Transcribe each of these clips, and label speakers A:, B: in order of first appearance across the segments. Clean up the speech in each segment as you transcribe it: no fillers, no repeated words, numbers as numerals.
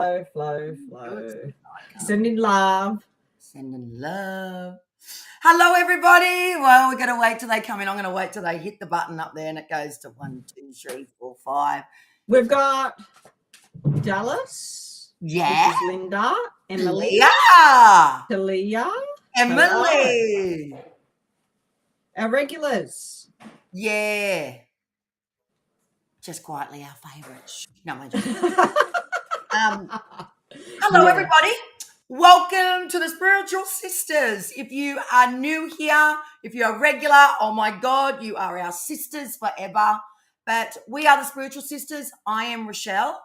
A: Flow. Sending love.
B: Sending love. Hello, everybody. Well, we're going to wait till they come in. I'm going to wait till they hit the button up there and it goes to 1, 2, 3, 4, 5.
A: We've got Dallas.
B: Yeah.
A: This is Linda. Emily.
B: Yeah.
A: Talia.
B: Emily.
A: Hello. Our regulars.
B: Yeah. Just quietly our favourites. No, I'm joking. Hello, everybody. Welcome to the Spiritual Sisters. If you are new here, if you're a regular, oh my God, you are our sisters forever. But we are the Spiritual Sisters. I am Rochelle.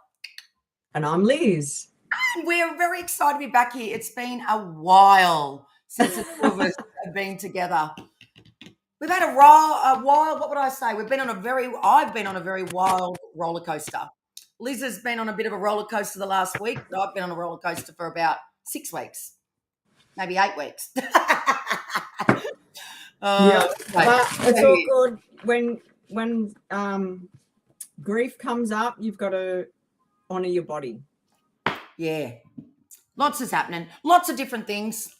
A: And I'm Liz.
B: And we're very excited to be back here. It's been a while since the two of us have been together. We've had a wild, what would I say? I've been on a very wild roller coaster. Liz has been on a bit of a roller coaster the last week, but I've been on a roller coaster for about 6 weeks, maybe 8 weeks.
A: But it's all good. When grief comes up, you've got to honour your body.
B: Yeah, lots is happening. Lots of different things.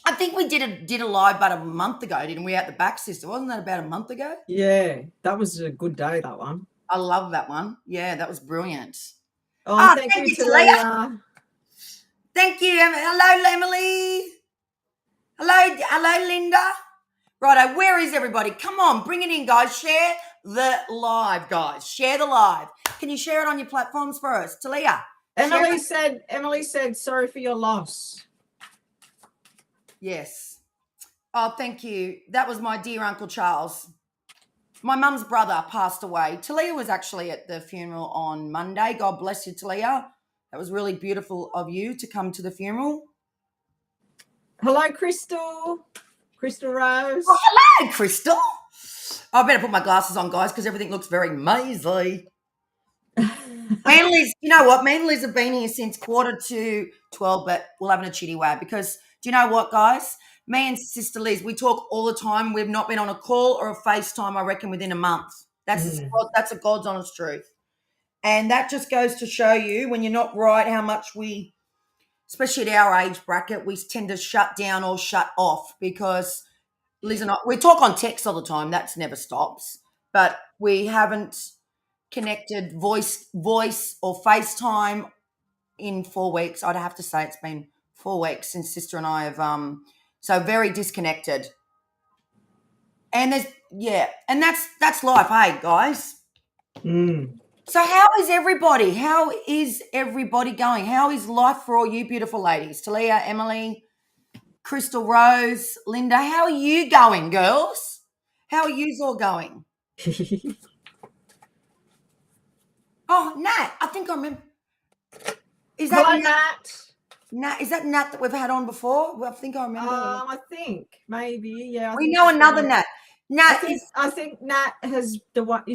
B: I think we did a live about a month ago, didn't we? At the back, sister, wasn't that about a month ago?
A: Yeah, that was a good day. That one.
B: I love that one. Yeah, that was brilliant.
A: Oh, thank you, Talia.
B: Thank you. Hello, Emily. Hello, Linda. Righto, where is everybody? Come on, bring it in, guys. Share the live, guys. Share the live. Can you share it on your platforms for us, Talia?
A: Emily said, sorry for your loss.
B: Yes. Oh, thank you. That was my dear Uncle Charles. My mum's brother passed away. Talia was actually at the funeral on Monday. God bless you, Talia. That was really beautiful of you to come to the funeral.
A: Hello, Crystal. Crystal Rose.
B: Oh, hello, Crystal. I better put my glasses on, guys, because everything looks very mazy. Me and Liz, you know what? Me and Liz have been here since 11:45, but we're having a chitty wag because do you know what, guys? Me and Sister Liz, we talk all the time. We've not been on a call or a FaceTime, I reckon, within a month. That's a God's honest truth. And that just goes to show you when you're not right how much we, especially at our age bracket, we tend to shut down or shut off because Liz and I, we talk on text all the time. That never stops. But we haven't connected voice or FaceTime in 4 weeks. I'd have to say it's been 4 weeks since Sister and I have so very disconnected. And that's life, hey guys. So how is everybody? How is everybody going? How is life for all you beautiful ladies? Talia, Emily, Crystal Rose, Linda, how are you going, girls? How are yous all going? Oh, Nat, I think I remember. Is that
A: Hello, Nat?
B: Nat, is that Nat that we've had on before? Well, I think I remember.
A: I think maybe, yeah.
B: We know another Nat. Nat,
A: I think Nat has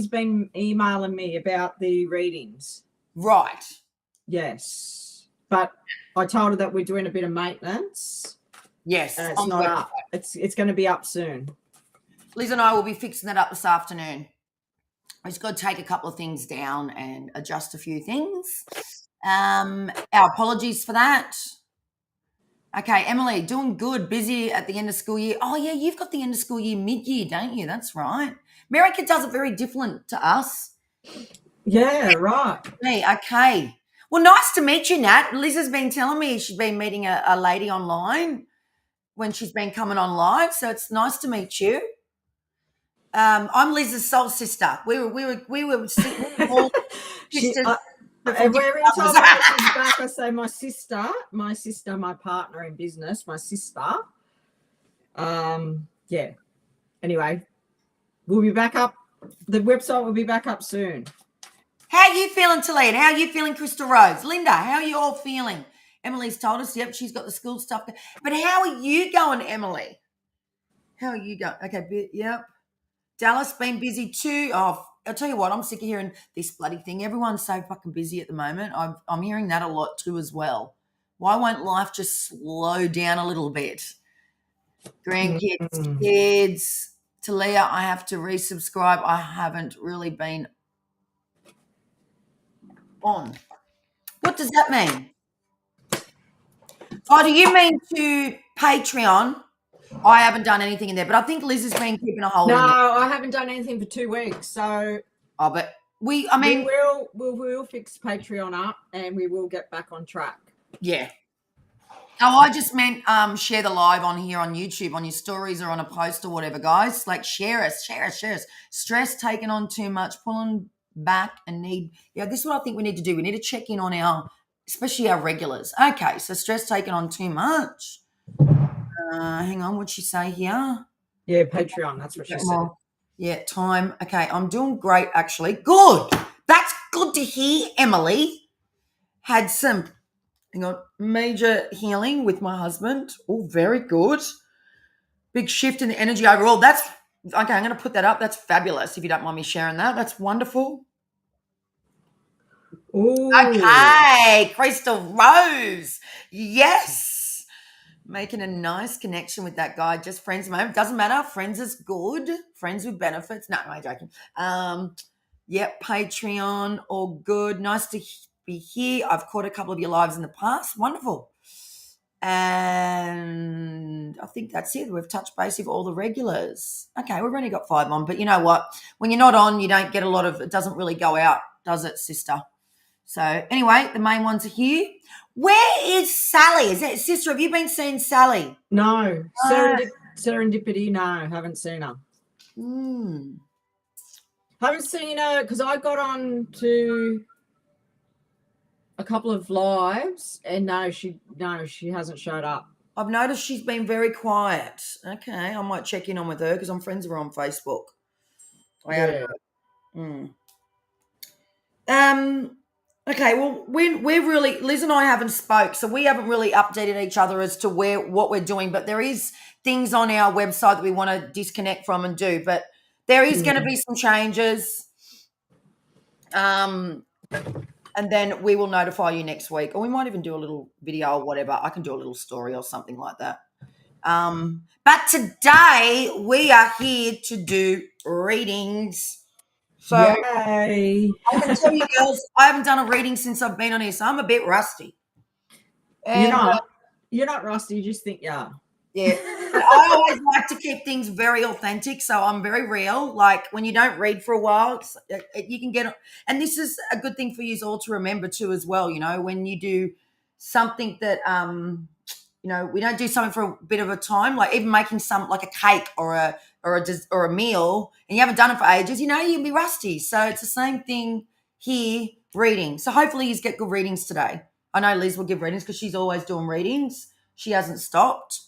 A: been emailing me about the readings.
B: Right.
A: Yes, but I told her that we're doing a bit of maintenance.
B: Yes,
A: and it's not up. It's going to be up soon.
B: Liz and I will be fixing that up this afternoon. I just got to take a couple of things down and adjust a few things. Our apologies for that. Okay, Emily, doing good, busy at the end of school year. Oh, yeah, you've got the end of school year mid-year, don't you? That's right. America does it very different to us.
A: Yeah, right.
B: Okay. Well, nice to meet you, Nat. Liz has been telling me she's been meeting a lady online when she's been coming on live, so it's nice to meet you. I'm Liz's soul sister. We were sitting all sisters.
A: Every time she's back, I say my sister, my partner in business, my sister. Yeah. Anyway, we'll be back up. The website will be back up soon.
B: How are you feeling, Talia? How are you feeling, Crystal Rose? Linda, how are you all feeling? Emily's told us, yep, she's got the school stuff. But how are you going, Emily? How are you going? Okay, yep. Dallas, been busy too. Oh, I'll tell you what, I'm sick of hearing this bloody thing. Everyone's so fucking busy at the moment. I'm hearing that a lot too as well. Why won't life just slow down a little bit? Grandkids, kids. Talia, I have to resubscribe. I haven't really been on. What does that mean? Oh, do you mean to Patreon? I haven't done anything in there, but I think Liz has been keeping a hold
A: No,
B: in there.
A: I haven't done anything for 2 weeks. So
B: Oh, but we
A: will fix Patreon up and we will get back on track.
B: yeah. Oh, I just meant share the live on here on YouTube, on your stories or on a post or whatever, guys. Like share us. Stress taking on too much, pulling back and this is what I think we need to do. We need to check in on especially our regulars. Okay, so stress taking on too much. Hang on, what'd she say here?
A: Yeah, Patreon, that's what she said.
B: Yeah, time. Okay, I'm doing great actually. Good. That's good to hear, Emily. Had some major healing with my husband. Oh, very good. Big shift in the energy overall. That's okay. I'm going to put that up. That's fabulous. If you don't mind me sharing that, that's wonderful.
A: Ooh.
B: Okay, Crystal Rose. Yes. Making a nice connection with that guy. Just friends, man. Doesn't matter. Friends is good. Friends with benefits. No, I'm joking. Yep, Patreon, all good. Nice to be here. I've caught a couple of your lives in the past. Wonderful. And I think that's it. We've touched base with all the regulars. Okay, we've only got 5 on, but you know what? When you're not on, you don't get a lot of, it doesn't really go out, does it, sister? So anyway, the main ones are here. Where is Sally? Is it sister? Have you been seeing Sally?
A: No. Serendipity, no, haven't seen her. Haven't seen her because I got on to a couple of lives and no, she hasn't showed up.
B: I've noticed she's been very quiet. Okay, I might check in on with her because I'm friends with her on Facebook. Okay, well, we're really, Liz and I haven't spoke, so we haven't really updated each other as to what we're doing, but there is things on our website that we want to disconnect from and do, but there is going to be some changes. And then we will notify you next week, or we might even do a little video or whatever. I can do a little story or something like that. But today we are here to do readings. So
A: yay.
B: I can tell you girls, I haven't done a reading since I've been on here, so I'm a bit rusty.
A: And, you're not rusty, you just think you are.
B: Yeah. But I always like to keep things very authentic, so I'm very real. Like when you don't read for a while, you can get – and this is a good thing for you all to remember too as well, when you do something that we don't do something for a bit of a time, like even making like a cake or a meal, and you haven't done it for ages, you'll be rusty. So it's the same thing here, reading. So hopefully you get good readings today. I know Liz will give readings because she's always doing readings. She hasn't stopped.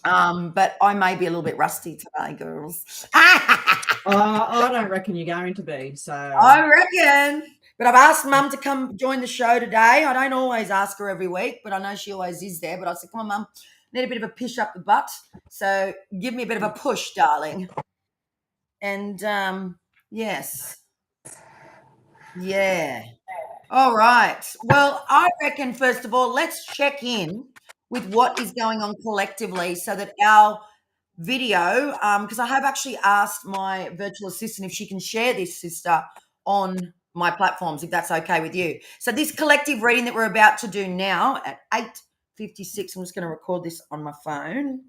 B: But I may be a little bit rusty today, girls.
A: I don't reckon you're going to be. So
B: I reckon. But I've asked Mum to come join the show today. I don't always ask her every week, but I know she always is there. But I said, come on, Mum, need a bit of a push up the butt. So give me a bit of a push, darling. And yes. Yeah. All right. Well, I reckon, first of all, let's check in with what is going on collectively so that our video, because I have actually asked my virtual assistant if she can share this, sister, on my platforms, if that's okay with you. So this collective reading that we're about to do now at 8:56, I'm just going to record this on my phone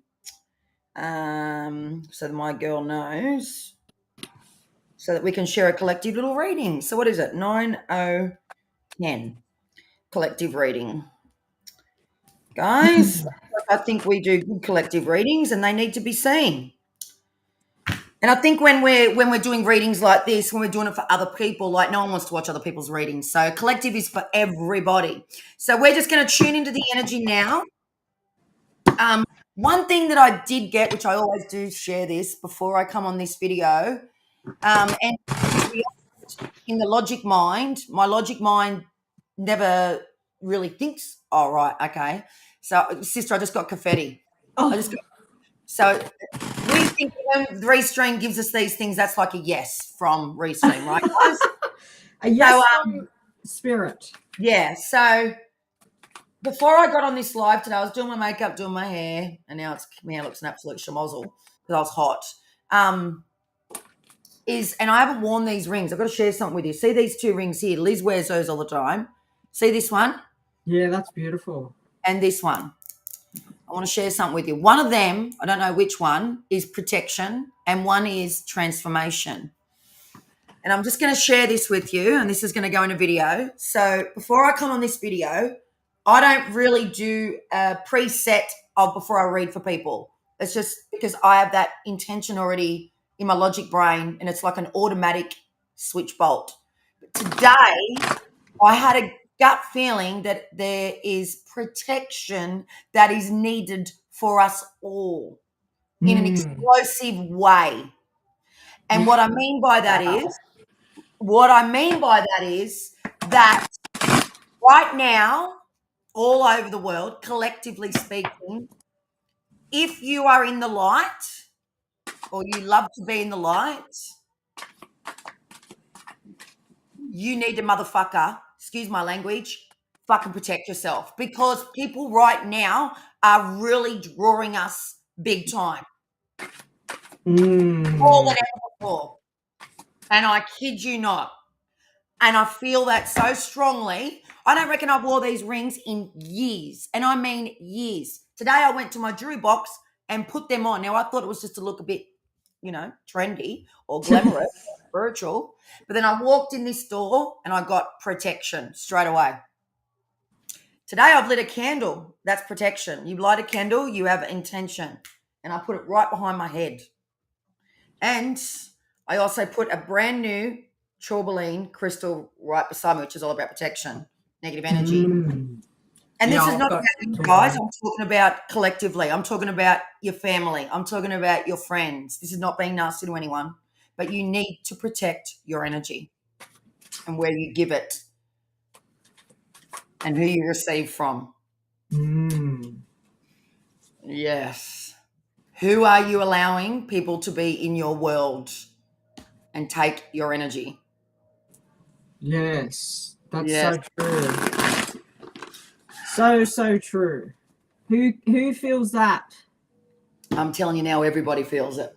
B: so that my girl knows, so that we can share a collective little reading. So what is it? 9:10 collective reading. Guys, I think we do good collective readings and they need to be seen. And I think when we're doing readings like this, when we're doing it for other people, like no one wants to watch other people's readings. So collective is for everybody. So we're just going to tune into the energy now. One thing that I did get, which I always do share this before I come on this video, and in the logic mind, my logic mind never really thinks, oh, right, okay. So, sister, I just got confetti. So we think when Restream gives us these things, that's like a yes from Restream, right, guys?
A: A yes from spirit. Yeah.
B: So before I got on this live today, I was doing my makeup, doing my hair, and now my hair looks an absolute schmozzle because I was hot. And I haven't worn these rings. I've got to share something with you. See these 2 rings here? Liz wears those all the time. See this one?
A: Yeah, that's beautiful.
B: And this one. I want to share something with you. One of them, I don't know which one, is protection and one is transformation. And I'm just going to share this with you, and this is going to go in a video. So before I come on this video, I don't really do a preset of before I read for people. It's just because I have that intention already in my logic brain, and it's like an automatic switch bolt. But today, I had a gut feeling that there is protection that is needed for us all in an explosive way. And what I mean by that is, that right now, all over the world, collectively speaking, if you are in the light or you love to be in the light, you need to motherfucker, excuse my language, fucking protect yourself because people right now are really drawing us big time. More than ever before. And I kid you not. And I feel that so strongly. I don't reckon I've wore these rings in years. And I mean years. Today I went to my jewelry box and put them on. Now I thought it was just to look a bit, trendy or glamorous, spiritual. But then I walked in this door and I got protection straight away. Today I've lit a candle. That's protection. You light a candle, you have intention. And I put it right behind my head. And I also put a brand new tourmaline crystal right beside me, which is all about protection, negative energy. And this is not about you guys. I'm talking about collectively. I'm talking about your family. I'm talking about your friends. This is not being nasty to anyone, but you need to protect your energy and where you give it and who you receive from. Yes. Who are you allowing people to be in your world and take your energy?
A: Yes, that's so true. So true. Who feels that?
B: I'm telling you now, everybody feels it.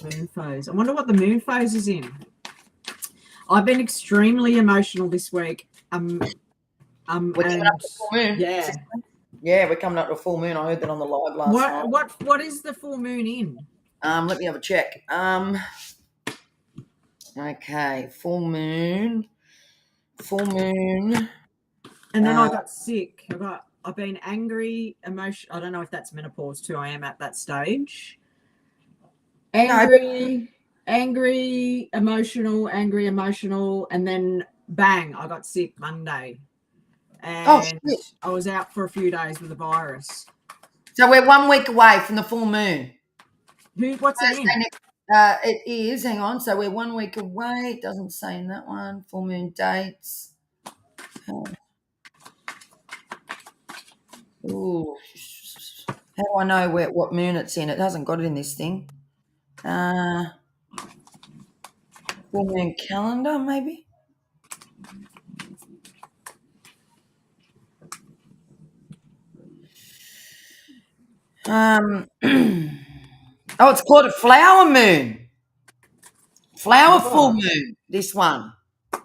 A: Moon phase. I wonder what the moon phase is in. I've been extremely emotional this week.
B: We're coming up to full moon. Yeah, we're coming up to a full moon. I heard that on the live last night.
A: What is the full moon in?
B: Let me have a check. Okay, full moon.
A: And then I got sick. I've been angry, I don't know if that's menopause too. I am at that stage. Angry, emotional, and then bang, I got sick Monday. And I was out for a few days with the virus.
B: So we're 1 week away from the full moon.
A: What's it in?
B: It is, hang on. So we're 1 week away. It doesn't say in that one. Full moon dates. Ooh. How do I know what moon it's in? It hasn't got it in this thing. Full moon calendar, maybe? It's called a flower moon. Full moon, this one. All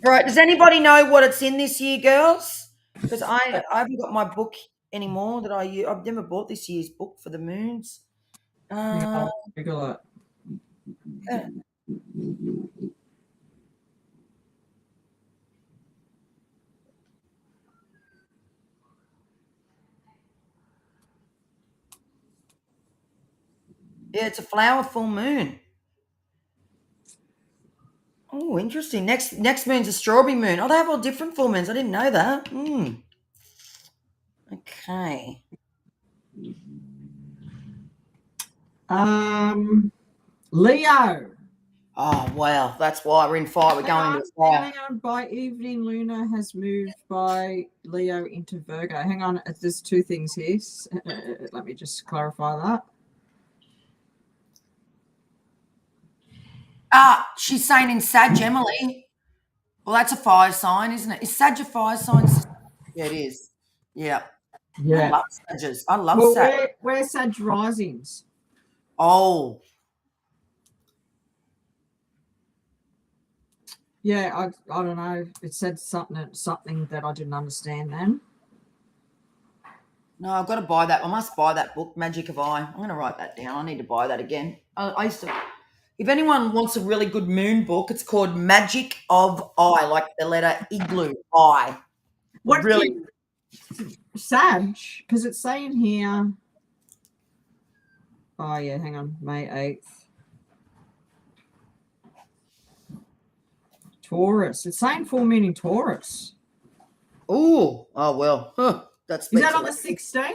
B: right, does anybody know what it's in this year, girls? Because I haven't got my book anymore that I've never bought this year's book for the moons.
A: Yeah.
B: Yeah, it's a flower full moon. Oh, interesting. Next moon's a strawberry moon. Oh, they have all different full moons. I didn't know that. Okay.
A: Leo.
B: Oh, wow. That's why we're in fire. We're going into fire.
A: Hang on. By evening, Luna has moved by Leo into Virgo. Hang on. There's two things here. Let me just clarify that.
B: She's saying in Sag, Emily. Well, that's a fire sign, isn't it? Is Sag a fire sign? Yeah, it is. Yeah.
A: Yeah.
B: I love Sages. I love Sag.
A: Where's Sag risings?
B: Oh.
A: Yeah, I don't know. It said something that I didn't understand then.
B: No, I've got to buy that. I must buy that book, Magic of Eye. I'm going to write that down. I need to buy that again. I used to. If anyone wants a really good moon book, it's called Magic of Eye, like the letter igloo, eye.
A: What
B: Really.
A: Sag? Because it's saying here. Oh yeah, hang on, May 8th. Taurus. It's saying full meaning Taurus.
B: Oh well. Huh. That
A: Is
B: speaks
A: that
B: a
A: on the
B: lot.
A: 16th?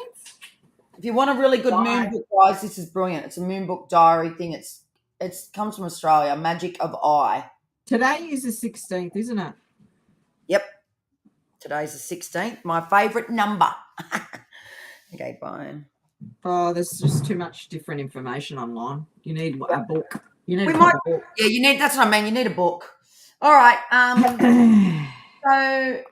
B: If you want a really good moon
A: Bye.
B: book, guys, this is brilliant. It's a moon book diary thing. It's comes from Australia. Magic of Eye.
A: Today is the 16th, isn't it?
B: Yep. Today's the 16th. My favourite number. Okay, fine.
A: Oh, there's just too much different information online. You need a book. You need
B: We
A: a
B: might.
A: proper book.
B: Yeah, you need. That's what I mean. You need a book. All right. So.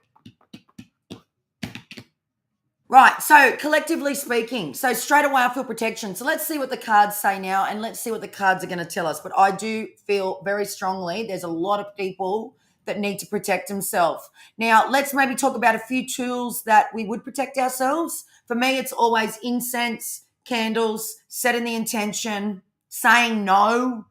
B: Right, so collectively speaking, so straight away I feel protection. So let's see what the cards say now, and let's see what the cards are going to tell us. But I do feel very strongly there's a lot of people that need to protect themselves. Now, let's maybe talk about a few tools that we would protect ourselves. For me, it's always incense, candles, setting the intention, saying no,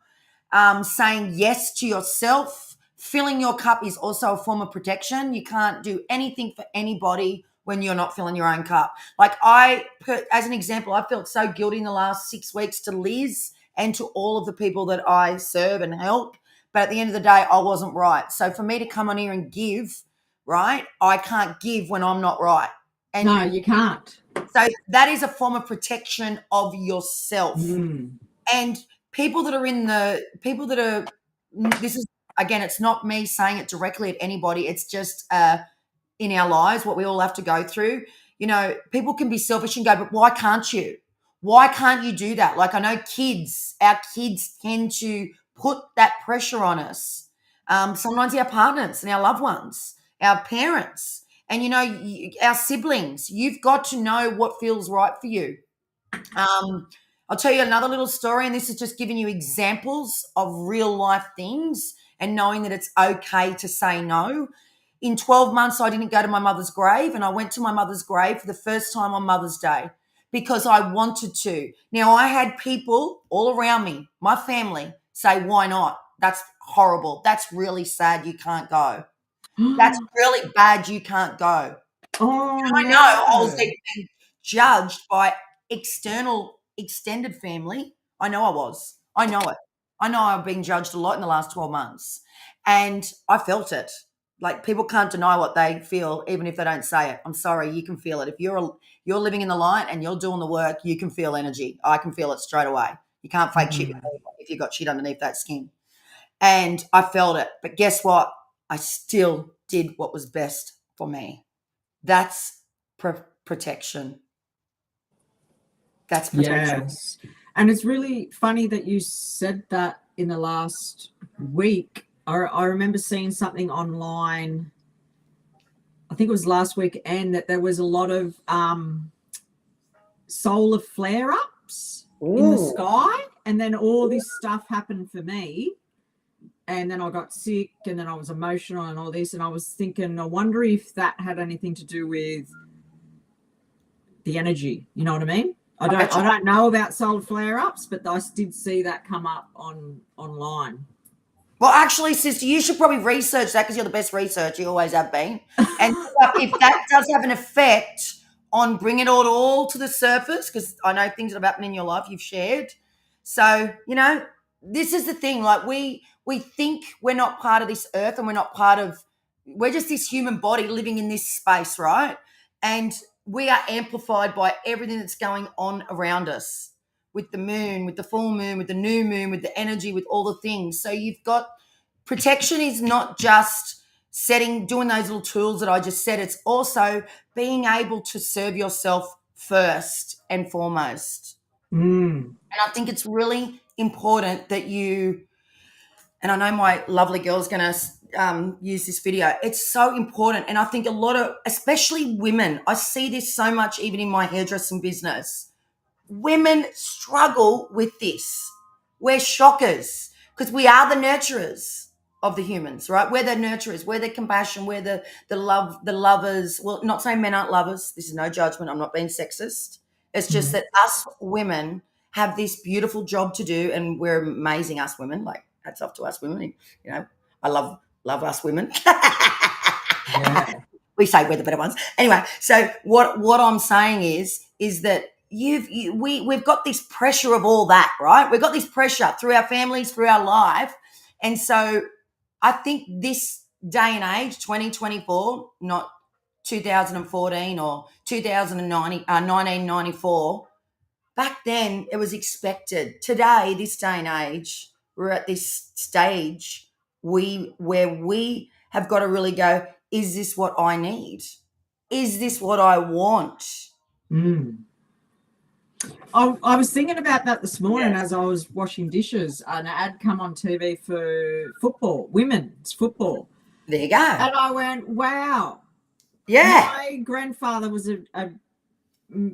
B: saying yes to yourself. Filling your cup is also a form of protection. You can't do anything for anybody when you're not filling your own cup. Like as an example, I felt so guilty in the last 6 weeks to Liz and to all of the people that I serve and help. But at the end of the day, I wasn't right. So for me to come on here and give, right, I can't give when I'm not right. And
A: No, you can't.
B: so that is a form of protection of yourself. And people that are, this is, again, it's not me saying it directly at anybody. It's just in our lives, what we all have to go through. You know, people can be selfish and go, but why can't you? Why can't you do that? Like I know our kids tend to put that pressure on us. Sometimes our partners and our loved ones, our parents, and, you know, our siblings. You've got to know what feels right for you. I'll tell you another little story, and this is just giving you examples of real life things and knowing that it's okay to say no. In 12 months, I didn't go to my mother's grave, and I went to my mother's grave for the first time on Mother's Day because I wanted to. Now, I had people all around me, my family, say, why not? That's horrible. That's really sad. You can't go. That's really bad. You can't go.
A: Oh,
B: I know I was being judged by extended family. I know I was. I know it. I know I've been judged a lot in the last 12 months. And I felt it. Like people can't deny what they feel, even if they don't say it. I'm sorry, you can feel it. If you're living in the light and you're doing the work, you can feel energy. I can feel it straight away. You can't fake shit if you've got shit underneath that skin. And I felt it. But guess what? I still did what was best for me. That's protection. That's protection.
A: Yes. And it's really funny that you said that in the last week. I remember seeing something online, I think it was last weekend, that there was a lot of solar flare-ups in the sky, and then all this stuff happened for me. And then I got sick, and then I was emotional and all this, and I was thinking, I wonder if that had anything to do with the energy. You know what I mean? I don't know about solar flare-ups, but I did see that come up online.
B: Well, actually, sister, you should probably research that because you're the best researcher. You always have been. And if that does have an effect on bringing it all to the surface, because I know things that have happened in your life you've shared. So, you know, this is the thing. Like we think we're not part of this earth and we're just this human body living in this space, right? And we are amplified by everything that's going on around us, with the moon, with the full moon, with the new moon, with the energy, with all the things. So you've got protection is not just doing those little tools that I just said. It's also being able to serve yourself first and foremost. And I think it's really important that and I know my lovely girl's going to use this video. It's so important. And I think especially women, I see this so much even in my hairdressing business. Women struggle with this. We're shockers because we are the nurturers. of the humans, right? We're the nurturers, we're the compassion, we're the lovers. Well, not saying men aren't lovers. This is no judgment. I'm not being sexist. It's just that us women have this beautiful job to do, and we're amazing, us women. Like, hats off to us women. You know, I love us women.
A: Yeah.
B: We say we're the better ones. Anyway, so what I'm saying is that we've got this pressure of all that, right? We've got this pressure through our families, through our life, and so I think this day and age, 2024, not 2014 or 1994, back then it was expected. Today, this day and age, we're at this stage where we have got to really go, is this what I need? Is this what I want?
A: Mm. I was thinking about that this morning
B: Yeah.
A: as I was washing dishes. An ad come on TV for football, women's football.
B: There you go.
A: And I went, wow.
B: Yeah.
A: My grandfather was a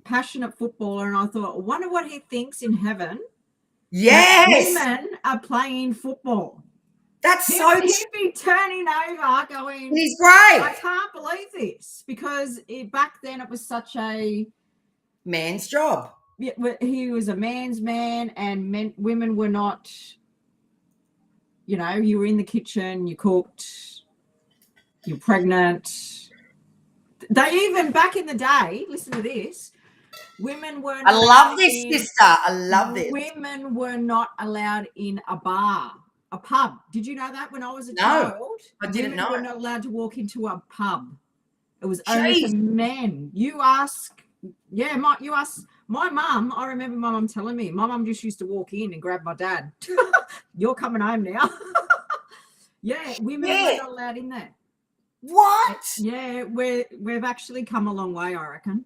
A: passionate footballer, and I thought, I wonder what he thinks in heaven that
B: Yes.
A: women are playing football.
B: That's so true.
A: He'd be turning over going,
B: He's great.
A: I can't believe this, because back then it was such a
B: Man's job.
A: he was a man's man, and women were not, you were in the kitchen, you cooked, you're pregnant. They even, back in the day, listen to this, women weren't
B: I love this, sister. I love this.
A: Women were not allowed in a bar, a pub. Did you know that when I was a
B: No,
A: child?
B: I didn't
A: Women
B: know.
A: were not allowed to walk into a pub. It was only for men. You ask my mum. I remember my mum telling me. My mum just used to walk in and grab my dad. You're coming home now. Yeah, women were not allowed in there.
B: What?
A: Yeah, we've actually come a long way, I reckon.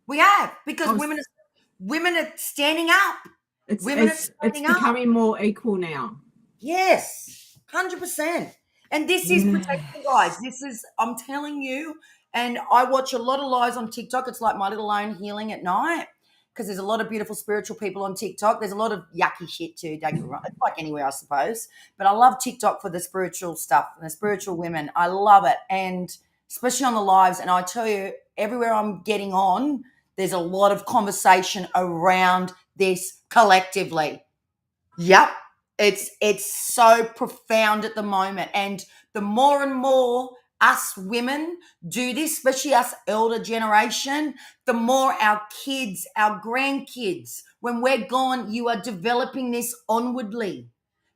B: We have, because women are standing up.
A: It's becoming more equal now.
B: Yes, 100%. And this is protection, guys. I'm telling you, and I watch a lot of lives on TikTok. It's like my little own healing at night, because there's a lot of beautiful spiritual people on TikTok. There's a lot of yucky shit too, don't get me wrong. It's like anywhere, I suppose. But I love TikTok for the spiritual stuff and the spiritual women. I love it. And especially on the lives. And I tell you, everywhere I'm getting on, there's a lot of conversation around this collectively. Yep. It's so profound at the moment. And the more and more us women do this, especially us elder generation, the more our kids, our grandkids, when we're gone, you are developing this onwardly.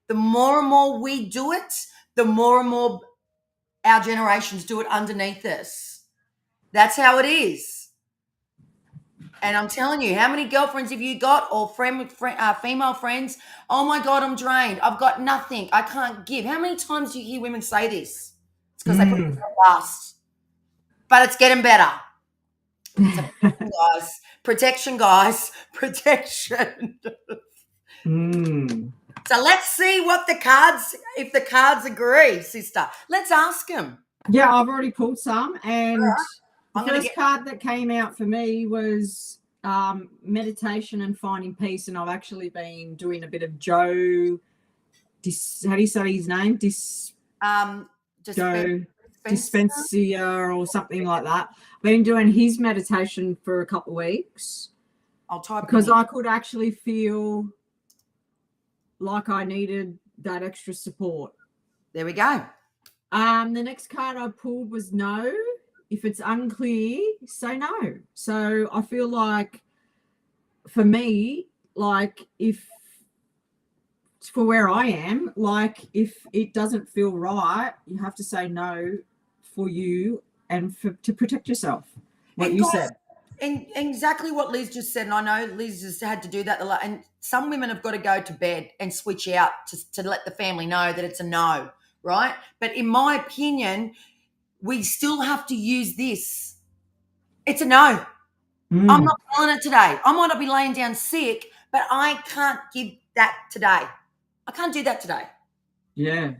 B: The more and more we do it, the more and more our generations do it underneath us. That's how it is. And I'm telling you, how many girlfriends have you got, or female friends? Oh my God, I'm drained. I've got nothing. I can't give. How many times do you hear women say this? It's because they put it last. But it's getting better. So protection, guys. Protection. So let's see if the cards agree, sister. Let's ask them.
A: Yeah, I've already pulled some, and the first card that came out for me was meditation and finding peace, and I've actually been doing a bit of Joe. How do you say his name? Joe Dispenza or something like that. I've been doing his meditation for a couple of weeks.
B: I'll type
A: because I could actually feel like I needed that extra support.
B: There we go.
A: The next card I pulled was no. If it's unclear, say no. So I feel like, for me, like, if for where I am, like, if it doesn't feel right, you have to say no for you and to protect yourself. What you said.
B: And exactly what Liz just said, and I know Liz has had to do that a lot, and some women have got to go to bed and switch out to let the family know that it's a no, right? But in my opinion, we still have to use this. It's a no. I'm not feeling it today. I might not be laying down sick, but I can't give that today. I can't do that today.
A: Yeah.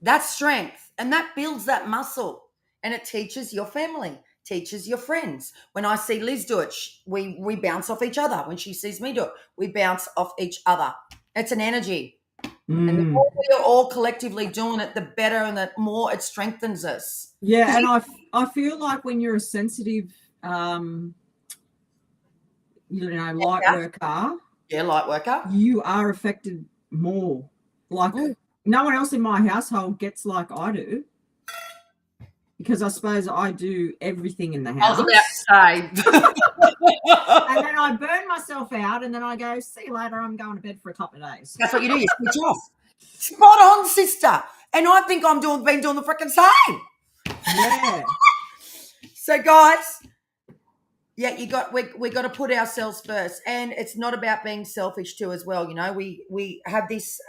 B: That's strength, and that builds that muscle, and it teaches your family, teaches your friends. When I see Liz do it, we bounce off each other. When she sees me do it, we bounce off each other. It's an energy. And the more we're all collectively doing it, the better and the more it strengthens us.
A: Yeah, and I feel like when you're a sensitive, light worker,
B: light worker,
A: you are affected more. Like no one else in my household gets like I do, because I suppose I do everything in the house.
B: I was about to say.
A: And then I burn myself out, and then I go, see you later, I'm going to bed for a couple of days.
B: That's what you do, you switch off. Spot on, sister. And I think I'm been doing the freaking same.
A: Yeah.
B: So, guys, yeah, we got to put ourselves first, and it's not about being selfish too, as well. We have this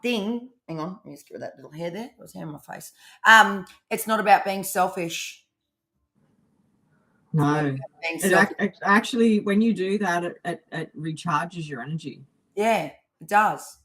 B: thing. Hang on, let me just get rid of that little hair there. There was hair on my face. It's not about being selfish.
A: No, actually, when you do that, it recharges your energy.
B: Yeah, it does.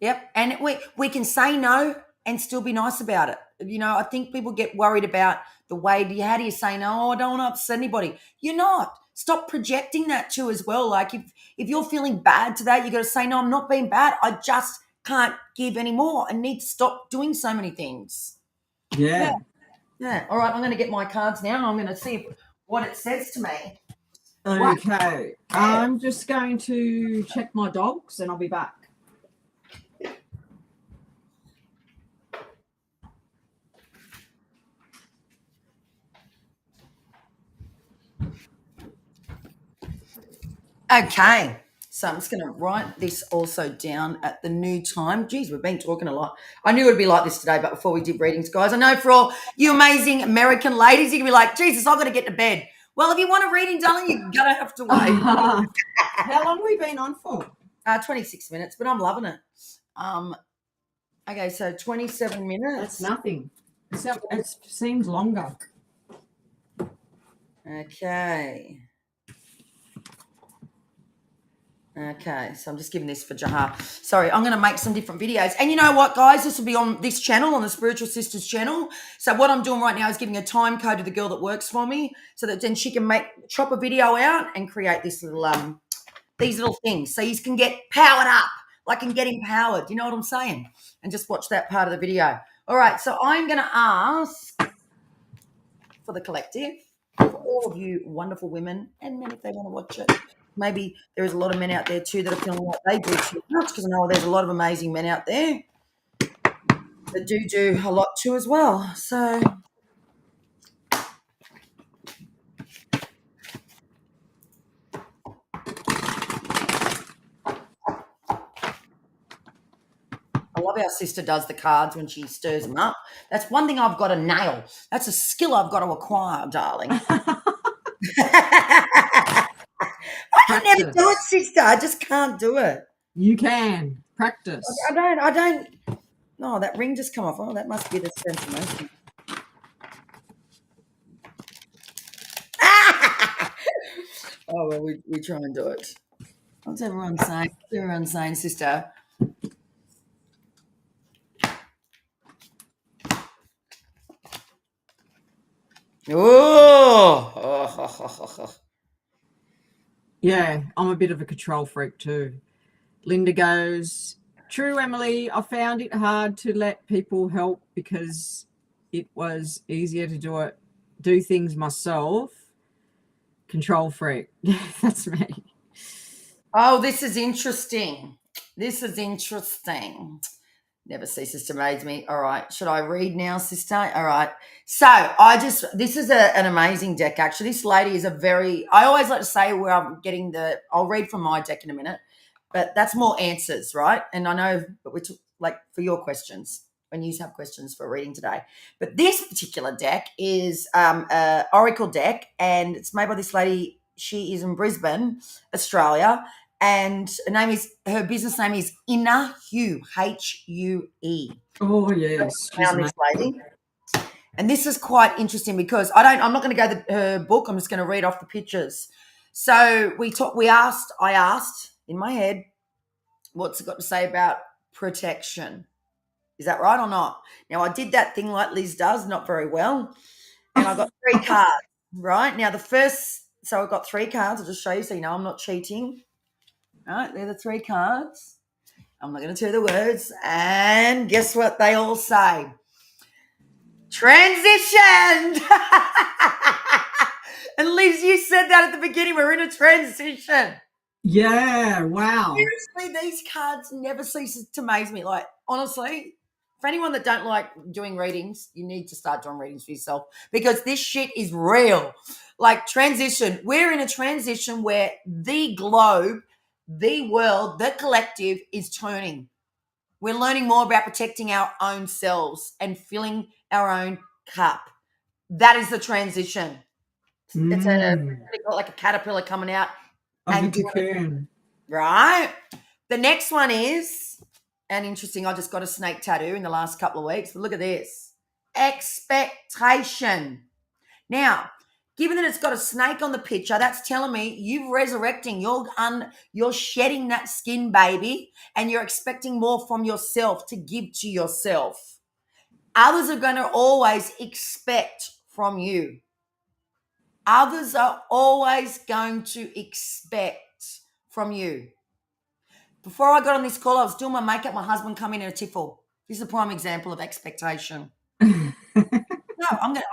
B: Yep, and we can say no and still be nice about it. I think people get worried about the way. How do you say no? Oh, I don't want to upset anybody. You're not. Stop projecting that too as well. Like if you're feeling bad to that, you got to say no. I'm not being bad. I just can't give anymore. I need to stop doing so many things.
A: Yeah.
B: All right, I'm going to get my cards now. I'm going to see what it says to me.
A: Okay. I'm just going to check my dogs and I'll be back.
B: Okay. So I'm just going to write this also down at the new time. Geez, we've been talking a lot. I knew it would be like this today, but before we did readings, guys, I know for all you amazing American ladies, you can be like, Jesus, I've got to get to bed. Well, if you want a reading, darling, you're going to have to wait.
A: How long have we been on for?
B: 26 minutes, but I'm loving it. Okay, so 27 minutes.
A: That's nothing. It seems longer.
B: Okay. Okay, so I'm just giving this for Jahar. Sorry, I'm going to make some different videos. And you know what, guys? This will be on this channel, on the Spiritual Sisters channel. So what I'm doing right now is giving a time code to the girl that works for me so that then she can chop a video out and create this little these little things. So you can get powered up, like and get empowered. You know what I'm saying? And just watch that part of the video. All right, so I'm going to ask for the collective, for all of you wonderful women and men if they want to watch it. Maybe there is a lot of men out there too that are feeling like they do too much, because I know there's a lot of amazing men out there that do a lot too as well. So I love how sister does the cards when she stirs them up. That's one thing I've got to nail. That's a skill I've got to acquire, darling. I can never do it, sister. I just can't do it.
A: You can practice.
B: I don't. No, that ring just come off. Oh, that must be the sense of motion. Oh, well, we try and do it. What's everyone saying? What's everyone saying, sister? Oh.
A: Yeah, I'm a bit of a control freak too. Linda goes, true, Emily, I found it hard to let people help because it was easier to do things myself. Control freak. That's me.
B: Oh, this is interesting. Never ceases to amaze me. All right. Should I read now, sister? All right. So this is an amazing deck, actually. This lady is I always like to say where I'm getting I'll read from my deck in a minute, but that's more answers, right? And I know, but like for your questions, when you have questions for reading today. But this particular deck is an Oracle deck, and it's made by this lady. She is in Brisbane, Australia. And her business name is Inner Hue, Hue.
A: Oh, yes.
B: Found this lady. And this is quite interesting because I'm not going to go her book. I'm just going to read off the pictures. So I asked in my head, what's it got to say about protection? Is that right or not? Now, I did that thing like Liz does, not very well. And I got 3 cards, right? Now, so I've got 3 cards. I'll just show you so you know I'm not cheating. All right, they're the 3 cards. I'm not going to tell you the words. And guess what they all say? Transition. And Liz, you said that at the beginning. We're in a transition.
A: Yeah, wow.
B: Seriously, these cards never cease to amaze me. Like, honestly, for anyone that don't like doing readings, you need to start doing readings for yourself because this shit is real. Like, transition. We're in a transition where the globe, the world, the collective is turning. We're learning more about protecting our own selves and filling our own cup. That is the transition. It's like a caterpillar coming out
A: Of the
B: and doing it,
A: cocoon.
B: right? The next one is, and interesting, I just got a snake tattoo in the last couple of weeks, but look at this. Expectation. Now, given that it's got a snake on the picture, that's telling me you're resurrecting, you're shedding that skin, baby, and you're expecting more from yourself to give to yourself. Others are going to always expect from you. Others are always going to expect from you. Before I got on this call, I was doing my makeup. My husband come in a tiffle. This is a prime example of expectation. No,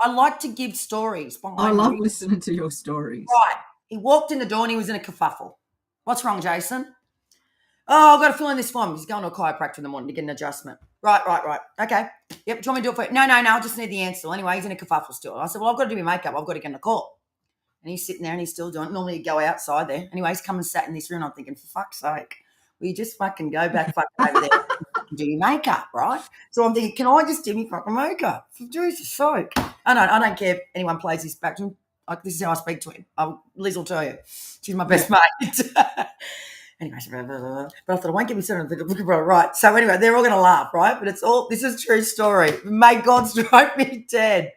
B: I like to give stories.
A: I love listening to your stories.
B: Right. He walked in the door and he was in a kerfuffle. What's wrong, Jason? Oh, I've got to fill in this form. He's going to a chiropractor in the morning to get an adjustment. Right. Okay. Yep. Do you want me to do it for you? No. I just need the answer. Anyway, he's in a kerfuffle still. I said, well, I've got to do my makeup. I've got to get in the call. And he's sitting there and he's still doing it. Normally he'd go outside there. Anyway, he's come and sat in this room. I'm thinking, for fuck's sake, will you just fucking go back fucking over there and do your makeup, right? So I'm thinking, can I just do my fucking makeup? For Jesus' sake. I don't care if anyone plays this back to him. Like, this is how I speak to him. Liz will tell you. She's my best mate. Anyway, but I thought I won't give me something. Right. So anyway, they're all going to laugh, right? But this is a true story. May God strike me dead.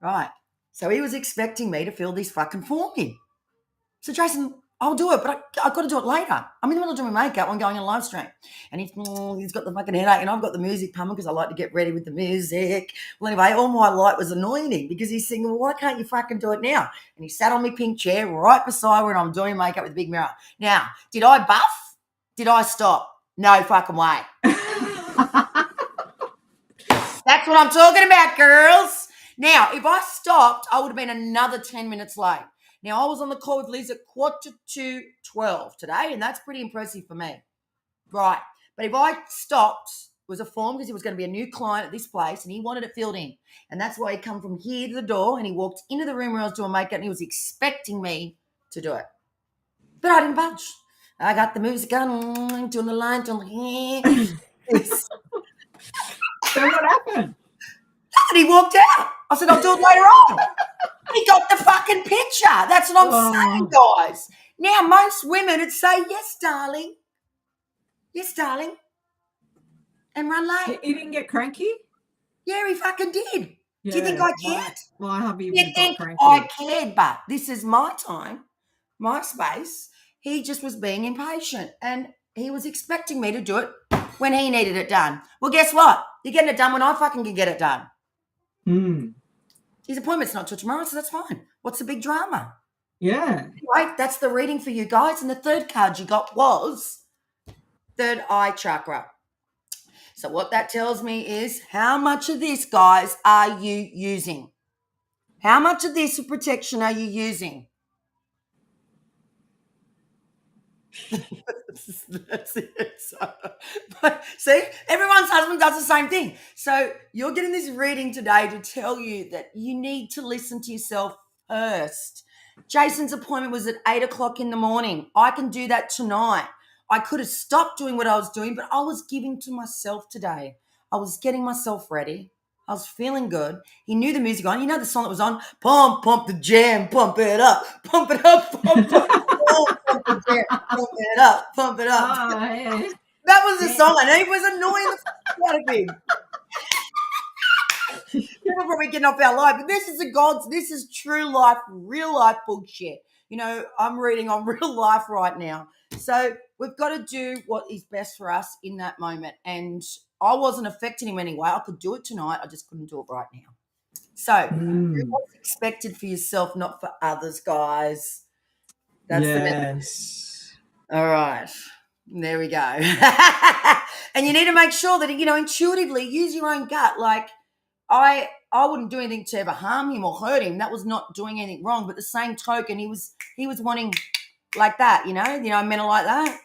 B: Right. So he was expecting me to fill this fucking form in. So Jason, I'll do it, but I've got to do it later. I'm in the middle of doing my makeup. I'm going on live stream. And he's got the fucking headache and I've got the music pumping because I like to get ready with the music. Well, anyway, all my light was annoying him because he's singing, well, why can't you fucking do it now? And he sat on my pink chair right beside where I'm doing makeup with a big mirror. Now, did I buff? Did I stop? No fucking way. That's what I'm talking about, girls. Now, if I stopped, I would have been another 10 minutes late. Now, I was on the call with Liz at 11:45 today, and that's pretty impressive for me. Right. But if I stopped, it was a form because he was going to be a new client at this place, and he wanted it filled in. And that's why he come from here to the door, and he walked into the room where I was doing makeup, and he was expecting me to do it. But I didn't budge. I got the music on, doing the line, doing the
A: So what happened?
B: And he walked out. I said, I'll do it later on. He got the fucking picture. That's what I'm saying, guys. Now, most women would say, yes, darling. Yes, darling. And run late.
A: He didn't get cranky?
B: Yeah, he fucking did.
A: Yeah,
B: do you think I cared?
A: My hubby
B: You think
A: cranky.
B: I cared, but this is my time, my space. He just was being impatient and he was expecting me to do it when he needed it done. Well, guess what? You're getting it done when I fucking can get it done. His appointment's not till tomorrow, so that's fine. What's the big drama?
A: Yeah.
B: Anyway, that's the reading for you guys. And the third card you got was third eye chakra. So what that tells me is how much of this, guys, are you using? How much of this protection are you using? That's it. But see, everyone's husband does the same thing. So you're getting this reading today to tell you that you need to listen to yourself first. Jason's appointment was at 8:00 in the morning. I can do that tonight. I could have stopped doing what I was doing, but I was giving to myself today. I was getting myself ready. I was feeling good. He knew the music on. You know the song that was on? Pump the jam, pump it up, pump it up, pump the jam, pump it up, pump it up.
A: Oh, yeah.
B: That was the song, and it was annoying the fuck out of him. People are probably getting off our life, but this is true life, real life bullshit. You know, I'm reading on real life right now. So we've got to do what is best for us in that moment. And I wasn't affecting him anyway. I could do it tonight. I just couldn't do it right now. So do what's expected for yourself, not for others, guys. That's the message. All right. There we go. And you need to make sure that, intuitively use your own gut. Like I wouldn't do anything to ever harm him or hurt him. That was not doing anything wrong. But the same token, he was wanting like that, men are like that.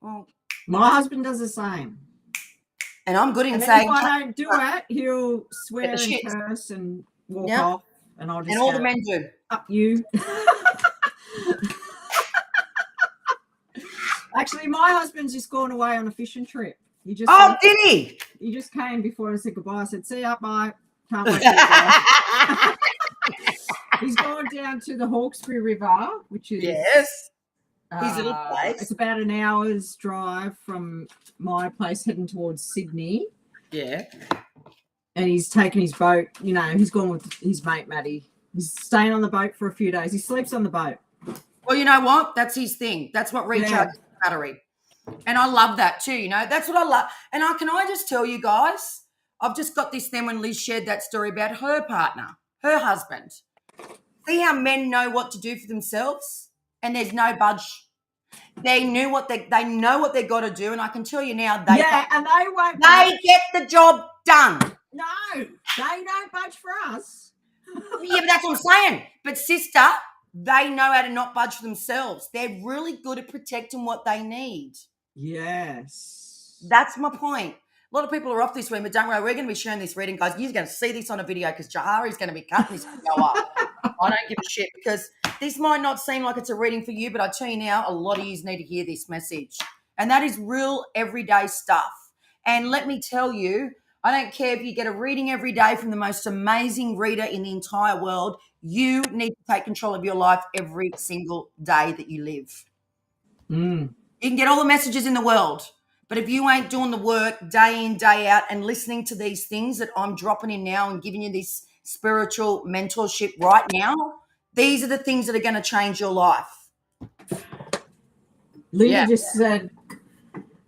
B: Well,
A: my husband does the same.
B: And I'm good in
A: And
B: saying,
A: if I don't do it, he'll swear and
B: shit.
A: curse and walk off. And I'll just
B: and all the men do.
A: Up you. Actually, my husband's just gone away on a fishing trip.
B: Did he?
A: He just came before I said goodbye. I said, see ya, bye. Can't wait to go. He's gone down to the Hawkesbury River, which is
B: his little place.
A: It's about an hour's drive from my place heading towards Sydney.
B: Yeah.
A: And he's taken his boat, he's gone with his mate Maddie. He's staying on the boat for a few days. He sleeps on the boat.
B: Well, you know what? That's his thing. That's what recharges the battery. And I love that too, That's what I love. And can I just tell you guys, I've just got this then when Liz shared that story about her partner, her husband. See how men know what to do for themselves and there's no budge. They know what they've got to do, and I can tell you now
A: and they won't.
B: They get the job done.
A: No, they don't budge for us.
B: Yeah, but that's what I'm saying. But sister, they know how to not budge for themselves. They're really good at protecting what they need.
A: Yes.
B: That's my point. A lot of people are off this week, but don't worry, we're going to be sharing this reading, guys. You're going to see this on a video because Jahari's going to be cutting this to go up. I don't give a shit because this might not seem like it's a reading for you, but I tell you now, a lot of you need to hear this message. And that is real everyday stuff. And let me tell you, I don't care if you get a reading every day from the most amazing reader in the entire world. You need to take control of your life every single day that you live. You can get all the messages in the world, but if you ain't doing the work day in, day out and listening to these things that I'm dropping in now and giving you this spiritual mentorship right now, these are the things that are going to change your life.
A: Lydia just said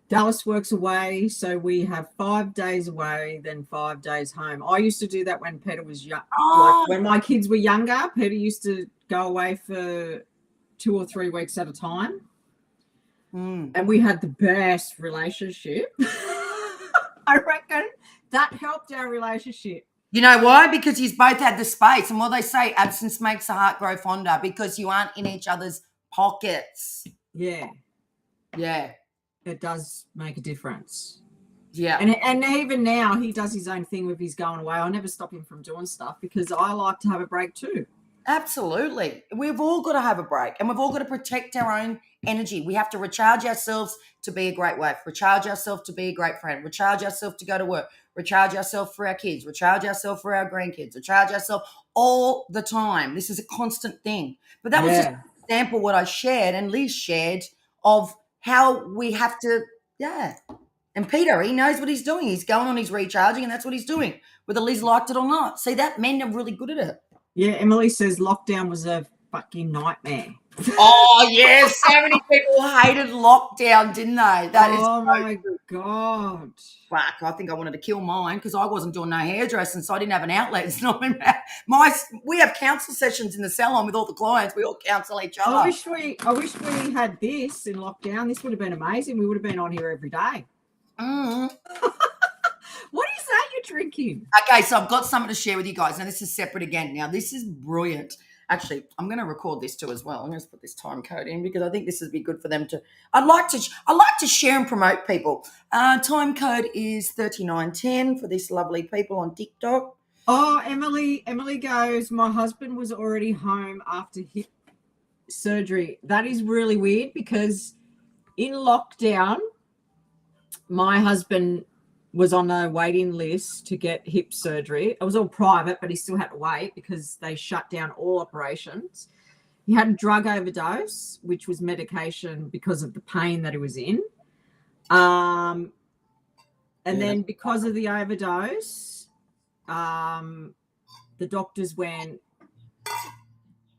A: Dallas works away, so we have 5 days away, then 5 days home. I used to do that when Peter was young. Like when my kids were younger, Peter used to go away for 2 or 3 weeks at a time. And we had the best relationship. I reckon that helped our relationship.
B: You know why? Because you both had the space. And what they say, absence makes the heart grow fonder because you aren't in each other's pockets.
A: Yeah.
B: Yeah.
A: It does make a difference.
B: Yeah.
A: And even now, he does his own thing with his going away. I never stop him from doing stuff because I like to have a break too.
B: Absolutely. We've all got to have a break and we've all got to protect our own energy. We have to recharge ourselves to be a great wife, recharge ourselves to be a great friend, recharge ourselves to go to work, recharge ourselves for our kids, recharge ourselves for our grandkids, recharge ourselves all the time. This is a constant thing. But that was just an example what I shared and Liz shared of how we have to, And Peter, he knows what he's doing. He's going on his recharging and that's what he's doing, whether Liz liked it or not. See, that men are really good at it.
A: Yeah, Emily says lockdown was a fucking nightmare.
B: Oh, yes. So many people hated lockdown, didn't they?
A: Oh, my God.
B: Fuck, I think I wanted to kill mine because I wasn't doing no hairdressing, so I didn't have an outlet. It's not we have counsel sessions in the salon with all the clients. We all counsel each other.
A: I wish we had this in lockdown. This would have been amazing. We would have been on here every day. What is that you're drinking?
B: Okay, so I've got something to share with you guys. Now, this is separate again. Now, this is brilliant. Actually, I'm going to record this too as well. I'm going to put this time code in because I think this would be good for them to. I like to share and promote people. Time code is 3910 for these lovely people on TikTok.
A: Oh, Emily goes, my husband was already home after hip surgery. That is really weird because in lockdown, my husband was on a waiting list to get hip surgery. It was all private, but he still had to wait because they shut down all operations. He had a drug overdose, which was medication because of the pain that he was in. And then because of the overdose, the doctors went,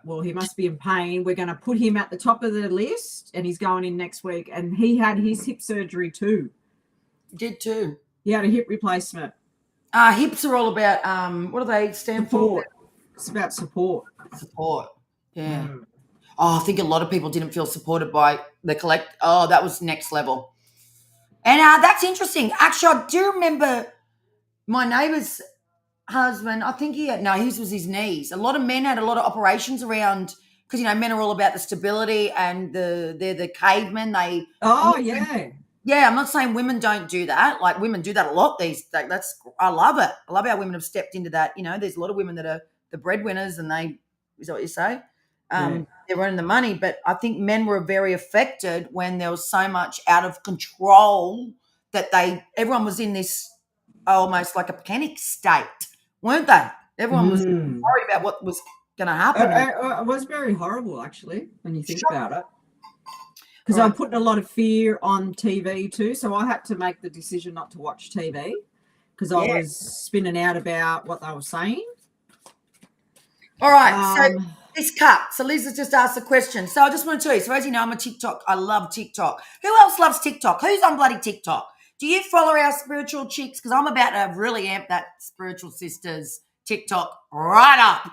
A: well, he must be in pain. We're going to put him at the top of the list and he's going in next week. And he had his hip surgery too.
B: Did too.
A: He had a hip replacement.
B: Hips are all about, what do they stand for?
A: It's about support.
B: Support, yeah. Oh, I think a lot of people didn't feel supported by the collect. Oh, that was next level. And that's interesting. Actually, I do remember my neighbour's husband. I think his was his knees. A lot of men had a lot of operations around because men are all about the stability and they're the cavemen. Yeah, I'm not saying women don't do that. Like women do that a lot. I love it. I love how women have stepped into that. There's a lot of women that are the breadwinners, and is that what you say? They're running the money. But I think men were very affected when there was so much out of control that everyone was in this almost like a panic state, weren't they? Everyone was worried about what was going to happen.
A: It was very horrible, actually, when you think about it. Because I put a lot of fear on TV too, so I had to make the decision not to watch TV because I was spinning out about what they were saying.
B: All right, so this cut. So Liz has just asked a question. So I just want to tell you, so as you know, I'm a TikTok. I love TikTok. Who else loves TikTok? Who's on bloody TikTok? Do you follow our spiritual chicks? Because I'm about to really amp that spiritual sisters TikTok right up.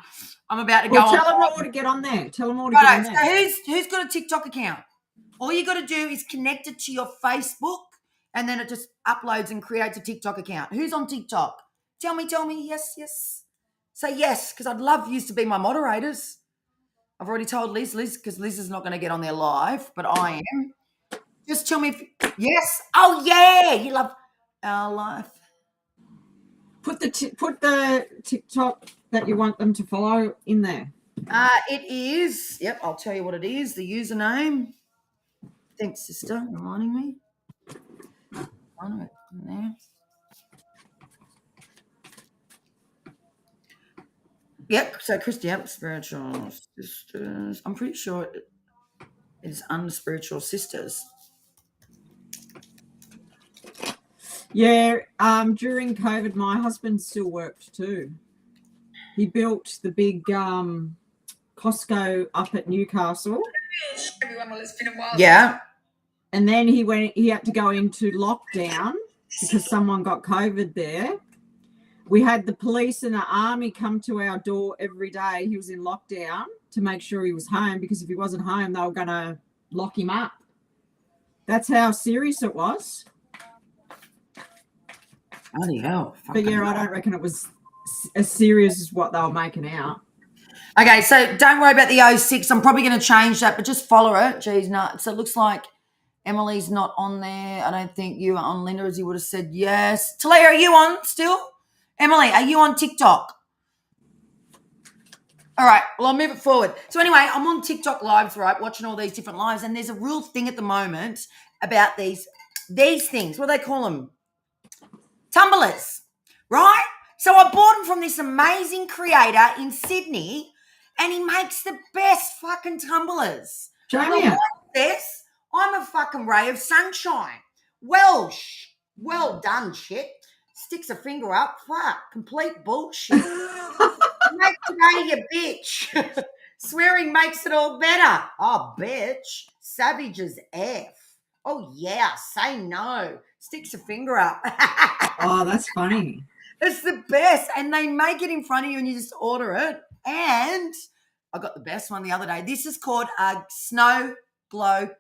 B: I'm about to go on.
A: Tell them all to get on there. Tell them all to get on there.
B: So who's got a TikTok account? All you got to do is connect it to your Facebook, and then it just uploads and creates a TikTok account. Who's on TikTok? Tell me. Yes. Say yes, because I'd love you to be my moderators. I've already told Liz, because Liz is not going to get on there live, but I am. Just tell me yes. Oh, yeah. You love our life.
A: Put the TikTok that you want them to follow in there.
B: It is. Yep, I'll tell you what it is. The username. Thanks, sister, reminding me. There. Yep. So, Christy, spiritual sisters. I'm pretty sure it is under spiritual sisters.
A: Yeah. During COVID, my husband still worked too. He built the big Costco up at Newcastle.
B: Yeah.
A: And then he had to go into lockdown because someone got COVID there. We had the police and the army come to our door every day. He was in lockdown to make sure he was home, because if he wasn't home, they were going to lock him up. That's how serious it was.
B: Bloody hell.
A: But yeah, I don't reckon it was as serious as what they were making out.
B: Okay, so don't worry about the 06. I'm probably going to change that, but just follow it. Geez, nuts. So it looks like Emily's not on there. I don't think you are on, Linda, as you would have said yes. Talia, are you on still? Emily, are you on TikTok? All right, well, I'll move it forward. So anyway, I'm on TikTok lives, right, watching all these different lives, and there's a real thing at the moment about these things. What do they call them? Tumblers, right? So I bought them from this amazing creator in Sydney, and he makes the best fucking tumblers. This, I'm a fucking ray of sunshine. Well done, shit. Sticks a finger up. Fuck, complete bullshit. Make today, you bitch. Swearing makes it all better. Oh, bitch. Savage as F. Oh, yeah, say no. Sticks a finger up.
A: Oh, that's funny.
B: It's the best. And they make it in front of you and you just order it. And I got the best one the other day. This is called a Snow Globe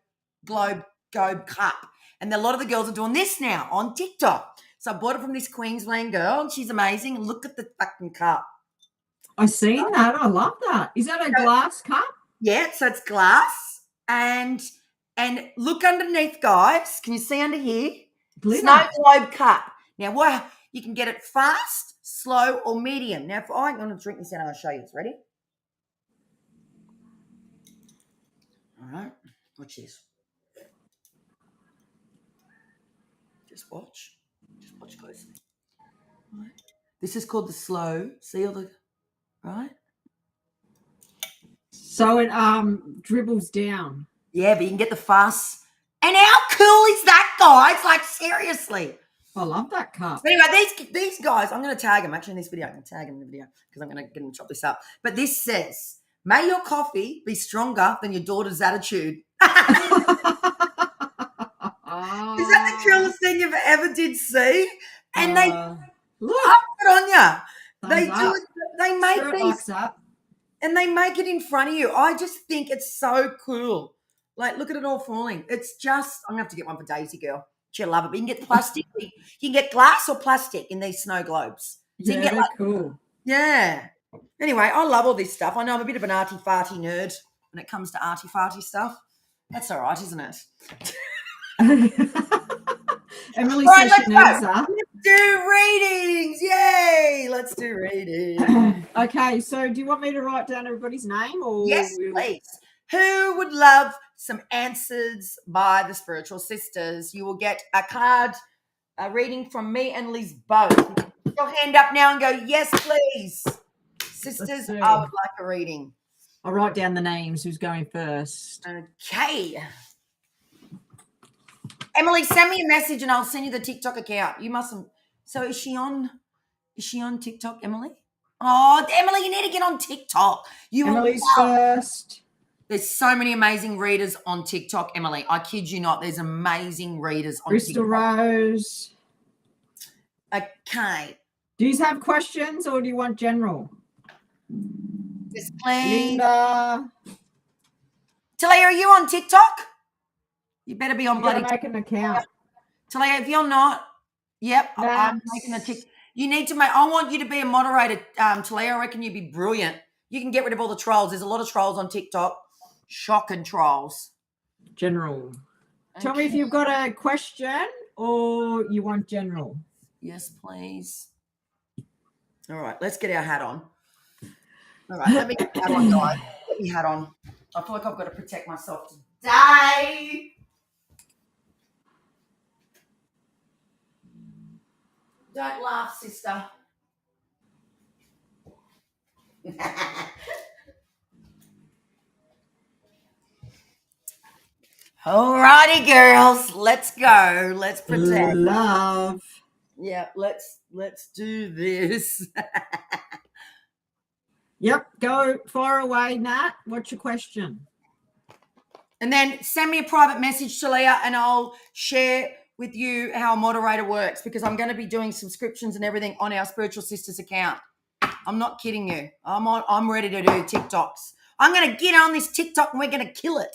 B: Cup. And a lot of the girls are doing this now on TikTok. So I bought it from this Queensland girl, and she's amazing. Look at the fucking cup.
A: I've seen that. I love that. Is that a glass cup?
B: Yeah, so it's glass. And look underneath, guys. Can you see under here?
A: Glitter.
B: Snow Globe Cup. Now, you can get it fast, slow, or medium. Now, if I'm going to drink this out, I'll show you. It's ready? All right. Watch this. Just watch. Just watch closely. Right. This is called the slow. See all the... Right?
A: So it dribbles down.
B: Yeah, but you can get the fast. And how cool is that, guys? Like, seriously.
A: I love that cup.
B: But anyway, these guys, I'm going to tag them actually in this video. I'm going to tag them in the video because I'm going to get them to chop this up. But this says, may your coffee be stronger than your daughter's attitude. Is that the coolest thing you've ever did see? And they
A: look
B: it on you. They
A: up.
B: do it. They make
A: Sure,
B: these,
A: up.
B: and they make it in front of you. I just think it's so cool. Like, look at it all falling. It's just, I'm going to have to get one for Daisy Girl. She'll love it. But you can get plastic. You can get glass or plastic in these snow globes. So you
A: Yeah,
B: can get
A: they're cool.
B: yeah. Anyway, I love all this stuff. I know I'm a bit of an arty-farty nerd when it comes to arty-farty stuff. That's all right, isn't it?
A: Emily
B: All right,
A: says she
B: let's
A: needs
B: go.
A: that.
B: Let's do readings. Yay. Let's do readings.
A: Okay, so do you want me to write down everybody's name or
B: Yes, please. Who would love some answers by the spiritual sisters? You will get a card, a reading from me and Liz both. Put your hand up now and go, yes, please. Sisters,
A: see.
B: I would like a reading.
A: I'll write down the names. Who's going first?
B: Okay. Emily, send me a message and I'll send you the TikTok account. You mustn't. So is she on TikTok, Emily? Oh, Emily, you need to get on TikTok.
A: Emily's first.
B: There's so many amazing readers on TikTok, Emily. I kid you not. There's amazing readers on
A: Crystal
B: TikTok.
A: Rose.
B: Okay.
A: Do you have questions or do you want general?
B: Yes, please.
A: Linda.
B: Talia, are you on TikTok? You better be on bloody
A: make an account.
B: Talia, if you're not, yep, I'm
A: Max.
B: making a TikTok. You need to make, I want you to be a moderator, Talia. I reckon you'd be brilliant. You can get rid of all the trolls. There's a lot of trolls on TikTok. Shocking trolls.
A: General.
B: Okay.
A: Tell me if you've got a question or you want general.
B: Yes, please. All right, let's get our hat on. All right, let me get my hat on, guys. Get my hat on. I feel like I've got to protect myself today. Don't laugh, sister. Alrighty, girls, let's go. Let's protect.
A: Love.
B: Yeah, let's do this.
A: Yep, go far away, Nat. What's your question?
B: And then send me a private message to Leah and I'll share with you how a moderator works because I'm going to be doing subscriptions and everything on our Spiritual Sisters account. I'm not kidding you. I'm ready to do TikToks. I'm going to get on this TikTok and we're going to kill it.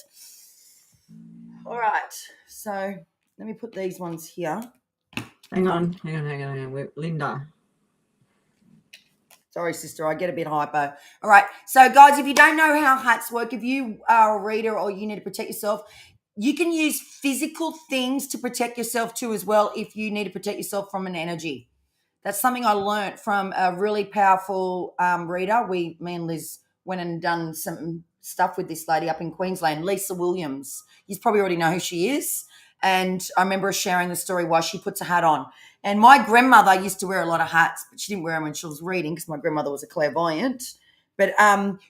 B: All right. So let me put these ones here.
A: Hang on. Linda.
B: Sorry, sister, I get a bit hypo. All right. So, guys, if you don't know how hats work, if you are a reader or you need to protect yourself, you can use physical things to protect yourself too as well if you need to protect yourself from an energy. That's something I learned from a really powerful reader. Me and Liz went and done some stuff with this lady up in Queensland, Lisa Williams. You probably already know who she is. And I remember her sharing the story why she puts a hat on. And my grandmother used to wear a lot of hats, but she didn't wear them when she was reading because my grandmother was a clairvoyant. But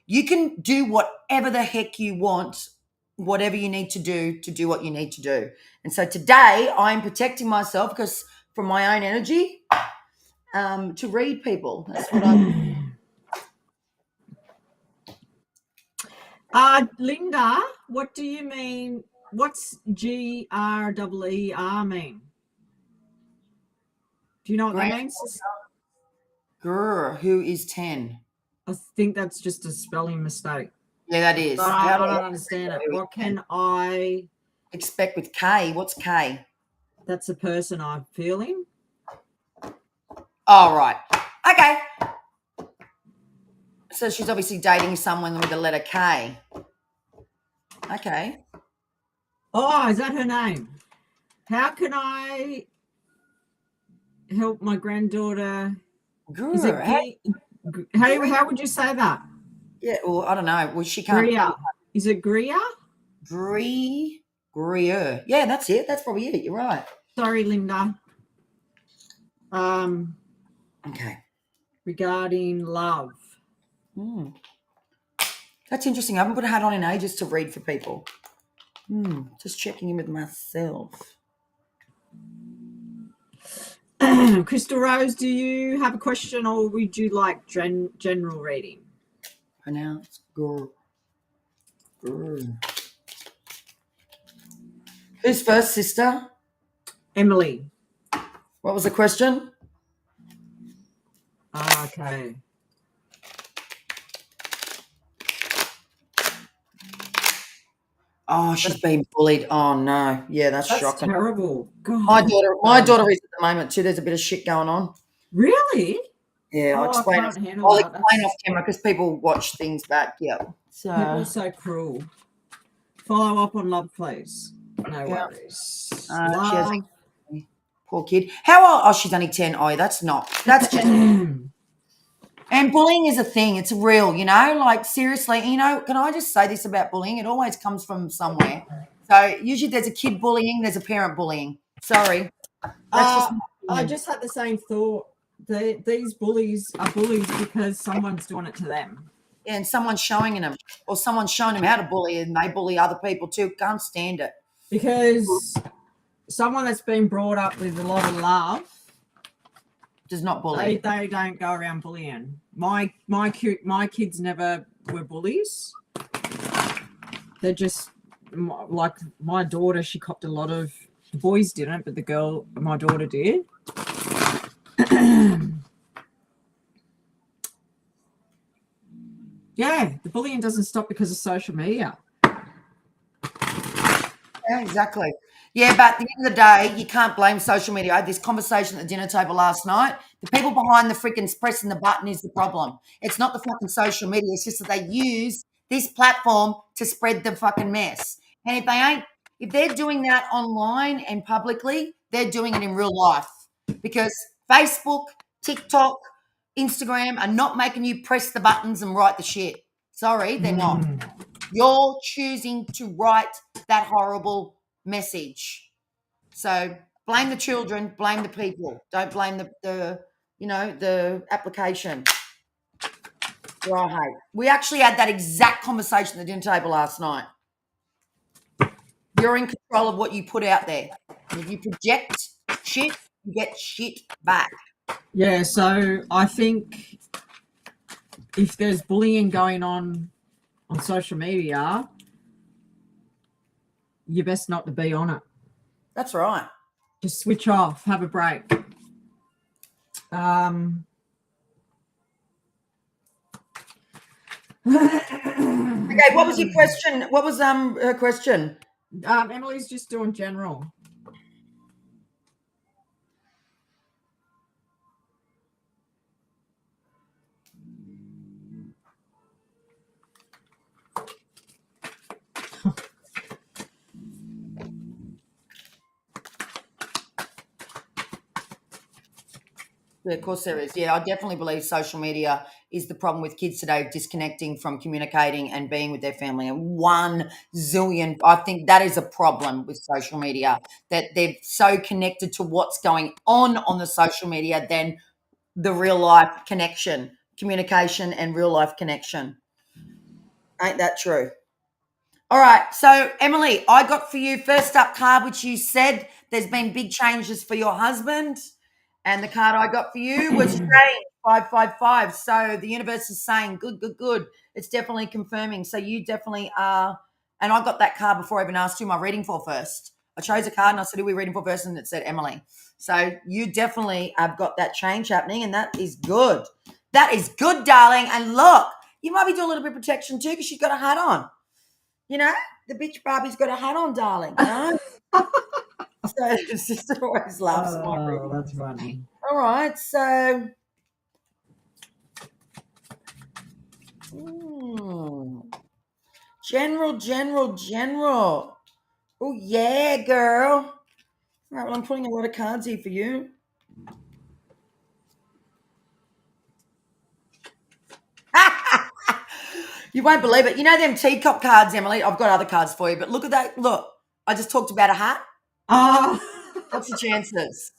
B: you can do whatever the heck you want, whatever you need to do what you need to do. And so today I'm protecting myself because from my own energy to read people. That's what
A: Linda, what do you mean? What's GREER mean? Do you know what that means?
B: Grr, who is 10?
A: I think that's just a spelling mistake.
B: Yeah, that is.
A: But I don't understand it. What can I
B: expect with K? What's K?
A: That's a person I'm feeling.
B: Oh, right. Okay. So she's obviously dating someone with the letter K. Okay.
A: Oh, is that her name? How can I help my granddaughter? Is it how would you say that?
B: Yeah, well, I don't know. Well, she can't.
A: Greer. Is it Greer?
B: Greer. Yeah, that's it. That's probably it. You're right.
A: Sorry, Linda.
B: Okay.
A: Regarding love.
B: That's interesting. I haven't put a hat on in ages to read for people. Just checking in with myself.
A: Crystal Rose, do you have a question or would you like general reading?
B: Pronounce grr. Who's first, sister?
A: Emily.
B: What was the question?
A: Okay.
B: Oh, she's been bullied. Oh no. Yeah, that's shocking.
A: terrible. God.
B: My daughter is at the moment too. There's a bit of shit going on.
A: Really?
B: Yeah, I'll
A: Oh, I
B: explain
A: can't
B: it.
A: handle
B: I'll
A: that.
B: explain off
A: That's
B: camera because people watch things back. Yeah.
A: people are
B: So
A: so cruel. Follow up on love, please. No
B: yeah,
A: worries.
B: she has
A: Love.
B: poor kid. How old? Oh, she's only 10. Oh, that's just. And bullying is a thing. It's real, like seriously, can I just say this about bullying? It always comes from somewhere. So usually there's a kid bullying, there's a parent bullying. Sorry. That's just my
A: I
B: opinion.
A: just had the same thought. These bullies are bullies because someone's doing it to them.
B: Yeah, and someone's showing them, or someone's showing them how to bully, and they bully other people too. Can't stand it.
A: Because someone that's been brought up with a lot of love
B: Does not bully.
A: they don't go around bullying. My kids never were bullies. They're just like my daughter. She copped a lot of. The boys didn't, but my daughter did. Yeah, the bullying doesn't stop because of social media.
B: Yeah, exactly. Yeah, but at the end of the day, you can't blame social media. I had this conversation at the dinner table last night. The people behind the freaking pressing the button is the problem. It's not the fucking social media. It's just that they use this platform to spread the fucking mess. And if they're doing that online and publicly, they're doing it in real life because Facebook, TikTok, Instagram are not making you press the buttons and write the shit. Sorry, they're not. You're choosing to write that horrible message. So blame the children, blame the people. Don't blame the application. Right. We actually had that exact conversation at the dinner table last night. You're in control of what you put out there. And if you project shit, you get shit back.
A: Yeah, so I think if there's bullying going on social media, you're best not to be on it.
B: That's right.
A: Just switch off, have a break.
B: Okay, what was your question? What was her question?
A: Emily's just doing general.
B: Yeah, of course there is. Yeah, I definitely believe social media is the problem with kids today, disconnecting from communicating and being with their family. And 1 zillion, I think that is a problem with social media, that they're so connected to what's going on the social media than the real life connection, communication and real life connection. Ain't that true? All right. So, Emily, I got for you first up card, which you said there's been big changes for your husband. And the card I got for you was change 555. So the universe is saying, good, good, good. It's definitely confirming. So you definitely are. And I got that card before I even asked who am I reading for first. I chose a card and I said, who are we reading for first? And it said Emily. So you definitely have got that change happening. And that is good. That is good, darling. And look, you might be doing a little bit of protection too because she's got a hat on. The bitch Barbie's got a hat on, darling. So sister always laughs.
A: Oh, that's funny.
B: All right, so general. Oh yeah, girl. All right, well, I'm putting a lot of cards here for you. You won't believe it. You know them teacup cards, Emily? I've got other cards for you, but look at that. Look, I just talked about a hat. What's the chances?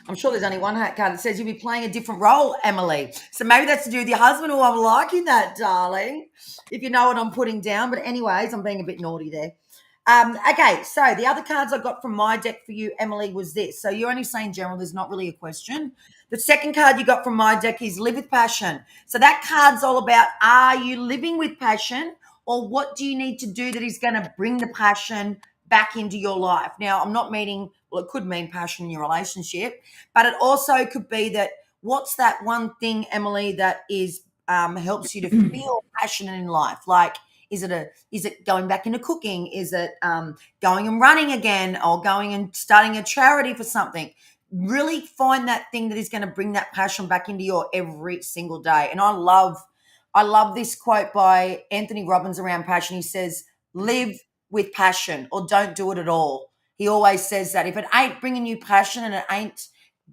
B: I'm sure there's only one hat card that says you'll be playing a different role, Emily. So maybe that's to do with your husband. Oh, I'm liking that, darling, if you know what I'm putting down. But anyways, I'm being a bit naughty there. Okay, so the other cards I got from my deck for you, Emily, was this. So you're only saying general. There's not really a question. The second card you got from my deck is live with passion. So that card's all about, are you living with passion, or what do you need to do that is going to bring the passion back into your life? Now, I'm not meaning, well, it could mean passion in your relationship, but it also could be that what's that one thing, Emily, that is helps you to feel passionate in life? Like, Is it going back into cooking? Is it going and running again, or going and starting a charity for something? Really find that thing that is going to bring that passion back into your every single day. And I love this quote by Anthony Robbins around passion. He says, live with passion, or don't do it at all. He always says that if it ain't bringing you passion and it ain't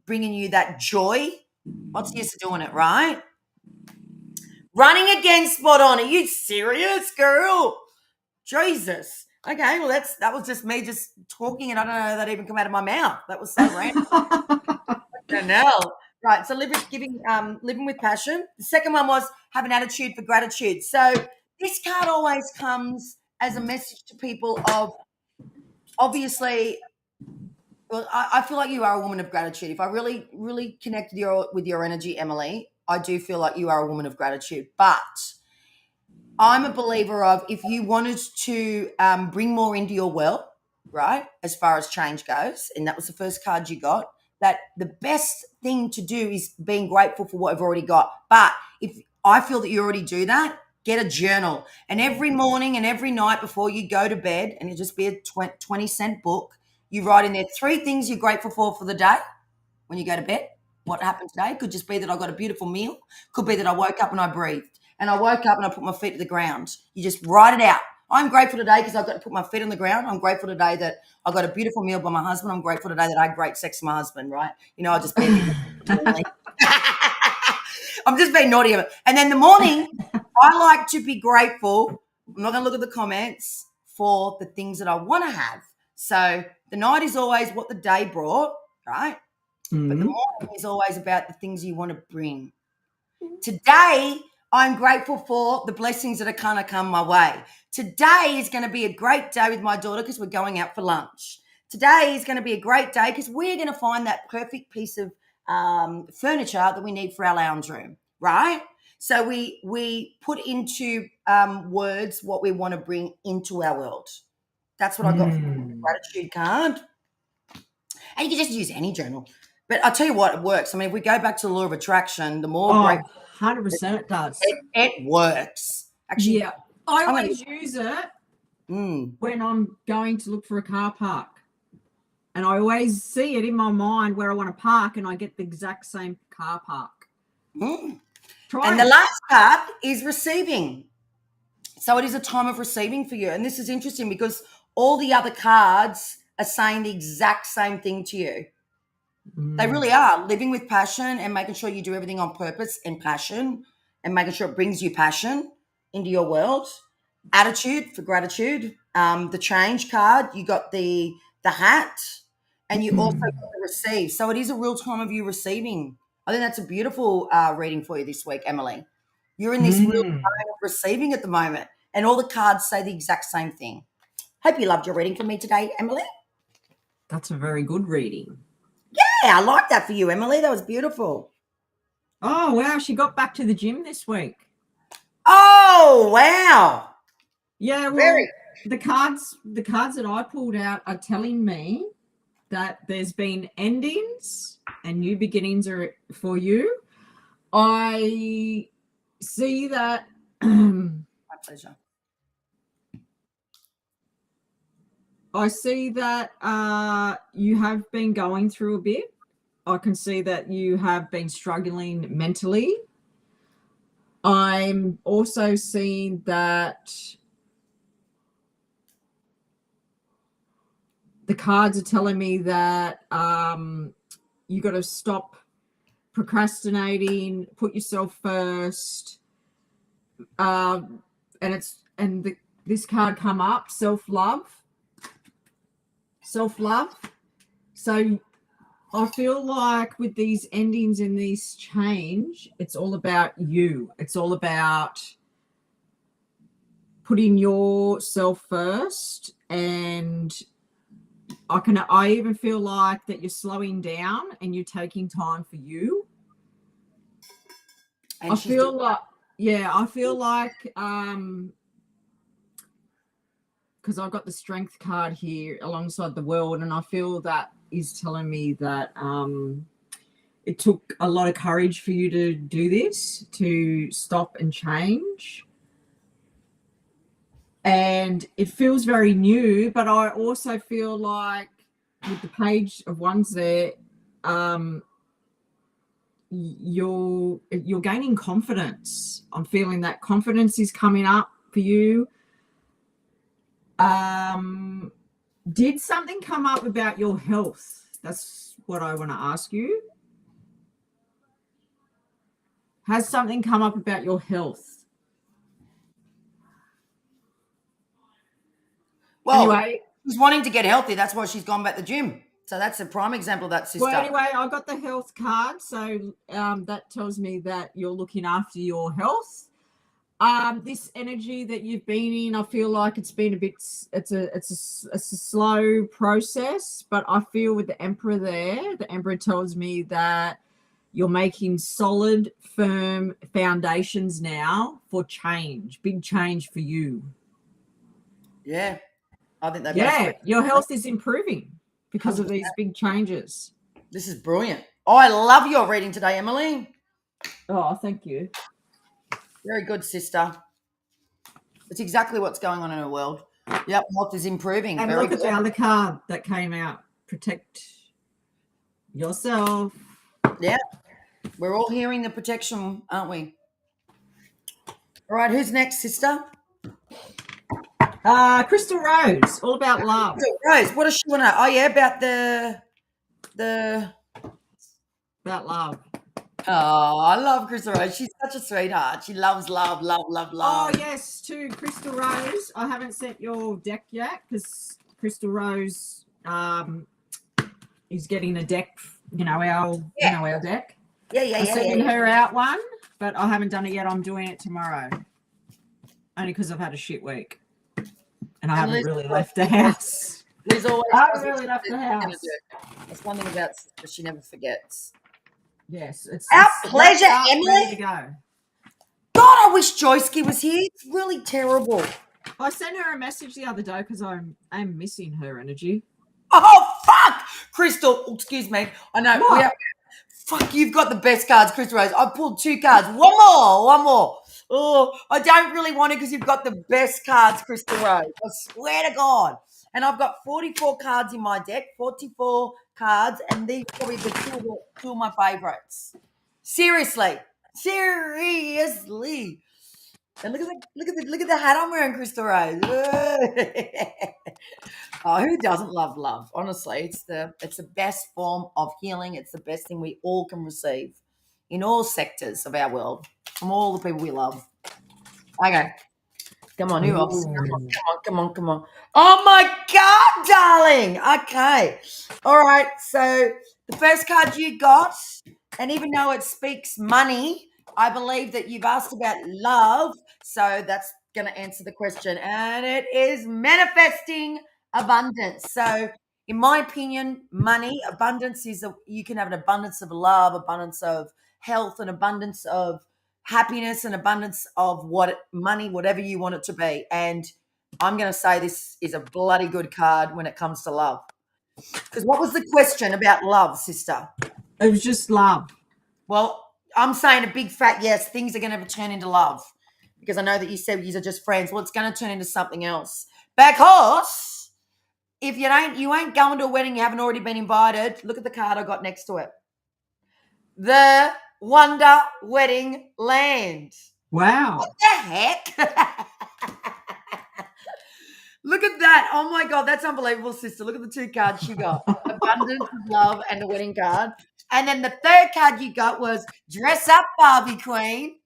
B: bringing you that joy, what's the use of doing it, right? Running again, spot on. Are you serious, girl? Jesus. Okay, well that was just me just talking, and I don't know that even come out of my mouth. That was so random. I don't know. Right. So living with passion. The second one was have an attitude for gratitude. So this card always comes as a message to people of, obviously, well, I feel like you are a woman of gratitude. If I really, really connect with your energy, Emily, I do feel like you are a woman of gratitude. But I'm a believer of, if you wanted to bring more into your world, right, as far as change goes, and that was the first card you got, that the best thing to do is being grateful for what you've already got. But if I feel that you already do that, get a journal. And every morning and every night before you go to bed, and it'll just be a 20-cent book, you write in there 3 things you're grateful for the day when you go to bed. What happened today? Could just be that I got a beautiful meal. Could be that I woke up and I breathed. And I woke up and I put my feet to the ground. You just write it out. I'm grateful today because I got to put my feet on the ground. I'm grateful today that I got a beautiful meal by my husband. I'm grateful today that I had great sex with my husband, right? I'll just be I'm just being naughty. And then the morning, I like to be grateful. I'm not going to look at the comments, for the things that I want to have. So the night is always what the day brought, right?
A: Mm-hmm.
B: But the morning is always about the things you want to bring. Today, I'm grateful for the blessings that are going to come my way. Today is going to be a great day with my daughter because we're going out for lunch. Today is going to be a great day because we're going to find that perfect piece of furniture that we need for our lounge room, right? So we put into words what we want to bring into our world. That's what I got from the gratitude card. And you can just use any journal. But I'll tell you what, it works. I mean, if we go back to the law of attraction, the more grateful
A: 100% it does.
B: It works. Actually,
A: yeah. I always use it when I'm going to look for a car park. And I always see it in my mind where I want to park, and I get the exact same car park.
B: And the last card is receiving. So it is a time of receiving for you. And this is interesting because all the other cards are saying the exact same thing to you. They really are. Living with passion and making sure you do everything on purpose and passion, and making sure it brings you passion into your world. Attitude for gratitude. The change card, you got the hat, and you also got the receive. So it is a real time of you receiving. I think that's a beautiful reading for you this week, Emily. You're in this real time of receiving at the moment, and all the cards say the exact same thing. Hope you loved your reading from me today, Emily.
A: That's a very good reading.
B: Yeah, I like that for you, Emily. That was beautiful.
A: Oh, wow. She got back to the gym this week.
B: Oh, wow.
A: Yeah, well, the cards that I pulled out are telling me that there's been endings and new beginnings are for you. I see that.
B: My pleasure.
A: I see that you have been going through a bit. I can see that you have been struggling mentally. I'm also seeing that the cards are telling me that you got to stop procrastinating, put yourself first. This card come up, self-love. So I feel like with these endings and these change, it's all about you. It's all about putting yourself first. And I even feel like that you're slowing down and you're taking time for you. And I feel like because I've got the strength card here alongside the world, and I feel that is telling me that it took a lot of courage for you to do this, to stop and change. and it feels very new, but I also feel like with the page of wands there, you're gaining confidence. I'm feeling that confidence is coming up for you. Did something come up about your health? That's what I want to ask you. Has something come up about your health?
B: Well,
A: Anyway,
B: she's wanting to get healthy. That's why she's gone back to the gym. So that's a prime example of that, sister.
A: well, anyway, I got the health card, so that tells me that you're looking after your health. This energy that you've been in, I feel like it's been a bit. It's a slow process, but I feel with the Emperor there, the Emperor tells me that you're making solid, firm foundations now for change, big change for you.
B: Yeah, I think they
A: Yeah,
B: both.
A: your health is improving because of these big changes.
B: This is brilliant. Oh, I love your reading today, Emily.
A: Oh, thank you.
B: Very good, sister. It's exactly what's going on in her world. Yep, health is improving.
A: And
B: Very
A: look at
B: good.
A: the other card that came out. Protect yourself.
B: Yeah, we're all hearing the protection, aren't we? All right, who's next, sister?
A: Crystal Rose, all about love.
B: Rose, what does she want to know? Oh, yeah, about the.
A: About love.
B: Oh, I love Crystal Rose. She's such a sweetheart. She loves love, love, love, love.
A: Oh, yes, to Crystal Rose. I haven't sent your deck yet because Crystal Rose is getting a deck, our deck. I'm sending her out one, but I haven't done it yet. I'm doing it tomorrow. Only because I've had a shit week. And I haven't really left the house.
B: Liz always
A: I haven't really left the house.
B: That's one thing about sister, she never forgets.
A: Yes, it's
B: our pleasure, Emily.
A: Ready to go.
B: God, I wish Joyski was here. It's really terrible.
A: I sent her a message the other day because I'm missing her energy.
B: Oh fuck, Crystal. Excuse me. I know.
A: What?
B: Fuck, you've got the best cards, Crystal Rose. I pulled 2 cards. One more. Oh, I don't really want it because you've got the best cards, Crystal Rose. I swear to God. And I've got 44 cards in my deck, 44 cards, and these are probably the two of my favorites. Seriously. And look at the hat I'm wearing, Crystal Rose. Oh, who doesn't love love? Honestly, it's the best form of healing. It's the best thing we all can receive in all sectors of our world from all the people we love. Okay. Come on, who else? Come on. Oh my God, darling. Okay. All right. So the first card you got, and even though it speaks money, I believe that you've asked about love. So that's going to answer the question. And it is manifesting abundance. So in my opinion, money, abundance is you can have an abundance of love, abundance of health, an abundance of happiness, and abundance of money, whatever you want it to be. And I'm going to say this is a bloody good card when it comes to love. Because what was the question about love, sister?
A: It was just love.
B: Well, I'm saying a big fat yes. Things are going to turn into love because I know that you said you are just friends. Well, it's going to turn into something else. Because if you ain't going to a wedding, you haven't already been invited. Look at the card I got next to it. The Wonder Wedding Land.
A: Wow.
B: What the heck? Look at that. Oh my God, that's unbelievable, sister. Look at the 2 cards she got. Abundance of love and the wedding card. And then the 3rd card you got was Dress Up, Barbie Queen.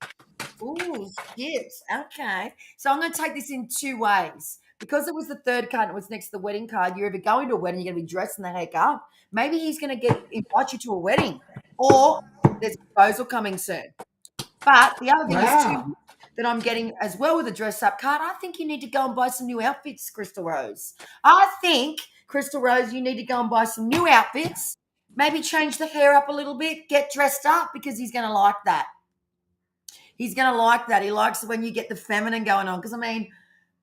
B: Ooh, shit. Okay. So I'm going to take this in 2 ways. Because it was the 3rd card and it was next to the wedding card, you're either going to a wedding, you're going to be dressing the heck up. Maybe he's going to invite you to a wedding. Or there's a proposal coming soon. But the other thing is too that I'm getting as well with a dress up card, I think you need to go and buy some new outfits, Crystal Rose. I think, Crystal Rose, you need to go and buy some new outfits, maybe change the hair up a little bit, get dressed up because he's going to like that. He's going to like that. He likes when you get the feminine going on. Because, I mean,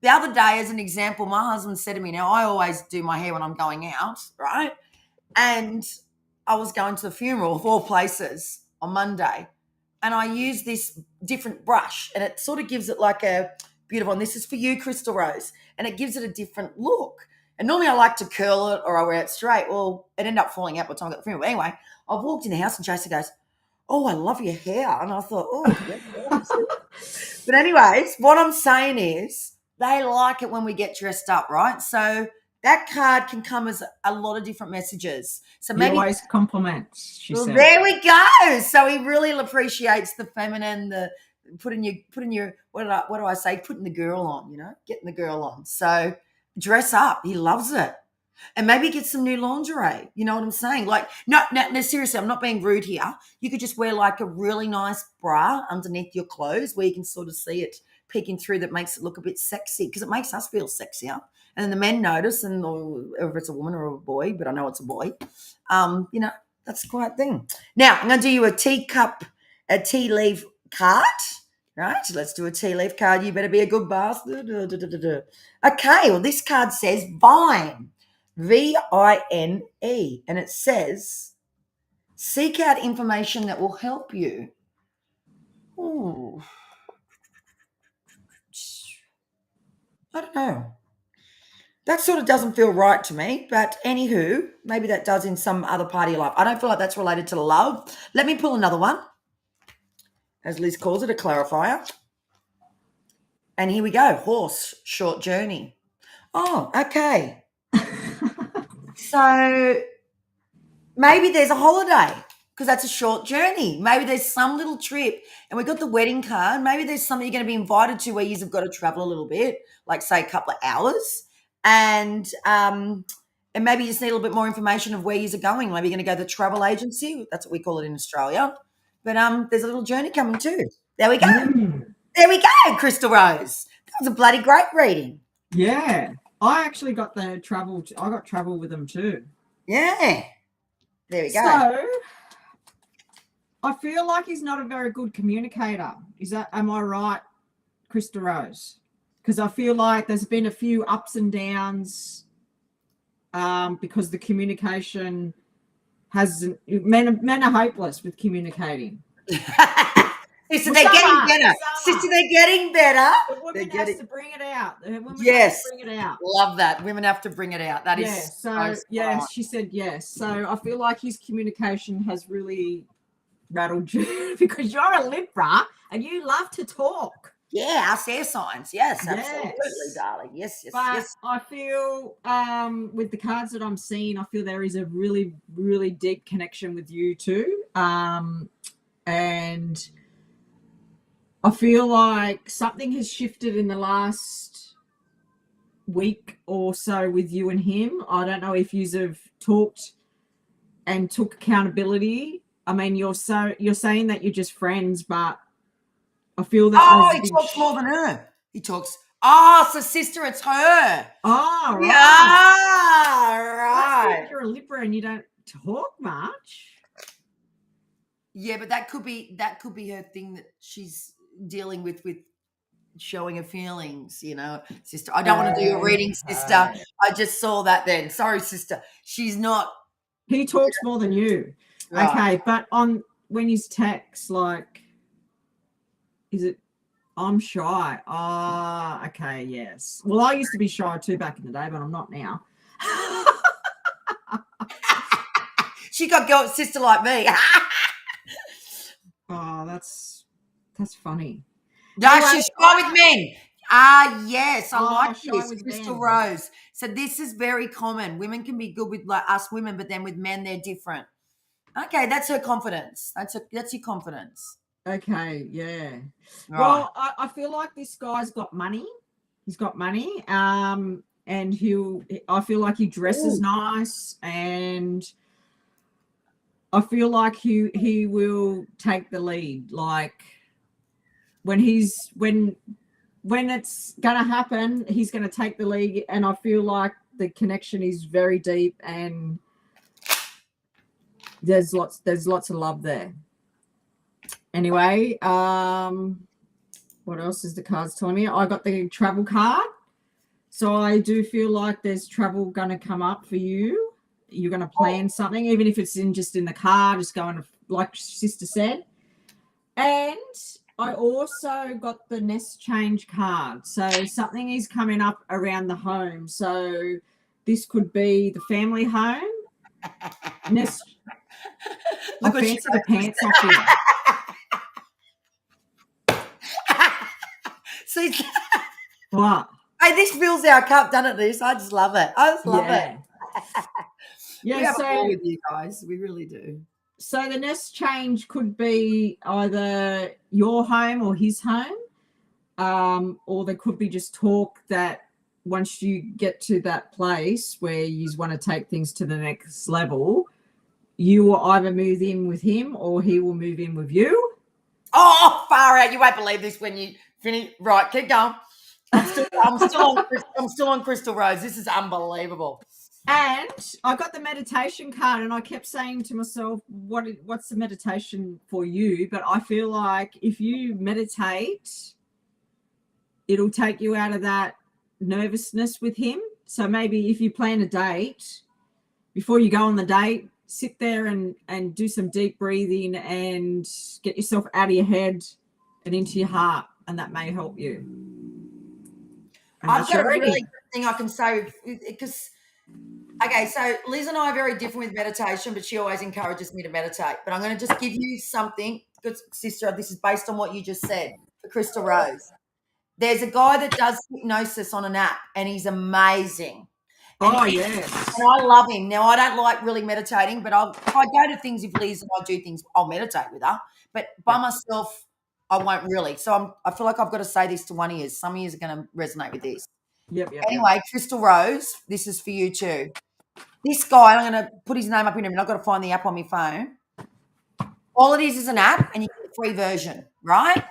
B: the other day, as an example, my husband said to me, now I always do my hair when I'm going out, right? And I was going to the funeral of all places on Monday. And I use this different brush and it sort of gives it like a Beautiful. And this is for you, Crystal Rose. And it gives it a different look. And normally I like to curl it or I wear it straight. Well, it ended up falling out by the time I got the funeral. But anyway, I've walked in the house and Jason goes, oh, I love your hair. And I thought, oh, yeah. But anyways, what I'm saying is they like it when we get dressed up, right? So that card can come as a lot of different messages. So
A: He
B: maybe
A: always compliments, she said.
B: there we go. So he really appreciates the feminine, the putting your what do I say? Putting the girl on, getting the girl on. So dress up. He loves it. And maybe get some new lingerie. You know what I'm saying? Like, no, seriously, I'm not being rude here. You could just wear like a really nice bra underneath your clothes where you can sort of see it peeking through that makes it look a bit sexy because it makes us feel sexier. And then the men notice, and or if it's a woman or a boy, but I know it's a boy, that's a quiet thing. Now, I'm going to do you a tea leaf card. Right, let's do a tea leaf card. You better be a good bastard. Okay, well, this card says Vine. Vine, and it says, seek out information that will help you. Ooh. I don't know. That sort of doesn't feel right to me, but anywho, maybe that does in some other part of your life. I don't feel like that's related to love. Let me pull another one, as Liz calls it, a clarifier. And here we go, horse, short journey. Oh, okay. So maybe there's a holiday because that's a short journey. Maybe there's some little trip and we've got the wedding card. Maybe there's something you're going to be invited to where you've got to travel a little bit, like say a couple of hours. And maybe you just need a little bit more information of where you're going. Maybe you're going to go to the travel agency. That's what we call it in Australia. But there's a little journey coming too. There we go. There we go, Crystal Rose. That was a bloody great reading.
A: Yeah. I actually got the travel. I got travel with them too.
B: Yeah. There we go.
A: So I feel like he's not a very good communicator. Am I right, Crystal Rose? Because I feel like there's been a few ups and downs because the communication men are hopeless with communicating.
B: Sister, they're getting better. Sister, they're getting better.
A: The women has to bring it out. The women
B: yes.
A: have to bring it out.
B: Love that. Women have to bring it out. That is
A: so yes, she said yes. So I feel like his communication has really rattled you because you're a Libra and you love to talk.
B: Yeah, us air signs. Yes, absolutely, darling. Yes.
A: But I feel with the cards that I'm seeing, I feel there is a really, really deep connection with you too. And I feel like something has shifted in the last week or so with you and him. I don't know if you have talked and took accountability. I mean, you're saying that you're just friends, but I feel that.
B: He talks more than her. He talks. Oh, so sister, it's her.
A: Oh, right.
B: Yeah, right.
A: You're a Libra and you don't talk much.
B: Yeah, but that could be her thing that she's dealing with showing her feelings, sister. I don't want to do your reading, sister. I just saw that then. Sorry, sister. She's not.
A: He talks more than you. Right. Okay, but when he's text, like, is it, I'm shy. Okay, yes. Well, I used to be shy too back in the day, but I'm not now.
B: She got girl sister like me.
A: Oh, that's funny.
B: No, anyway, she's shy with men. Yes, I like this, Crystal Rose. So this is very common. Women can be good with like us women, but then with men, they're different. Okay, that's her confidence. That's your confidence.
A: Okay, yeah. Right. Well, I feel like this guy's got money. He's got money. And I feel like he dresses nice, and I feel like he will take the lead. Like when it's gonna happen, he's gonna take the lead, and I feel like the connection is very deep, and there's lots of love there. Anyway, what else is the cards telling me? I got the travel card. So I do feel like there's travel going to come up for you. You're going to plan something, even if it's just in the car, just going, like sister said. And I also got the nest change card. So something is coming up around the home. So this could be the family home. Nest. I
B: Look what she
A: fancy the pants off here.
B: See,
A: What?
B: hey, this fills our cup, doesn't it? This, I just love it. I just love it. We
A: Yeah.
B: have a ball
A: So
B: with you guys. We really do.
A: so the nest change could be either your home or his home, or there could be just talk that once you get to that place where you want to take things to the next level, you will either move in with him or he will move in with you.
B: Oh, far out! You won't believe this when you finish. Right, keep going. I'm still on Crystal Rose. This is unbelievable.
A: And I got the meditation card, and I kept saying to myself, what's the meditation for you? But I feel like if you meditate, it'll take you out of that nervousness with him. So maybe if you plan a date, before you go on the date, sit there and do some deep breathing and get yourself out of your head and into your heart, and that may help you. And
B: I've got a
A: ready.
B: really good thing I can say because, okay, so Liz and I are very different with meditation, but she always encourages me to meditate. But I'm going to just give you something, good sister. This is based on what you just said for Crystal Rose. There's a guy that does hypnosis on an app, and he's amazing. And
A: Yes.
B: And I love him. Now, I don't like really meditating, but if I go to things, if Liz and I do things, I'll meditate with her. But by myself, I won't really. So I feel like I've got to say this to one of you. Some of you are going to resonate with this.
A: Yep.
B: Anyway, Crystal Rose, this is for you too. This guy, I'm going to put his name up in a minute. I've got to find the app on my phone. All it is an app, and you get a free version, right?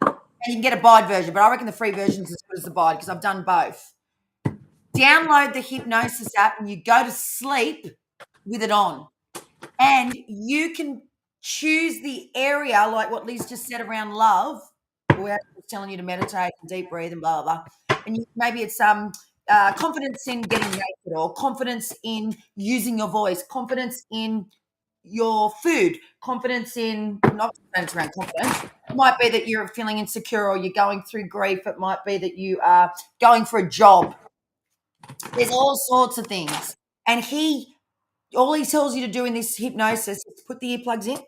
B: And you can get a buy version, but I reckon the free version is as good as the buy because I've done both. Download the hypnosis app and you go to sleep with it on. And you can choose the area, like what Liz just said around love, where I was telling you to meditate and deep breathe and blah, blah, blah. And maybe it's confidence in getting naked, or confidence in using your voice, confidence in your food, confidence in, not confidence around confidence. It might be that you're feeling insecure or you're going through grief. It might be that you are going for a job. There's all sorts of things. And all he tells you to do in this hypnosis is put the earplugs in,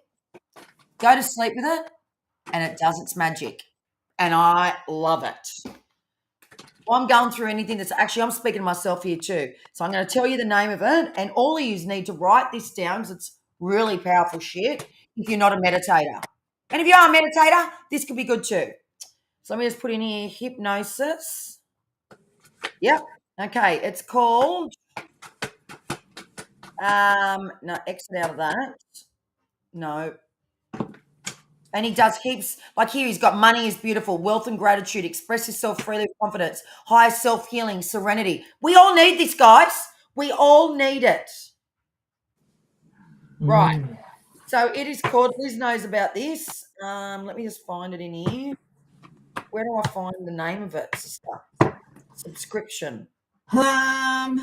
B: go to sleep with it, and it does its magic. And I love it. Well, I'm going through anything that's actually, I'm speaking to myself here too. So I'm going to tell you the name of it, and all of you need to write this down because it's really powerful shit if you're not a meditator. And if you are a meditator, this could be good too. So let me just put in here hypnosis. Yep. Okay. It's called, no, exit out of that. No. And he does heaps, like here he's got money is beautiful, wealth and gratitude, express yourself freely with confidence, higher self-healing, serenity. We all need this, guys. We all need it. Right. So it is called, Liz knows about this. Let me just find it in here. Where do I find the name of it, sister? Subscription.
A: I've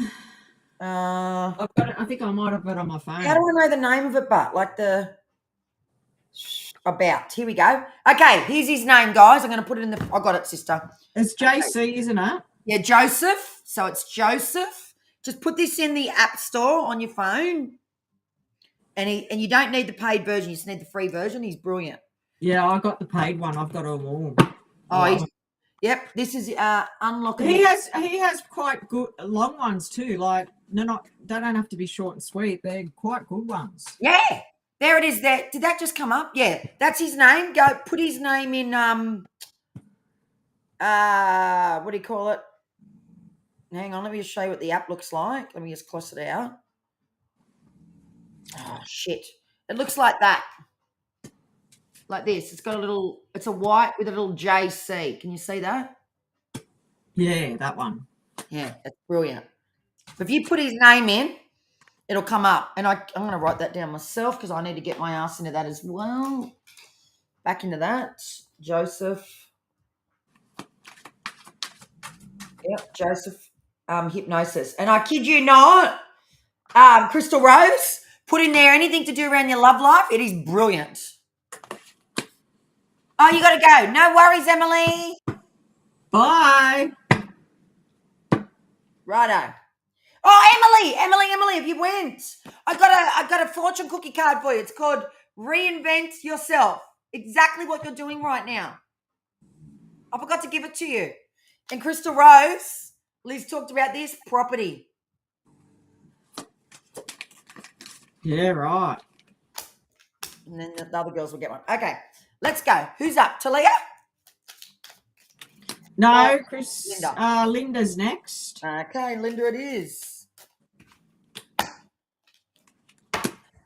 A: got it. I think I might have it on my phone.
B: How do I know the name of it, but like the about? Here we go. Okay, here's his name, guys. I'm going to put it in the, I got it, sister.
A: It's JC, isn't it?
B: Yeah, Joseph. So it's Joseph. Just put this in the app store on your phone. And you don't need the paid version. You just need the free version. He's brilliant.
A: Yeah, I got the paid one. I've got them all.
B: Oh, yep. This is unlocking.
A: He has quite good long ones too. Like they don't have to be short and sweet. They're quite good ones.
B: Yeah, there it is. There. Did that just come up? Yeah, that's his name. Go put his name in. What do you call it? Hang on. Let me just show you what the app looks like. Let me just cross it out. Oh shit! It looks like that. Like this. It's got a little, it's a white with a little JC. Can you see that?
A: Yeah, that one.
B: Yeah, that's brilliant. If you put his name in, it'll come up. And I'm going to write that down myself because I need to get my ass into that as well. Back into that. Joseph. Yep, Joseph hypnosis. And I kid you not, Crystal Rose, put in there anything to do around your love life. It is brilliant. Oh, you got to go. No worries, Emily.
A: Bye.
B: Righto. Oh, Emily, if you went, I got a fortune cookie card for you. It's called Reinvent Yourself. Exactly what you're doing right now. I forgot to give it to you. And Crystal Rose, Liz talked about this property.
A: Yeah, right.
B: And then the other girls will get one. Okay, let's go. Who's up? Talia?
A: No, Chris.
B: Linda.
A: Linda's next.
B: Okay, Linda it is.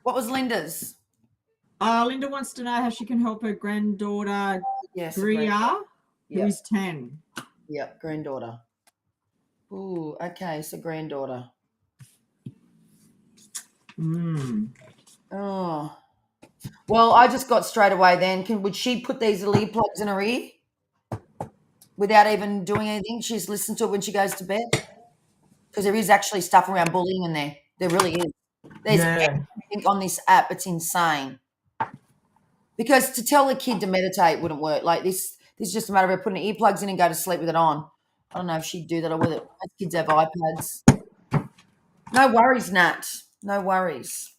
B: What was Linda's?
A: Linda wants to know how she can help her granddaughter,
B: Yes,
A: Bria,
B: Yep.
A: who's 10.
B: Yep, granddaughter. Ooh, okay, so granddaughter. Oh. Well, I just got straight away then. Would she put these little earplugs in her ear without even doing anything? She just listens to it when she goes to bed? Because there is actually stuff around bullying in there. There really is. There's everything on this app. It's insane. Because to tell a kid to meditate wouldn't work. Like this is just a matter of her putting earplugs in and go to sleep with it on. I don't know if she'd do that or whether most kids have iPads. No worries, Nat. No worries.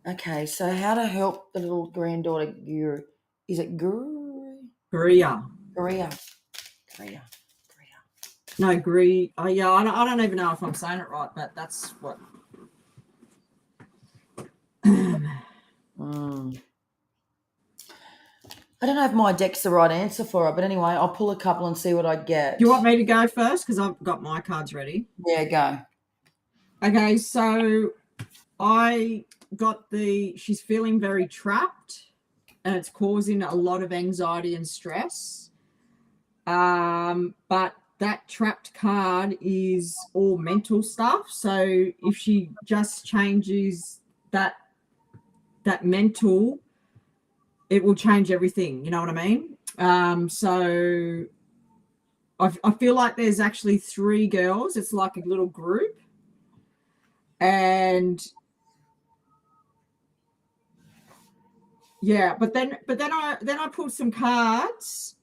B: Okay, so how to help the little granddaughter Guru? Is it Guru?
A: Bria.
B: Korea.
A: No, Gri. Oh, yeah, I don't even know if I'm saying it right, but that's what.
B: I don't know if my deck's the right answer for it, but anyway, I'll pull a couple and see what I get.
A: Do you want me to go first? Because I've got my cards ready.
B: Yeah, go.
A: Okay, so I got she's feeling very trapped and it's causing a lot of anxiety and stress. But that trapped card is all mental stuff. So if she just changes that mental, it will change everything. You know what I mean? So I feel like there's actually 3 girls. It's like a little group. And yeah, but then I pulled some cards.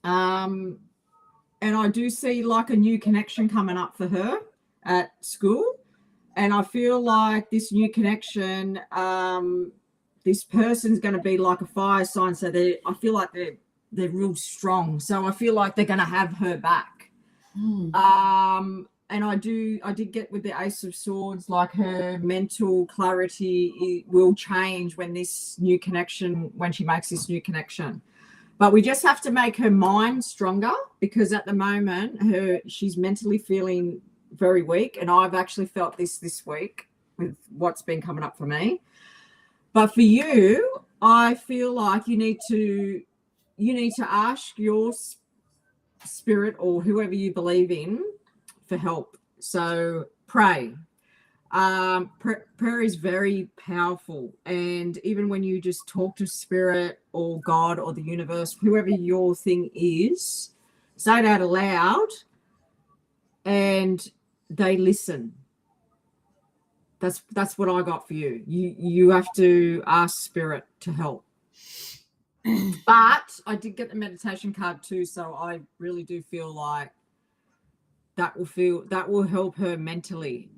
A: And I do see like a new connection coming up for her at school. And I feel like this new connection, this person's going to be like a fire sign. So I feel like they're real strong. So I feel like they're going to have her back. And I did get with the Ace of Swords, like her mental clarity will change when she makes this new connection. But we just have to make her mind stronger because at the moment she's mentally feeling very weak. And I've actually felt this week with what's been coming up for me. But for you, I feel like you need to ask your spirit or whoever you believe in for help. So pray. Prayer is very powerful, and even when you just talk to spirit or God or the universe, whoever your thing is, say it out aloud and they listen. That's what I got for you. You have to ask spirit to help. But I did get the meditation card too, so I really do feel like that will help her mentally.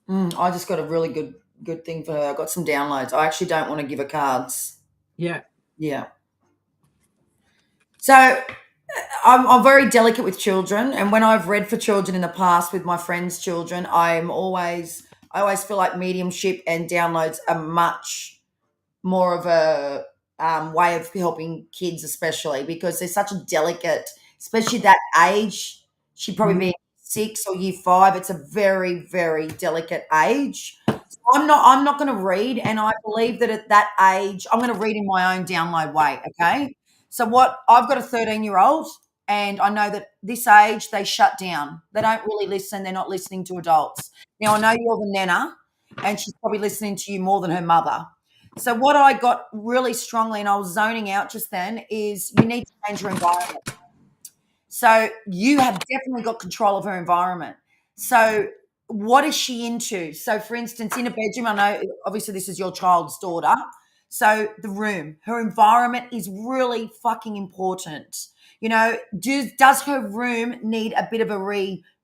B: I just got a really good thing for her. I got some downloads. I actually don't want to give her cards.
A: Yeah.
B: So I'm very delicate with children, and when I've read for children in the past with my friends' children, I always feel like mediumship and downloads are much more of a way of helping kids, especially because they're such a delicate, especially that age. She'd probably be 6 or year 5. It's a very, very delicate age. So I'm not going to read, and I believe that at that age, I'm going to read in my own download way. Okay. So I've got a 13-year-old, and I know that this age they shut down. They don't really listen. They're not listening to adults. Now I know you're the nana, and she's probably listening to you more than her mother. So what I got really strongly, and I was zoning out just then, is you need to change your environment. So you have definitely got control of her environment. So what is she into? So for instance, in a bedroom, I know obviously this is your child's daughter. So the room, her environment is really fucking important. You know, does her room need a bit of a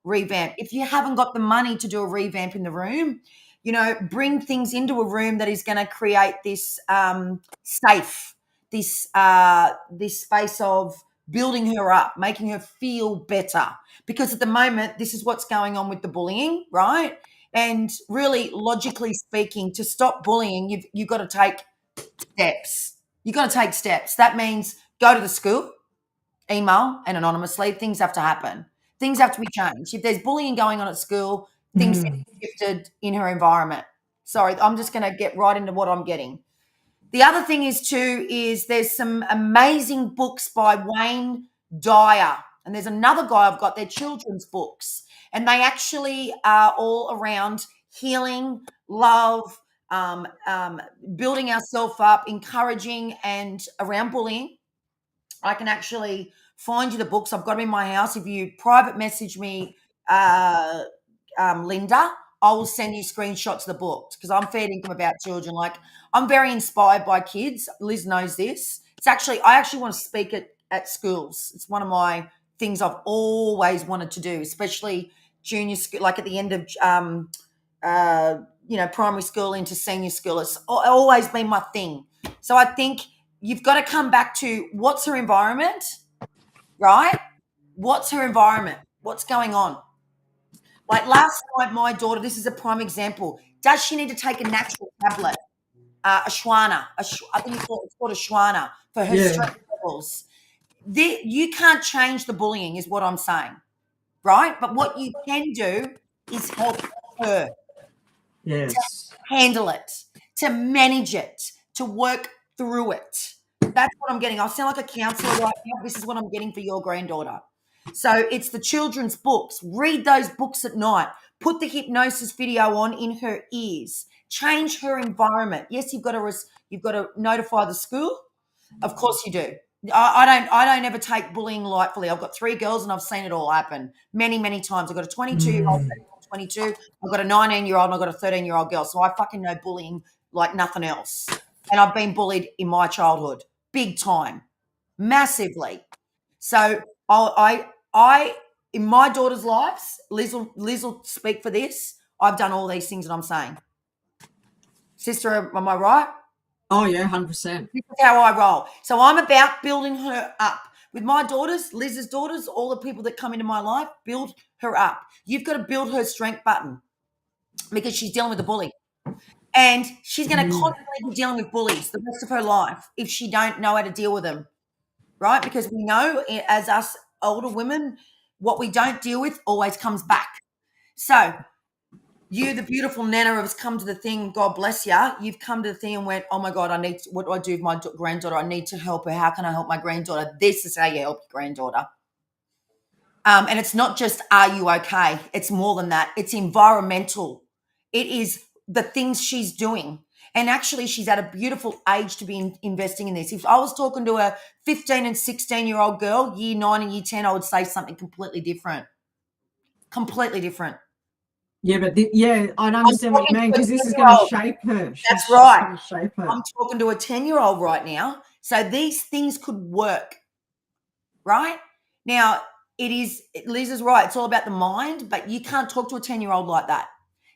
B: revamp? If you haven't got the money to do a revamp in the room, you know, bring things into a room that is going to create this safe, this space of building her up, making her feel better. Because at the moment, this is what's going on with the bullying, right? And really, logically speaking, to stop bullying, you've got to take steps. You've got to take steps. That means go to the school, email, and anonymously. Things have to happen. Things have to be changed. If there's bullying going on at school, things have to be shifted in her environment. Sorry, I'm just going to get right into what I'm getting. The other thing is there's some amazing books by Wayne Dyer, and there's another guy I've got. They're children's books, and they actually are all around healing, love, building ourselves up, encouraging, and around bullying. I can actually find you the books. I've got them in my house. If you private message me, Linda, I will send you screenshots of the books because I'm feeding them about children. Like, I'm very inspired by kids. Liz knows this. I actually want to speak at schools. It's one of my things I've always wanted to do, especially junior school, like at the end of primary school into senior school. It's always been my thing. So I think you've got to come back to what's her environment, right? What's her environment? What's going on? Like last night, my daughter, this is a prime example. Does she need to take a natural tablet? Ashwana. I think it's called Ashwana for her stress levels. You can't change the bullying is what I'm saying, right? But what you can do is help her to handle it, to manage it, to work through it. That's what I'm getting. I sound like a counselor right now. This is what I'm getting for your granddaughter. So it's the children's books. Read those books at night. Put the hypnosis video on in her ears. Change her environment. Yes, you've got to notify the school. Of course you do. I don't ever take bullying lightly. I've got 3 girls and I've seen it all happen many, many times. I've got a 22-year-old, 22. I've got a 19-year-old and I've got a 13-year-old girl. So I fucking know bullying like nothing else. And I've been bullied in my childhood, big time, massively. So I in my daughter's lives, Liz will speak for this. I've done all these things that I'm saying. Sister, am I right?
A: Oh yeah, 100%.
B: This is how I roll. So I'm about building her up. With my daughters, Liz's daughters, all the people that come into my life, build her up. You've got to build her strength button because she's dealing with a bully. And she's going to constantly be dealing with bullies the rest of her life if she don't know how to deal with them, right? Because we know as us older women, what we don't deal with always comes back. So you, the beautiful Nana, has come to the thing, God bless you. You've come to the thing and went, oh my God, what do I do with my granddaughter? I need to help her. How can I help my granddaughter? This is how you help your granddaughter. And it's not just, are you okay? It's more than that. It's environmental. It is the things she's doing. And actually, she's at a beautiful age to be investing in this. If I was talking to a 15 and 16-year-old girl, year 9 and year 10, I would say something completely different. Completely different.
A: Yeah, but I understand what you mean because this is going to shape her.
B: That's right.
A: Going to shape her.
B: I'm talking to a 10-year-old right now. So these things could work, right? Now, Liz is right. It's all about the mind, but you can't talk to a 10-year-old like that.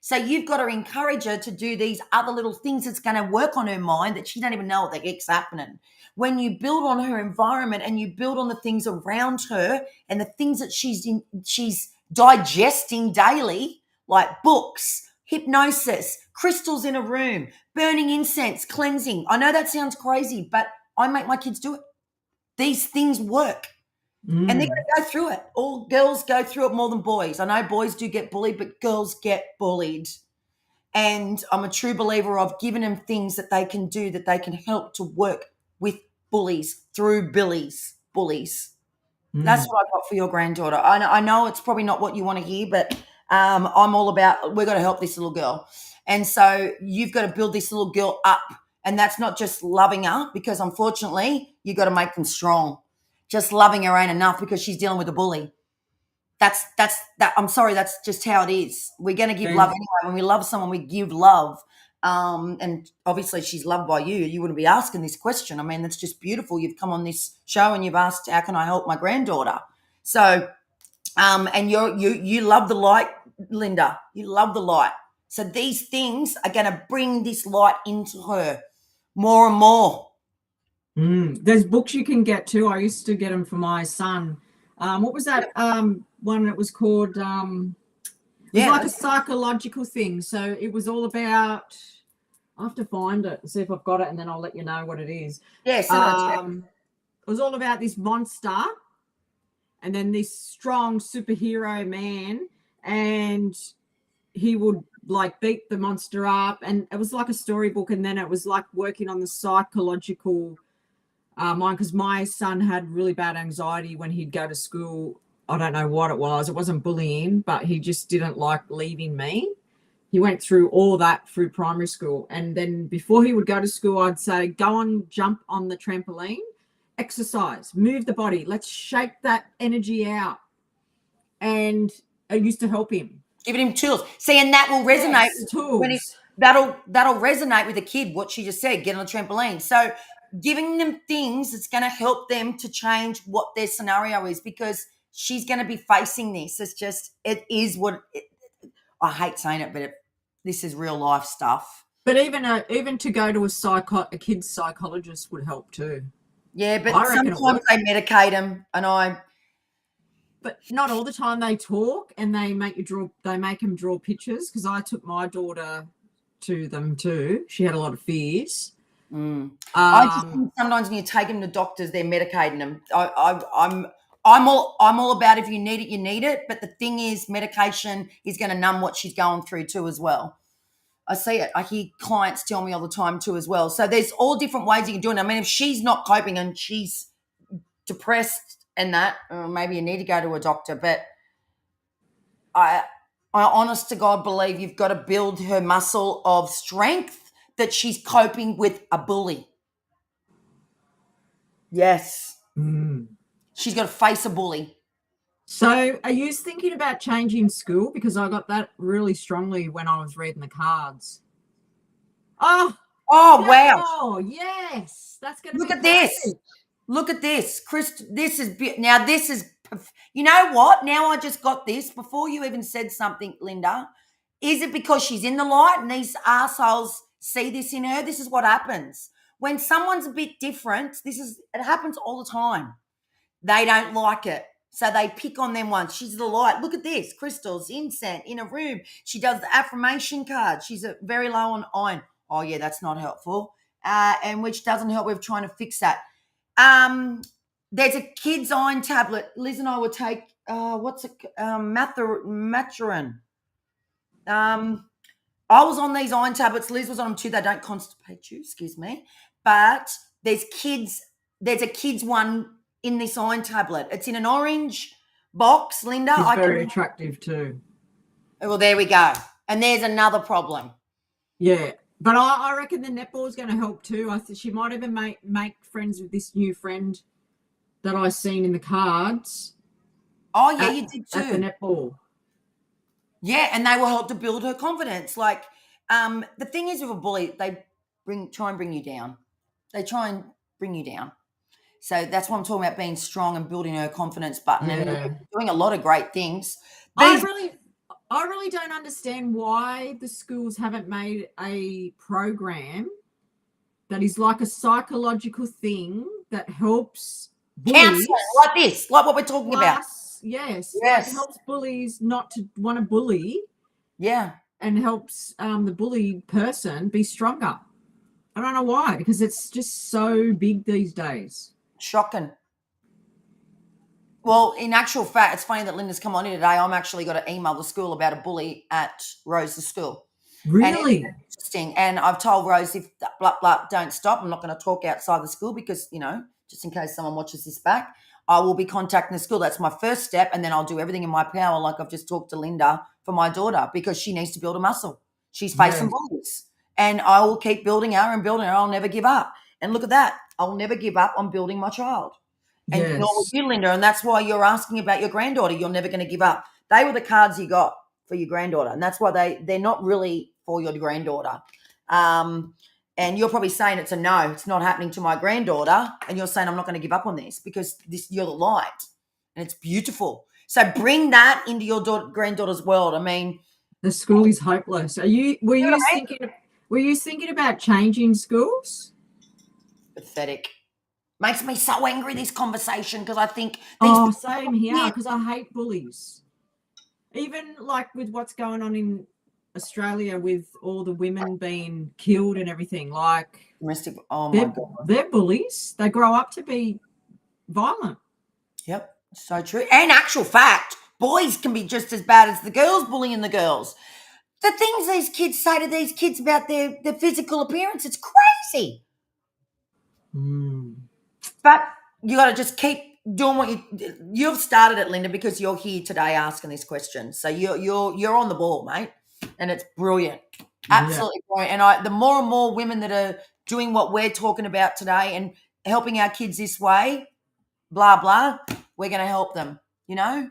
B: So you've got to encourage her to do these other little things that's going to work on her mind that she don't even know what the heck's happening. When you build on her environment and you build on the things around her and the things that she's digesting daily, like books, hypnosis, crystals in a room, burning incense, cleansing. I know that sounds crazy, but I make my kids do it. These things work. And they're going to go through it. All girls go through it more than boys. I know boys do get bullied, but girls get bullied. And I'm a true believer of giving them things that they can do, that they can help to work with bullies, through bullies. That's what I've got for your granddaughter. I know it's probably not what you want to hear, but I'm all about, we're going to help this little girl. And so you've got to build this little girl up. And that's not just loving her, because unfortunately, you've got to make them strong. Just loving her ain't enough because she's dealing with a bully. That's I'm sorry, that's just how it is. We're going to give love anyway. When we love someone, we give love. And obviously she's loved by you. You wouldn't be asking this question. I mean, that's just beautiful. You've come on this show and you've asked, how can I help my granddaughter? So, and you love the light, Linda. You love the light. So these things are going to bring this light into her more and more.
A: There's books you can get too. I used to get them for my son. What was that one? It was called it was like a psychological thing. So it was all about, I have to find it and see if I've got it, and then I'll let you know what it is.
B: Yes.
A: It was all about this monster and then this strong superhero man, and he would like beat the monster up, and it was like a storybook, and then it was like working on the psychological mind, because my son had really bad anxiety when he'd go to school. I don't know what it was. It wasn't bullying, but he just didn't like leaving me. He went through all that through primary school. And then before he would go to school, I'd say, go on, jump on the trampoline, exercise, move the body. Let's shake that energy out. And it used to help him.
B: Giving him tools. See, and that will resonate.
A: Yes, tools.
B: That'll resonate with the kid, what she just said, get on the trampoline. So giving them things that's going to help them to change what their scenario is, because she's going to be facing this. It is what I hate saying it, but this is real life stuff.
A: But even to go to a kid's psychologist would help too.
B: Yeah, but sometimes they medicate them,
A: but not all the time. They talk and they make them draw pictures, because I took my daughter to them too. She had a lot of fears.
B: I just think sometimes when you take them to doctors, they're medicating them. I'm all about, if you need it, you need it. But the thing is, medication is going to numb what she's going through too as well. I see it. I hear clients tell me all the time too as well. So there's all different ways you can do it. I mean, if she's not coping and she's depressed and that, maybe you need to go to a doctor. But I honest to God believe you've got to build her muscle of strength that she's coping with a bully. Yes. She's got to face a bully.
A: So are you thinking about changing school? Because I got that really strongly when I was reading the cards. Oh,
B: wow.
A: Oh, yes. That's going to be
B: Look at this. Look at this. Chris, this is, you know what? Now I just got this before you even said something, Linda. Is it because she's in the light and these arseholes see this in her? This is what happens. When someone's a bit different, it happens all the time. They don't like it. So they pick on them once. She's the light. Look at this. Crystals, incense, in a room. She does the affirmation card. She's very low on iron. Oh, yeah, that's not helpful. And which doesn't help with trying to fix that. There's a kid's iron tablet. Liz and I would take, Maturin. I was on these iron tablets. Liz was on them too. They don't constipate you, excuse me. But there's a kid's one in this iron tablet. It's in an orange box, Linda.
A: It's very attractive too.
B: Well, there we go. And there's another problem.
A: Yeah. But I reckon the netball is going to help too. I think she might even make friends with this new friend that I seen in the cards.
B: Oh, yeah, you did too.
A: At the netball.
B: Yeah, and they will help to build her confidence. Like, the thing is with a bully, they try and bring you down. They try and bring you down. So that's what I'm talking about, being strong and building her confidence button and doing a lot of great things.
A: I really don't understand why the schools haven't made a program that is like a psychological thing that helps bullies.
B: Counseling, like this, like what we're talking about.
A: Yes. It helps bullies not to want to bully.
B: Yeah.
A: And helps the bullied person be stronger. I don't know why, because it's just so big these days.
B: Shocking. Well, in actual fact, it's funny that Linda's come on here today. I'm actually got to email the school about a bully at Rose's school.
A: Really?
B: And interesting. And I've told Rose, if blah, blah, don't stop. I'm not going to talk outside the school because, just in case someone watches this back, I will be contacting the school. That's my first step. And then I'll do everything in my power, like I've just talked to Linda, for my daughter, because she needs to build a muscle. She's facing bullies. And I will keep building her and building her. I'll never give up. And look at that. I'll never give up on building my child. And nor will you, Linda. And that's why you're asking about your granddaughter. You're never going to give up. They were the cards you got for your granddaughter. And that's why they're not really for your granddaughter. And you're probably saying it's a no, it's not happening to my granddaughter. And you're saying I'm not going to give up on this because you're the light and it's beautiful. So bring that into your granddaughter's world. I mean,
A: the school is hopeless. Were you thinking about changing schools?
B: Pathetic. Makes me so angry, this conversation, because I think
A: same here, because I hate bullies. Even like with what's going on in Australia with all the women being killed and everything, like
B: domestic. Oh my God,
A: they're bullies. They grow up to be violent.
B: Yep, so true. And actual fact, boys can be just as bad as the girls bullying the girls. The things these kids say to these kids about their physical appearance, it's crazy. But you got to just keep doing what you've started it, Linda, because you're here today asking this question. So you're on the ball, mate, and it's brilliant, absolutely brilliant. And the more and more women that are doing what we're talking about today and helping our kids this way, blah blah, we're going to help them. You know,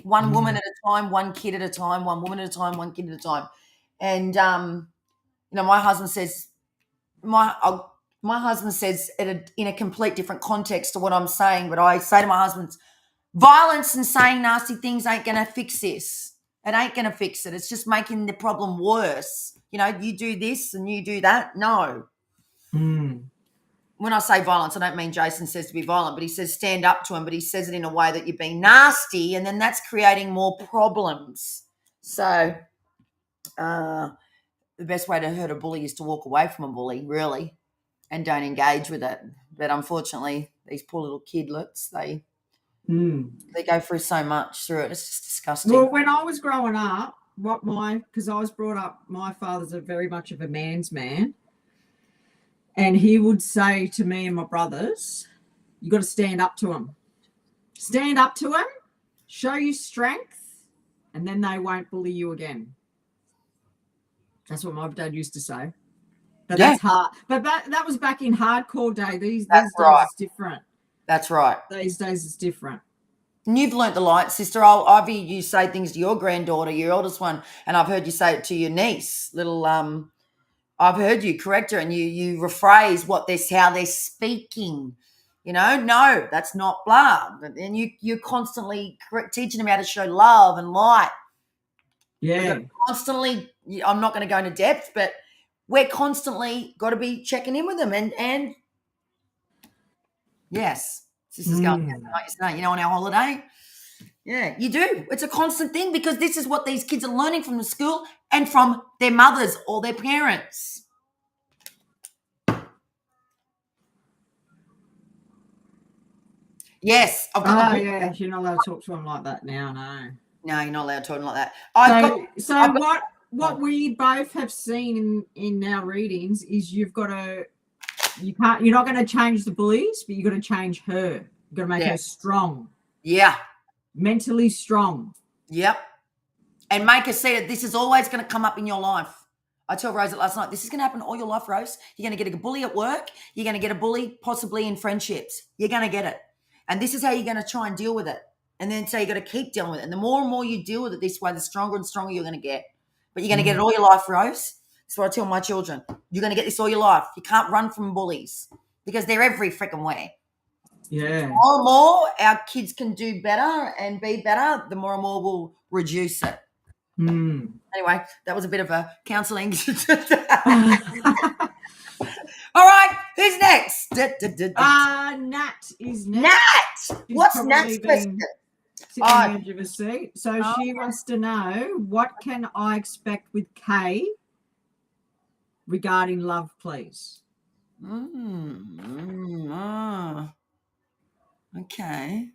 B: one woman at a time, one kid at a time, one woman at a time, one kid at a time. And my husband says my husband says it in a complete different context to what I'm saying, but I say to my husband, violence and saying nasty things ain't going to fix this. It ain't going to fix it. It's just making the problem worse. You know, you do this and you do that. No. When I say violence, I don't mean Jason says to be violent, but he says stand up to him, but he says it in a way that you're being nasty, and then that's creating more problems. So the best way to hurt a bully is to walk away from a bully, really, and don't engage with it. But unfortunately, these poor little kidlets, they go through so much through it. It's just disgusting.
A: Well, when I was growing up, because I was brought up, my father's very much of a man's man. And he would say to me and my brothers, you got to stand up to him. Stand up to him, show you strength, and then they won't bully you again. That's what my dad used to say. But that's hard. But that was back in hardcore day. These days it's different.
B: That's right.
A: These days it's different.
B: And you've learnt the light, sister. I've heard you say things to your granddaughter, your oldest one, and I've heard you say it to your niece, little I've heard you correct her and you rephrase how they're speaking. You know, no, that's not blah. And you're constantly teaching them how to show love and light.
A: Yeah.
B: Constantly, I'm not going to go into depth, but we're constantly got to be checking in with them. And yes, this is going like you're saying, you know, on our holiday. Yeah, you do. It's a constant thing because this is what these kids are learning from the school and from their mothers or their parents. Yes.
A: You're not allowed to talk to them like that now, no.
B: No, you're not allowed to talk to them like that.
A: What we both have seen in our readings is you're not going to change the bullies, but you've got to change her. You've got to make her strong.
B: Yeah.
A: Mentally strong.
B: Yep. And make her see that this is always going to come up in your life. I told Rose last night, this is going to happen all your life, Rose. You're going to get a bully at work. You're going to get a bully possibly in friendships. You're going to get it. And this is how you're going to try and deal with it. And then so you got to keep dealing with it. And the more and more you deal with it this way, the stronger and stronger you're going to get. But you're going to get it all your life, Rose. That's what I tell my children. You're going to get this all your life. You can't run from bullies because they're every freaking way.
A: Yeah.
B: The more and more our kids can do better and be better, the more and more we'll reduce it. Anyway, that was a bit of a counselling. All right, who's next?
A: Nat is next.
B: Nat! What's Nat's question?
A: Sitting on the edge of a seat. So she wants to know, what can I expect with Kay regarding love, please?
B: Okay.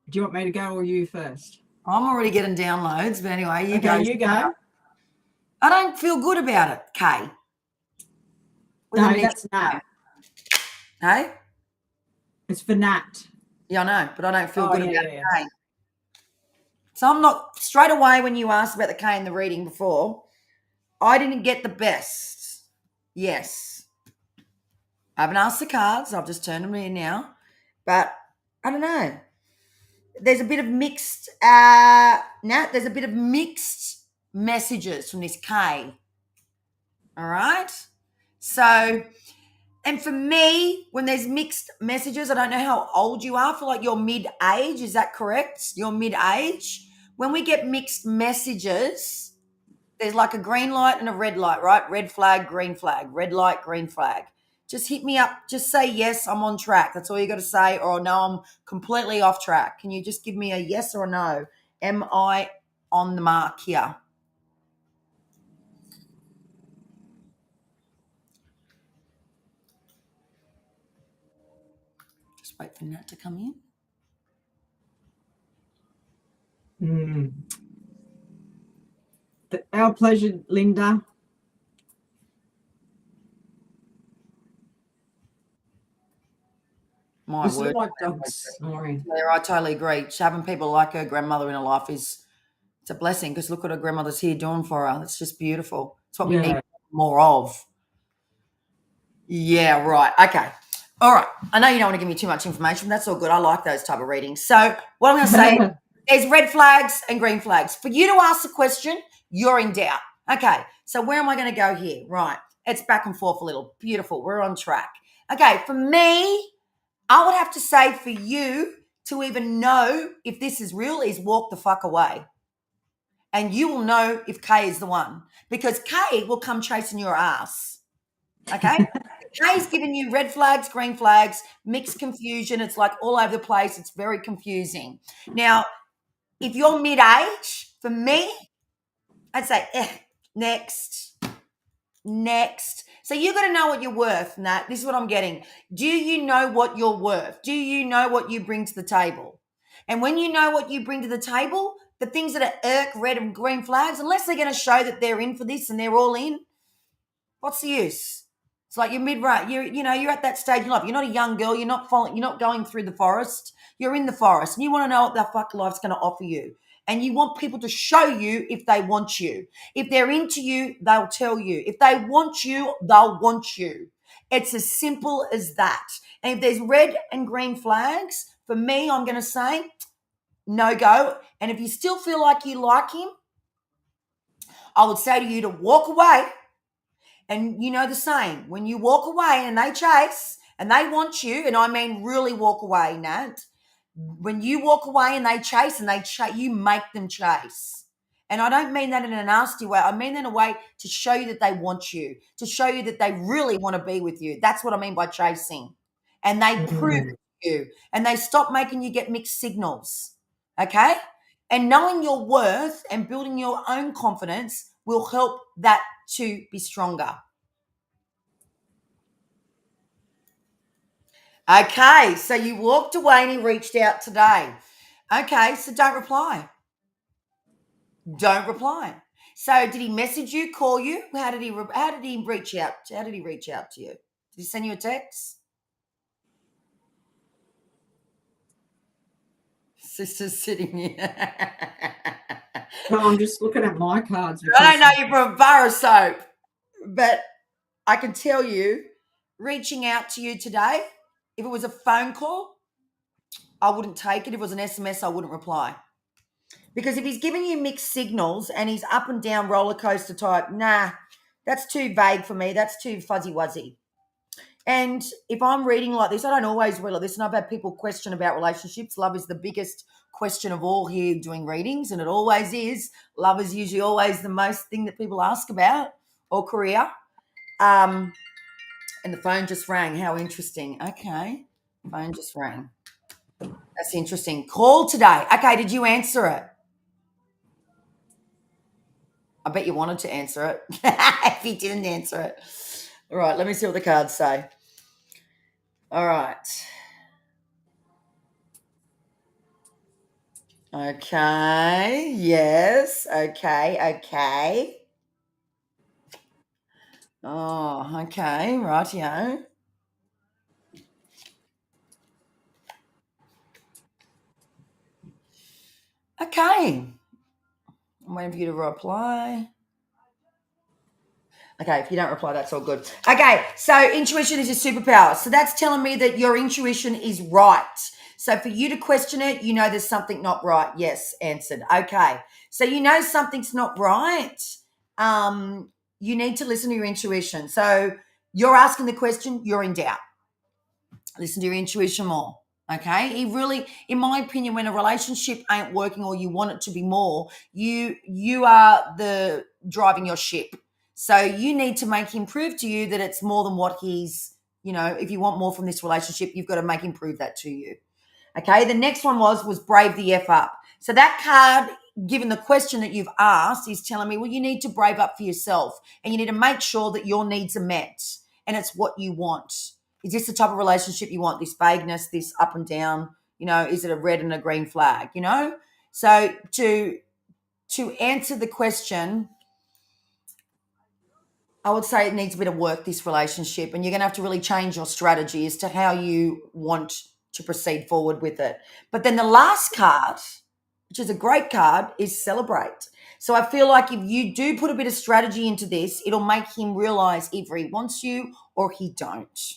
A: Do you want me to go or you first?
B: I'm already getting downloads, but anyway, you go.
A: You go.
B: I don't feel good about it, Kay.
A: No, that's Nat.
B: Hey?
A: It's for Nat.
B: Yeah, I know, but I don't feel good about it, Kay. So I'm not, straight away when you asked about the K in the reading before, I didn't get the best. Yes. I haven't asked the cards. I've just turned them in now. But I don't know. There's a bit of mixed, Nat, there's a bit of mixed messages from this K. All right? So, and for me, when there's mixed messages, I don't know how old you are. I feel like you're mid-age. Is that correct? You're mid-age. When we get mixed messages, there's like a green light and a red light, right? Red flag, red light, green flag. Just hit me up. Just say, yes, I'm on track. That's all you got to say. Or no, I'm completely off track. Can you just give me a yes or a no? Am I on the mark here? Just wait for Nat to come in.
A: Our pleasure, Linda.
B: My
A: This
B: word.
A: is like dogs snoring.
B: Yeah, I totally agree. Having people like her grandmother in her life it's a blessing because look what her grandmother's here doing for her. It's just beautiful. It's what we need more of. Yeah, right. Okay. All right. I know you don't want to give me too much information. That's all good. I like those type of readings. So what I'm going to say is red flags and green flags. For you to ask the question, you're in doubt. Okay. So where am I going to go here? Right. It's back and forth a little. Beautiful. We're on track. Okay. For me, I would have to say for you to even know if this is real is walk the fuck away. And you will know if Kay is the one because Kay will come chasing your ass. Okay? Kay's giving you red flags, green flags, mixed confusion. It's like all over the place. It's very confusing. Now, if you're mid-age, for me, I'd say, next. So you got to know what you're worth, Nat. This is what I'm getting. Do you know what you're worth? Do you know what you bring to the table? And when you know what you bring to the table, the things that are irk, red and green flags, unless they're going to show that they're in for this and they're all in, what's the use? It's like you're mid-range. You're at that stage in life. You're not a young girl. You're not going through the forest. You're in the forest, and you want to know what the fuck life's going to offer you. And you want people to show you if they want you. If they're into you, they'll tell you. If they want you, they'll want you. It's as simple as that. And if there's red and green flags, for me, I'm going to say no go. And if you still feel like you like him, I would say to you to walk away. And you know the saying, when you walk away and they chase and they want you, and I mean really walk away, Nat. When you walk away and they chase you make them chase. And I don't mean that in a nasty way. I mean that in a way to show you that they want you, to show you that they really want to be with you. That's what I mean by chasing. And they prove it to you. And they stop making you get mixed signals. Okay? And knowing your worth and building your own confidence will help that to be stronger. Okay, so you walked away and he reached out today. Okay, so don't reply. Don't reply. So did he message you, call you? How did he reach out? How did he reach out to you? Did he send you a text? Sister's sitting here.
A: No, I'm just looking at my cards.
B: I don't know you're from a bar of soap, but I can tell you, reaching out to you today, if it was a phone call, I wouldn't take it. If it was an SMS, I wouldn't reply. Because if he's giving you mixed signals and he's up and down roller coaster type, nah, that's too vague for me. That's too fuzzy-wuzzy. And if I'm reading like this, I don't always read like this, and I've had people question about relationships. Love is the biggest question of all here doing readings, and it always is. Love is usually always the most thing that people ask about, or career. And the phone just rang. How interesting. Okay, phone just rang. That's interesting. Call today. Okay, did you answer it? I bet you wanted to answer it if you didn't answer it. All right, let me see what the cards say. All right. Okay, yes, okay. Oh, okay, rightio. Okay. I'm waiting for you to reply. Okay, if you don't reply, that's all good. Okay, so intuition is your superpower. So that's telling me that your intuition is right. So for you to question it, you know there's something not right. Yes, answered. Okay, so you know something's not right. You need to listen to your intuition. So You're asking the question, you're in doubt. Listen to your intuition more. Okay. He really, in my opinion, when a relationship ain't working or you want it to be more, you are the driving your ship. So you need to make him prove to you that it's more than what he's, if you want more from this relationship, you've got to make him prove that to you. Okay. The next one was brave the F up. So that card, given the question that you've asked, is telling me, well, you need to brave up for yourself and you need to make sure that your needs are met and it's what you want. Is this the type of relationship you want? This vagueness, this up and down, is it a red and a green flag, So to answer the question, I would say it needs a bit of work, this relationship, and you're going to have to really change your strategy as to how you want to proceed forward with it. But then the last card, which is a great card, is celebrate. So I feel like if you do put a bit of strategy into this, it'll make him realize either he wants you or he don't.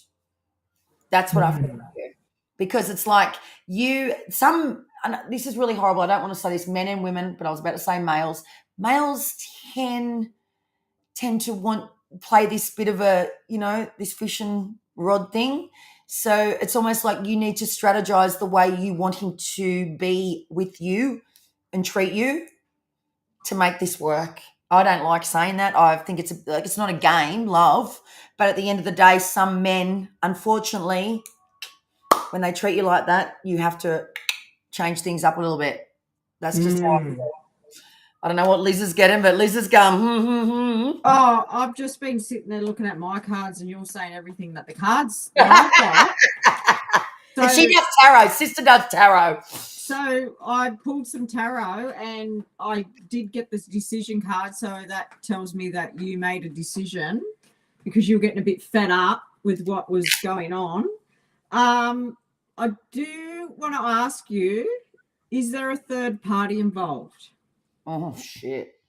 B: That's what I feel. Because it's like and this is really horrible. I don't want to say this, men and women, but I was about to say males. Males tend to play this bit of a, this fishing rod thing. So it's almost like you need to strategize the way you want him to be with you and treat you to make this work. I don't like saying that. I think it's not a game, love. But at the end of the day, some men, unfortunately, when they treat you like that, you have to change things up a little bit. That's just how I feel. I don't know what Liz is getting, but Liz is going,
A: Oh, I've just been sitting there looking at my cards and you're saying everything that the cards that I've got.
B: So, she does tarot. Sister does tarot.
A: So I pulled some tarot and I did get this decision card. So that tells me that you made a decision because you were getting a bit fed up with what was going on. I do want to ask you, is there a third party involved?
B: Oh, shit.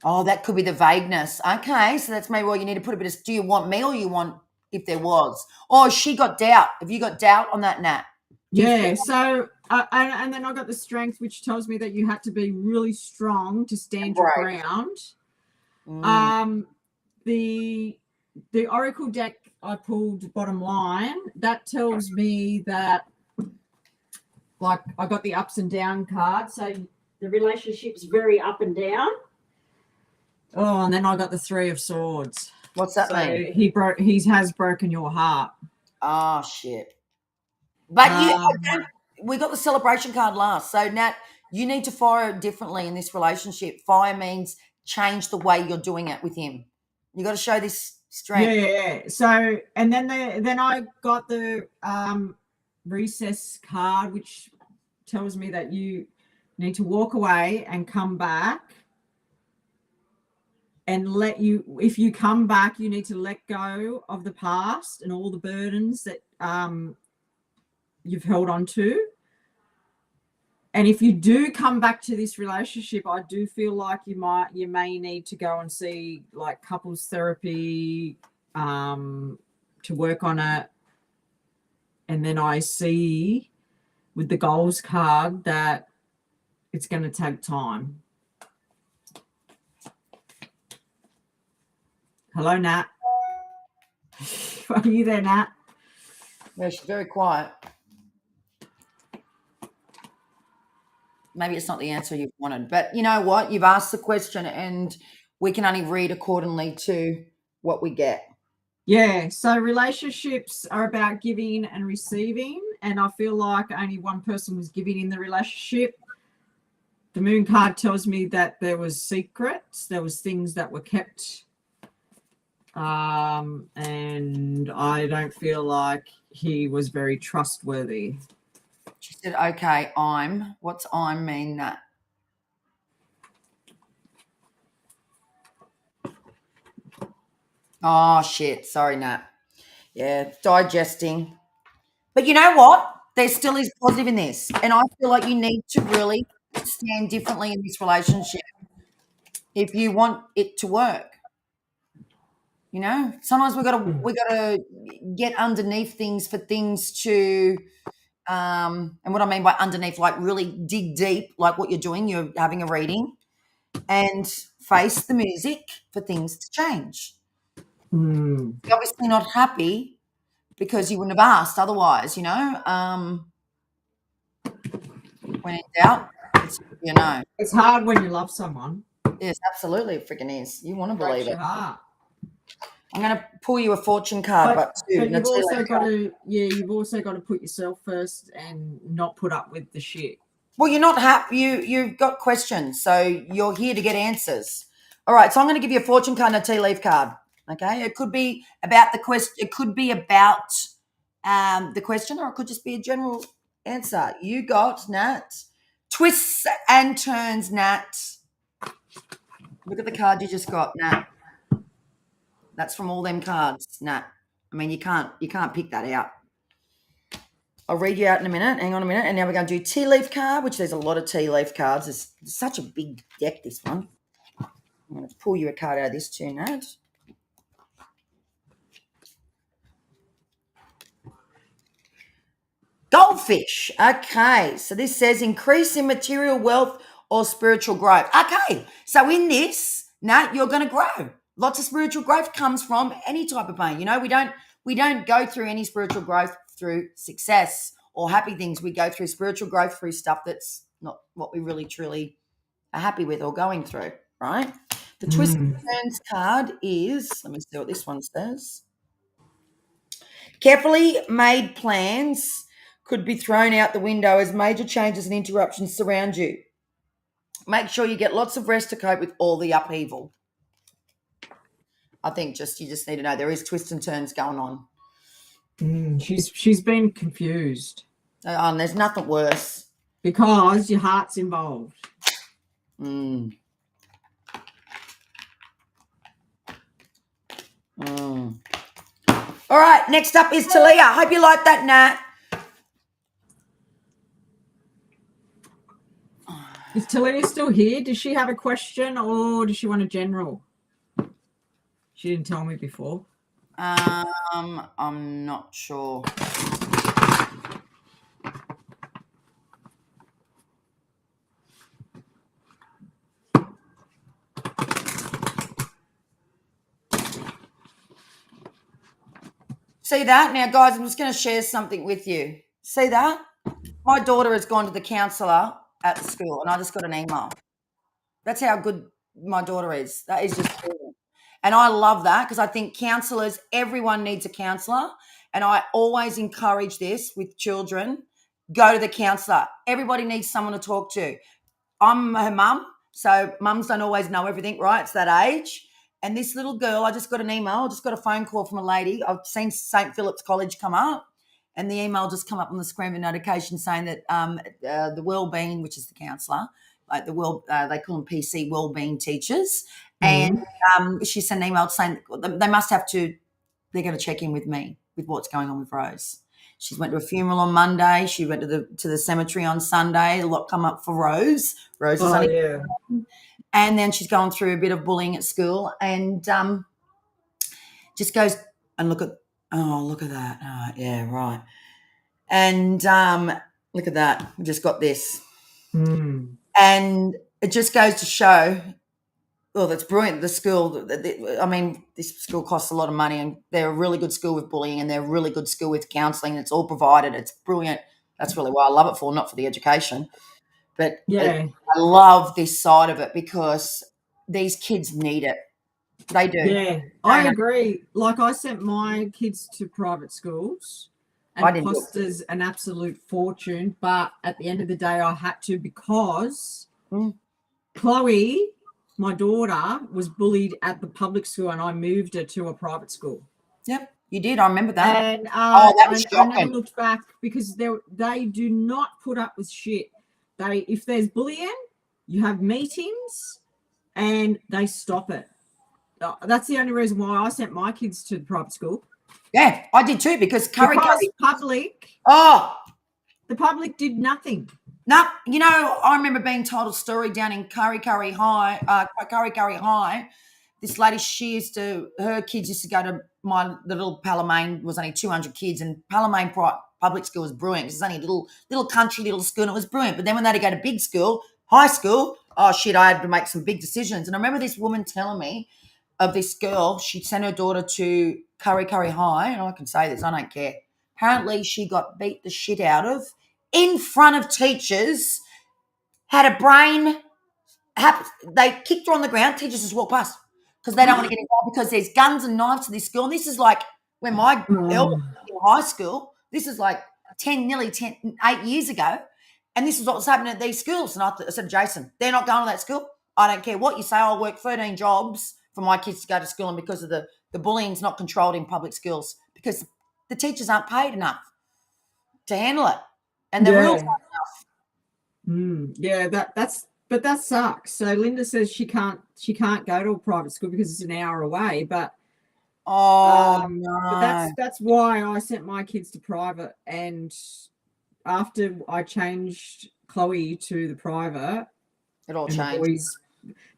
B: Oh, that could be the vagueness. Okay, so that's maybe you need to put a bit of, do you want me or you want if there was? Oh, she got doubt. Have you got doubt on that, Nat?
A: Yeah, so, and then I got the strength, which tells me that you had to be really strong to stand your ground. The Oracle deck I pulled bottom line, that tells me that, like, I got the ups and down card, so the relationship's very up and down. Oh, and then I got the 3 of Swords.
B: What's that mean?
A: He has broken your heart.
B: Oh, shit. But we got the celebration card last. So, Nat, you need to fire differently in this relationship. Fire means change the way you're doing it with him. You got to show this strength.
A: Yeah. So, and then I got the recess card, which tells me that you need to walk away and come back. And if you come back, you need to let go of the past and all the burdens that you've held on to. And if you do come back to this relationship, I do feel like you may need to go and see like couples therapy to work on it. And then I see with the goals card that it's going to take time. Hello, Nat. Are you there, Nat?
B: Yeah, she's very quiet. Maybe it's not the answer you've wanted, but you know what? You've asked the question and we can only read accordingly to what we get.
A: Yeah, so relationships are about giving and receiving, and I feel like only one person was giving in the relationship. The moon card tells me that there was secrets, there was things that were kept, and I don't feel like he was very trustworthy.
B: She said, okay, what's I'm mean that? Oh, shit. Sorry, Nat. Yeah, digesting. But you know what? There still is positive in this. And I feel like you need to really stand differently in this relationship if you want it to work. You know, sometimes we gotta get underneath things for things to and what I mean by underneath, like really dig deep, like what you're doing, you're having a reading, and face the music for things to change.
A: Mm.
B: You're obviously not happy because you wouldn't have asked otherwise, you know. When in doubt, it's you know.
A: It's hard when you love someone.
B: Yes, absolutely, it freaking is. You want to believe
A: Breaks
B: it.
A: your heart.
B: I'm going to pull you a fortune card,
A: But
B: but two.
A: you've
B: Natalia.
A: also got to you've also got to put yourself first and not put up with the shit.
B: Well, you're not happy. You've got questions, so you're here to get answers. All right, so I'm going to give you a fortune card and a tea leaf card. Okay, it could be about the question. It could be about the question, or it could just be a general answer. You got Nat. Twists and turns, Nat. Look at the card you just got, Nat. That's from all them cards, Nat. I mean, you can't pick that out. I'll read you out in a minute. Hang on a minute. And now we're going to do tea leaf card, which there's a lot of tea leaf cards. It's such a big deck, this one. I'm going to pull you a card out of this too, Nat. Goldfish. Okay. So this says increase in material wealth or spiritual growth. Okay. So in this, Nat, you're going to grow. Lots of spiritual growth comes from any type of pain. You know, we don't go through any spiritual growth through success or happy things. We go through spiritual growth through stuff that's not what we really truly are happy with or going through, right? The twist and turns card is, let me see what this one says. Carefully made plans could be thrown out the window as major changes and interruptions surround you. Make sure you get lots of rest to cope with all the upheaval. I think you just need to know there is twists and turns going on.
A: She's been confused.
B: And there's nothing worse.
A: Because your heart's involved.
B: All right, next up is Talia. Hope you like that, Nat.
A: Is Talia still here? Does she have a question or does she want a general? She didn't tell me before.
B: I'm not sure. See that? Now, guys, I'm just going to share something with you. See that? My daughter has gone to the counsellor at school, and I just got an email. That's how good my daughter is. That is just brilliant. And I love that because I think counsellors, everyone needs a counsellor. And I always encourage this with children. Go to the counsellor. Everybody needs someone to talk to. I'm her mum, so mums don't always know everything, right? It's that age. And this little girl, I just got an email, I just got a phone call from a lady. I've seen St. Philip's College come up, and the email just come up on the screen with notification saying that the wellbeing, which is the counsellor, like they call them PC wellbeing teachers, and she sent an email saying they must have to. They're going to check in with me with what's going on with Rose. She went to a funeral on Monday. She went to the cemetery on Sunday. A lot come up for Rose. Rose is and then she's going through a bit of bullying at school, and just goes and look at that. Oh, yeah, right. And look at that. We just got this. And it just goes to show, oh, that's brilliant. The school, I mean, this school costs a lot of money, and they're a really good school with bullying, and they're a really good school with counselling. It's all provided. It's brilliant. That's really what I love it for, not for the education. But I love this side of it because these kids need it. They do.
A: Yeah, I agree. Like I sent my kids to private schools and it cost us an absolute fortune. But at the end of the day, I had to because Chloe, my daughter, was bullied at the public school and I moved her to a private school.
B: Yep, you did. I remember that.
A: And that was shocking. I never looked back because they do not put up with shit. If there's bullying, you have meetings and they stop it. That's the only reason why I sent my kids to the private school.
B: Yeah, I did too because
A: public.
B: Oh,
A: the public did nothing.
B: No, you know, I remember being told a story down in Curry High. This lady, her kids used to go to the little Palamain, was only 200 kids, and Palamain public school was brilliant because it's only a little country little school, and it was brilliant. But then when they had to go to big school, high school, oh shit, I had to make some big decisions. And I remember this woman telling me, of this girl. She'd sent her daughter to Curry High, and I can say this, I don't care. Apparently, she got beat the shit out of in front of teachers, had a brain. They kicked her on the ground. Teachers just walked past because they don't want to get involved because there's guns and knives to this school. And this is like when my elder was in high school. This is like 8 years ago. And this is what was happening at these schools. And I said, Jason, they're not going to that school. I don't care what you say. I'll work 13 jobs for my kids to go to school. And because of the bullying's not controlled in public schools because the teachers aren't paid enough to handle it. And the rules aren't enough.
A: But that sucks. So Linda says she can't go to a private school because it's an hour away. But
B: no.
A: But that's why I sent my kids to private. And after I changed Chloe to the private,
B: it all changed.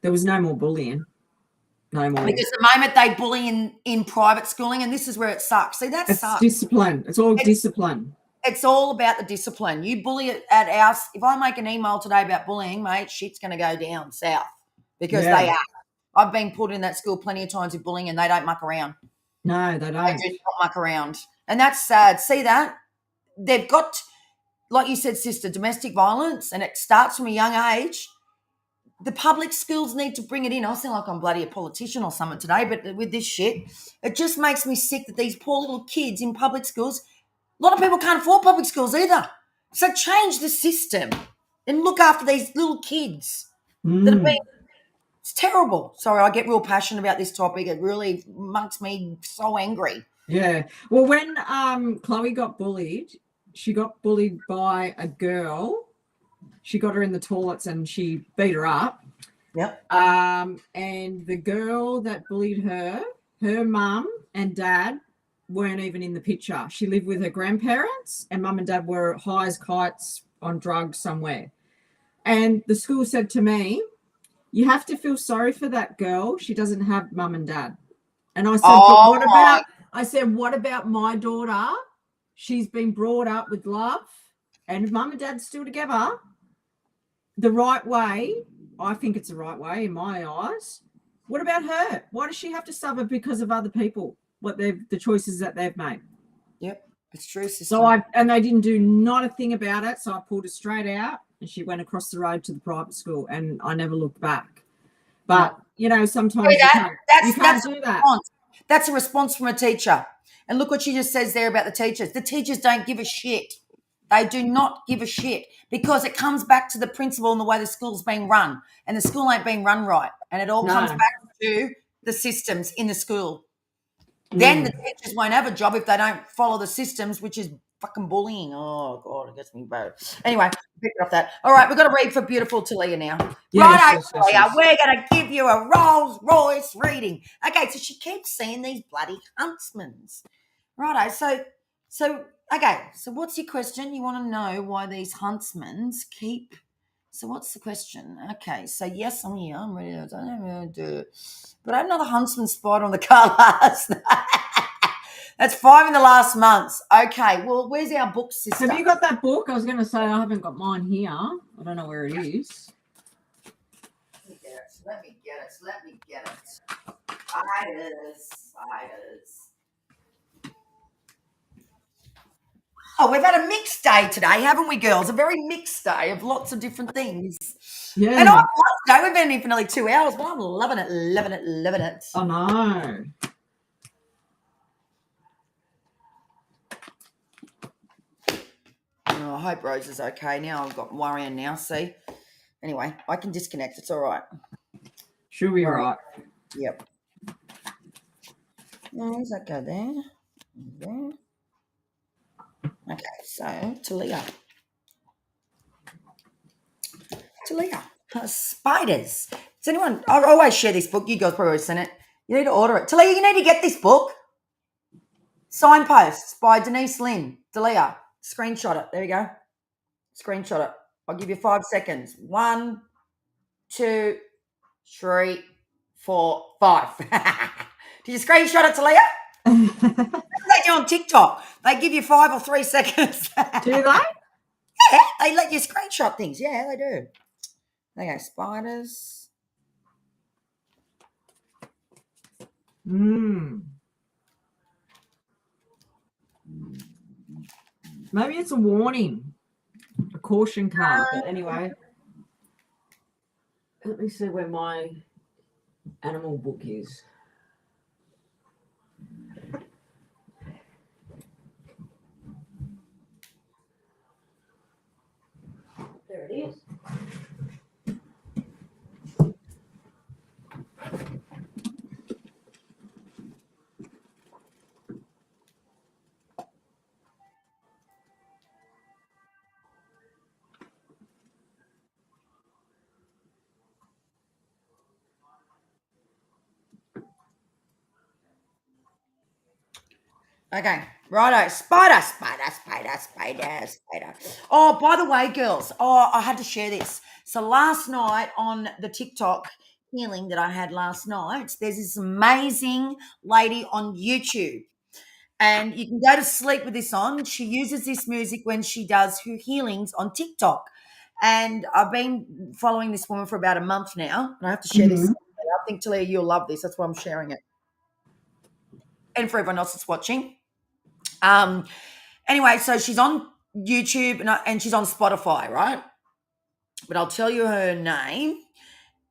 A: There was no more bullying. No more.
B: Because the moment they bully in private schooling, and this is where it sucks. See, that sucks.
A: Discipline. It's all discipline.
B: It's all about the discipline. You bully it at ours. If I make an email today about bullying, mate, shit's going to go down south because they are. I've been put in that school plenty of times with bullying and they don't muck around.
A: No, they don't.
B: They do not muck around. And that's sad. See that? They've got, like you said, sister, domestic violence, and it starts from a young age. The public schools need to bring it in. I sound like I'm bloody a politician or something today, but with this shit, it just makes me sick that these poor little kids in public schools, a lot of people can't afford public schools either. So change the system and look after these little kids that have been. It's terrible. Sorry, I get real passionate about this topic. It really makes me so angry.
A: Yeah. Well, when Chloe got bullied, she got bullied by a girl. She got her in the toilets and she beat her up.
B: Yep.
A: And the girl that bullied her mum and dad weren't even in the picture. She lived with her grandparents and mum and dad were high as kites on drugs somewhere. And the school said to me, you have to feel sorry for that girl. She doesn't have mum and dad. And I said, what about my daughter? She's been brought up with love and mum and dad's still together the right way. I think it's the right way in my eyes. What about her? Why does she have to suffer because of other people? The choices that they've made.
B: Yep, it's true, sister.
A: So they didn't do not a thing about it. So I pulled her straight out and she went across the road to the private school and I never looked back. But, sometimes you can't do that.
B: That's a response from a teacher. And look what she just says there about the teachers. The teachers don't give a shit. They do not give a shit because it comes back to the principal and the way the school's being run. And the school ain't being run right. And it all comes back to the systems in the school. Then the teachers won't have a job if they don't follow the systems, which is fucking bullying. Oh, God, it gets me bad. Anyway, pick it off that. All right, we've got to read for beautiful Talia now. Yes, Talia, we're going to give you a Rolls Royce reading. Okay, so she keeps seeing these bloody huntsmans. Righto, so what's your question? You want to know why these huntsmans keep... So what's the question? Okay, so yes, I'm here. I'm ready. I don't know what I'm going to do. But I had another huntsman spider on the car last night. That's 5 in the last months. Okay, well, where's our book, sister?
A: Have you got that book? I was going to say I haven't got mine here. I don't know where it is.
B: Let me get it. Spiders. Oh, we've had a mixed day today, haven't we, girls? A very mixed day of lots of different things.
A: Yeah.
B: And I love it. We've been here for nearly 2 hours, but I'm loving it.
A: I know.
B: Oh, I hope Rose is okay now. I've got worrying now, see? Anyway, I can disconnect. It's all right.
A: She'll be all right.
B: Yep. Does that go there? Okay, so Talia, spiders. Does anyone? I always share this book. You guys probably always seen it. You need to order it. Talia, you need to get this book. Signposts by Denise Lynn. Talia, screenshot it. There you go. Screenshot it. I'll give you 5 seconds. 1, 2, 3, 4, 5. Did you screenshot it, Talia? They do on TikTok. They give you 5 or 3 seconds.
A: Do they?
B: Yeah, they let you screenshot things. Yeah, they do. There you go, spiders.
A: Mm. Maybe it's a warning, a caution card. But anyway, let me see where my animal book is. There it is.
B: Okay, righto. Spider. Oh, by the way, girls, I had to share this. So last night on the TikTok healing that I had last night, there's this amazing lady on YouTube, and you can go to sleep with this on. She uses this music when she does her healings on TikTok. And I've been following this woman for about a month now, and I have to share this.
A: Mm-hmm.
B: I think, Talia, you'll love this. That's why I'm sharing it. And for everyone else that's watching. Anyway, so she's on YouTube and she's on Spotify, right? But I'll tell you her name,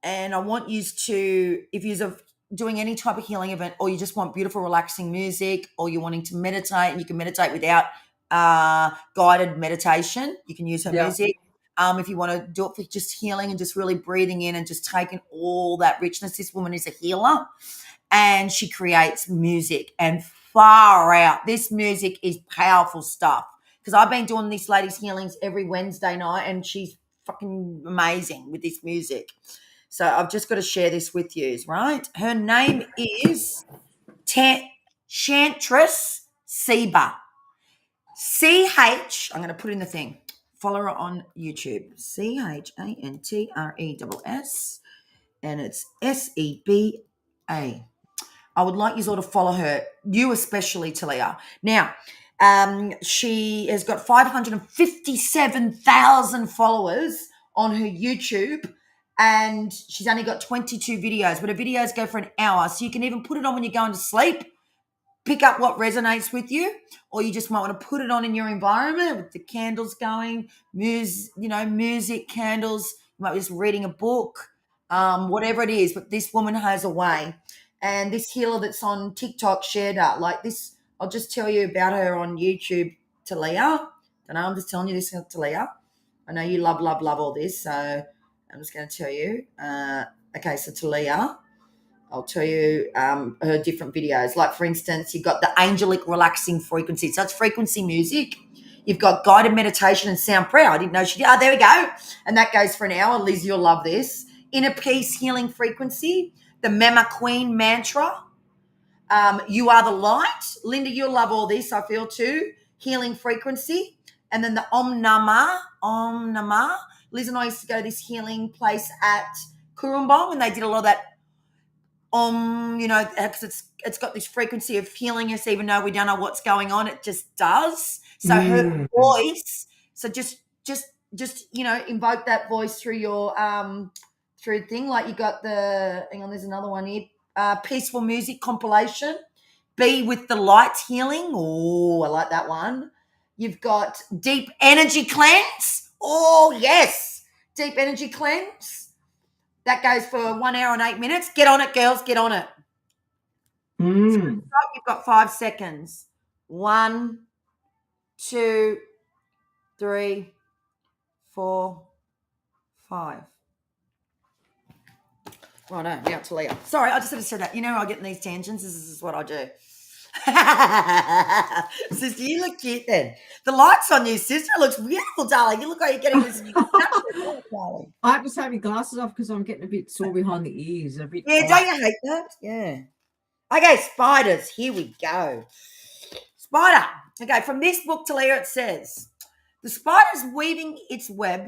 B: and I want you to, if you're doing any type of healing event, or you just want beautiful, relaxing music, or you're wanting to meditate, and you can meditate without guided meditation, you can use her music. If you want to do it for just healing and just really breathing in and just taking all that richness, this woman is a healer, and she creates music, and far out, this music is powerful stuff. Because I've been doing this lady's healings every Wednesday night, and she's fucking amazing with this music. So I've just got to share this with you, right? Her name is Chantress Seba. I'm going to put in the thing. Follow her on YouTube. Chantress, and it's Seba. I would like you all to follow her, you especially, Talia. Now, she has got 557,000 followers on her YouTube, and she's only got 22 videos, but her videos go for an hour. So you can even put it on when you're going to sleep, pick up what resonates with you, or you just might want to put it on in your environment with the candles going, music, candles. You might be just reading a book, whatever it is. But this woman has a way. And this healer that's on TikTok shared her. Like this, I'll just tell you about her on YouTube, Talia. And I'm just telling you this, Talia. I know you love all this. So I'm just going to tell you. Okay, so Talia, I'll tell you her different videos. Like, for instance, you've got the angelic relaxing frequency. So it's frequency music. You've got guided meditation and sound prayer. I didn't know she did. Oh, there we go. And that goes for an hour. Liz, you'll love this. Inner peace healing frequency. The Mema Queen mantra. You are the light. Linda, you'll love all this, I feel too. Healing frequency. And then the Om Namah. Liz and I used to go to this healing place at Kurumbong, and they did a lot of that because it's got this frequency of healing us, even though we don't know what's going on. It just does. So her voice. So just invoke that voice through your through thing. Like you got the. Hang on, there's another one here. Peaceful music compilation. Be with the light healing. Oh, I like that one. You've got deep energy cleanse. Oh yes, deep energy cleanse. That goes for 1 hour and 8 minutes. Get on it, girls. Get on it. So you've got 5 seconds. 1, 2, 3, 4, 5. Right, now to Leah. Sorry, I just had to say that. You know, I get in these tangents. This is what I do. Sister, you look cute then. The light's on you, sister. It looks beautiful, darling. You look like you're getting this.
A: I have to take my glasses off because I'm getting a bit sore behind the ears.
B: Don't you hate that? Yeah. Okay, spiders. Here we go. Spider. Okay, from this book, Talia, it says, the spider's weaving its web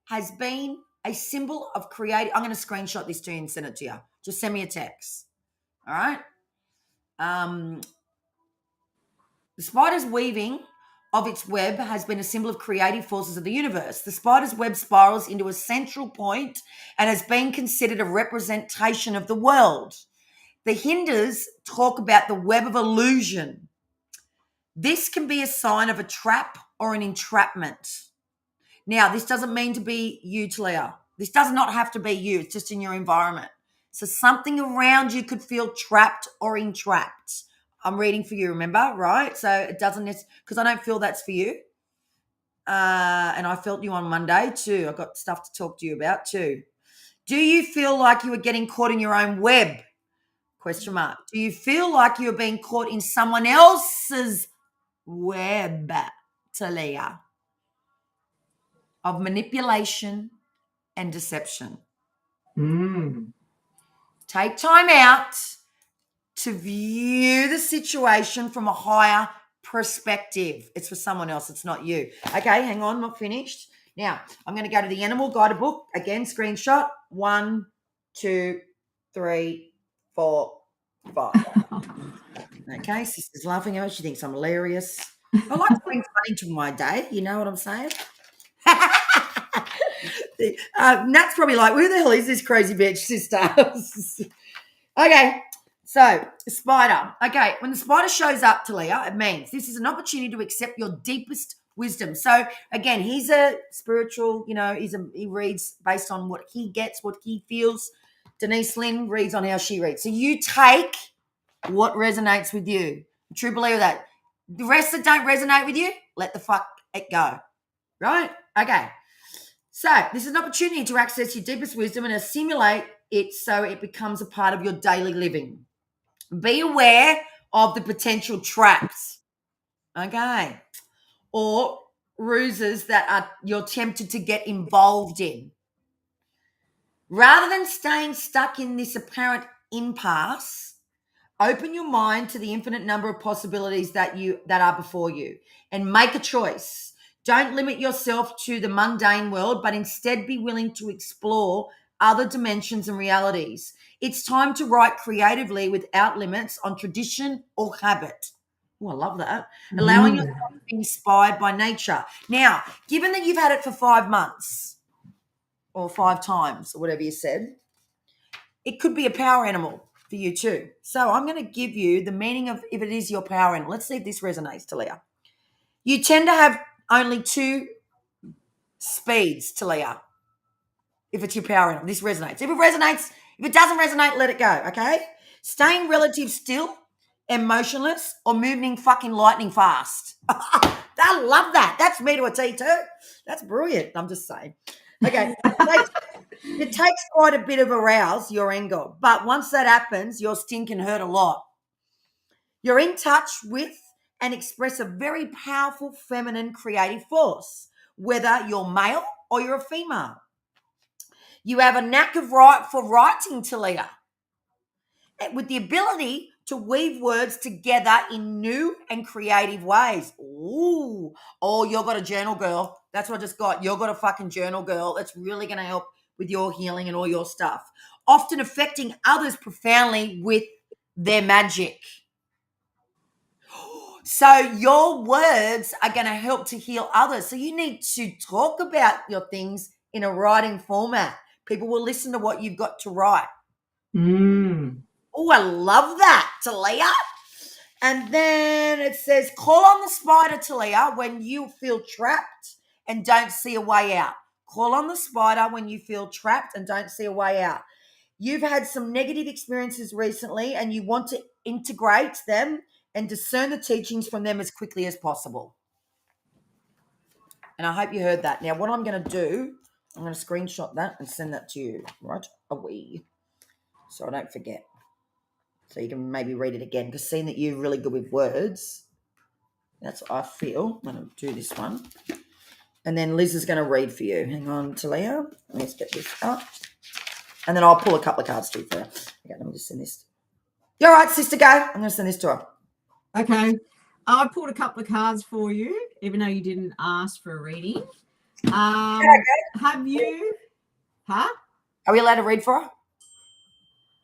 B: has been a symbol of creative. I'm going to screenshot this to you and send it to you. Just send me a text. All right? The spider's weaving of its web has been a symbol of creative forces of the universe. The spider's web spirals into a central point and has been considered a representation of the world. The Hindus talk about the web of illusion. This can be a sign of a trap or an entrapment. Now, this doesn't mean to be you, Talia. This does not have to be you. It's just in your environment. So something around you could feel trapped or entrapped. I'm reading for you, remember, right? So it doesn't because I don't feel that's for you. And I felt you on Monday too. I've got stuff to talk to you about too. Do you feel like you are getting caught in your own web? Question mark. Do you feel like you're being caught in someone else's web, Talia, of manipulation and deception? Take time out to view the situation from a higher perspective. It's for someone else. It's not you. Okay, hang on. Not finished. Now, I'm going to go to the animal guided book. Again, screenshot. 1, 2, 3, 4, 5. Okay, sister's laughing at me. She thinks I'm hilarious. I like to bring fun into my day. You know what I'm saying? Nat's probably like, who the hell is this crazy bitch, sister? Okay, so the spider. Okay, when the spider shows up, Talia, it means this is an opportunity to accept your deepest wisdom. So again, he's a spiritual, he reads based on what he gets, what he feels. Denise Lynn reads on how she reads. So you take what resonates with you. I'm a true believer of that. The rest that don't resonate with you, let the fuck it go. Right? Okay. So this is an opportunity to access your deepest wisdom and assimilate it so it becomes a part of your daily living. Be aware of the potential traps, okay, or ruses that you're tempted to get involved in. Rather than staying stuck in this apparent impasse, open your mind to the infinite number of possibilities that are before you and make a choice. Don't limit yourself to the mundane world, but instead be willing to explore other dimensions and realities. It's time to write creatively without limits on tradition or habit. Oh, I love that. Allowing yourself to be inspired by nature. Now, given that you've had it for 5 months or 5 times or whatever you said, it could be a power animal for you too. So I'm going to give you the meaning of if it is your power animal. Let's see if this resonates, Talia. You tend to have only 2 speeds, Talia. If it's your power animal, this resonates. If it doesn't resonate, let it go, okay? Staying relative still, emotionless, or moving fucking lightning fast. I love that. That's me to a T too. That's brilliant. I'm just saying. Okay. It takes quite a bit of arouse, your anger. But once that happens, your sting can hurt a lot. You're in touch with and express a very powerful feminine creative force, whether you're male or you're a female. You have a knack for writing, Talia, with the ability to weave words together in new and creative ways. Ooh. Oh, you've got a journal, girl. That's what I just got. You've got a fucking journal, girl. That's really going to help with your healing and all your stuff. Often affecting others profoundly with their magic. So your words are going to help to heal others. So you need to talk about your things in a writing format. People will listen to what you've got to write. Oh, I love that, Talia. And then it says, call on the spider, Talia, when you feel trapped and don't see a way out. Call on the spider when you feel trapped and don't see a way out. You've had some negative experiences recently and you want to integrate them and discern the teachings from them as quickly as possible. And I hope you heard that. Now, what I'm going to do, I'm going to screenshot that and send that to you right away so I don't forget. So you can maybe read it again because seeing that you're really good with words, that's what I feel. I'm going to do this one. And then Liz is going to read for you. Hang on, Talia. Let's get this up. And then I'll pull a couple of cards to you for her. Okay, let me just send this. You're all right, sister, go. I'm going to send this to her.
A: Okay. I pulled a couple of cards for you, even though you didn't ask for a reading. Have you... Huh?
B: Are we allowed to read for her?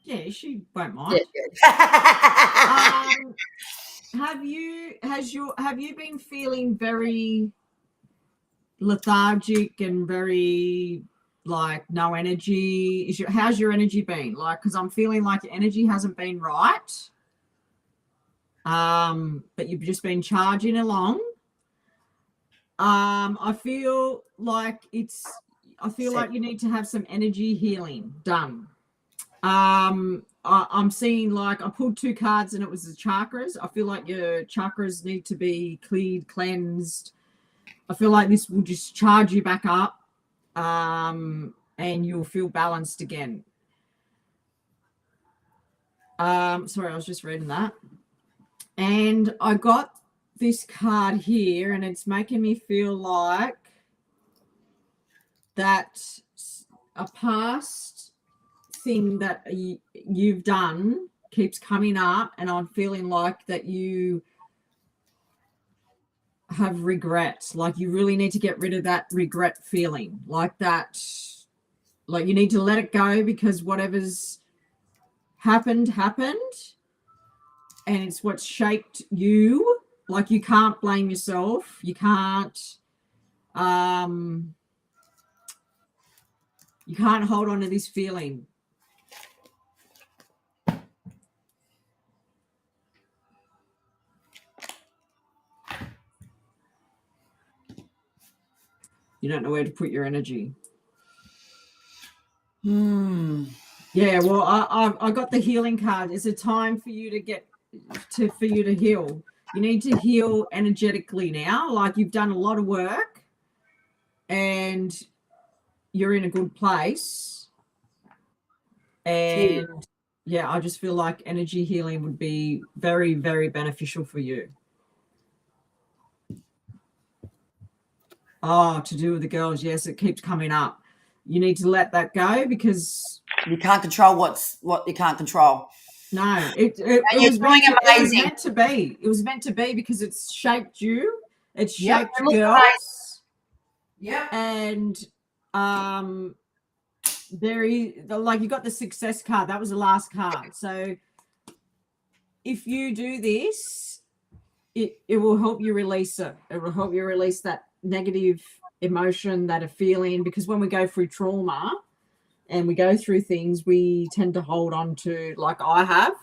A: Yeah, she won't mind.
B: Yeah.
A: Have you been feeling very lethargic and very like no energy? How's your energy been? Like, because I'm feeling like your energy hasn't been right. But you've just been charging along. I feel like you need to have some energy healing done. I'm seeing, like, I pulled 2 cards and it was the chakras. I feel like your chakras need to be cleared, cleansed. I feel like this will just charge you back up, and you'll feel balanced again. Sorry, I was just reading that. And I got this card here, and it's making me feel like that a past thing that you've done keeps coming up, and I'm feeling like that you have regret. Like, you really need to get rid of that regret feeling, like that, like you need to let it go, because whatever's happened, and it's what shaped you. Like, you can't blame yourself. You can't hold on to this feeling. You don't know where to put your energy. Yeah, well, I got the healing card. It's a time for you to heal. You need to heal energetically now. Like, you've done a lot of work and you're in a good place. And yeah, I just feel like energy healing would be very, very beneficial for you. Oh, to do with the girls, yes, it keeps coming up. You need to let that go, because
B: you can't control what you can't control.
A: No, it was meant to be. It was meant to be, because it's shaped you. It's shaped girls.
B: Yeah.
A: And there is, like, you got the success card. That was the last card. So if you do this, it will help you release it. It will help you release that negative emotion, that a feeling, because when we go through trauma and we go through things, we tend to hold on to, like I have,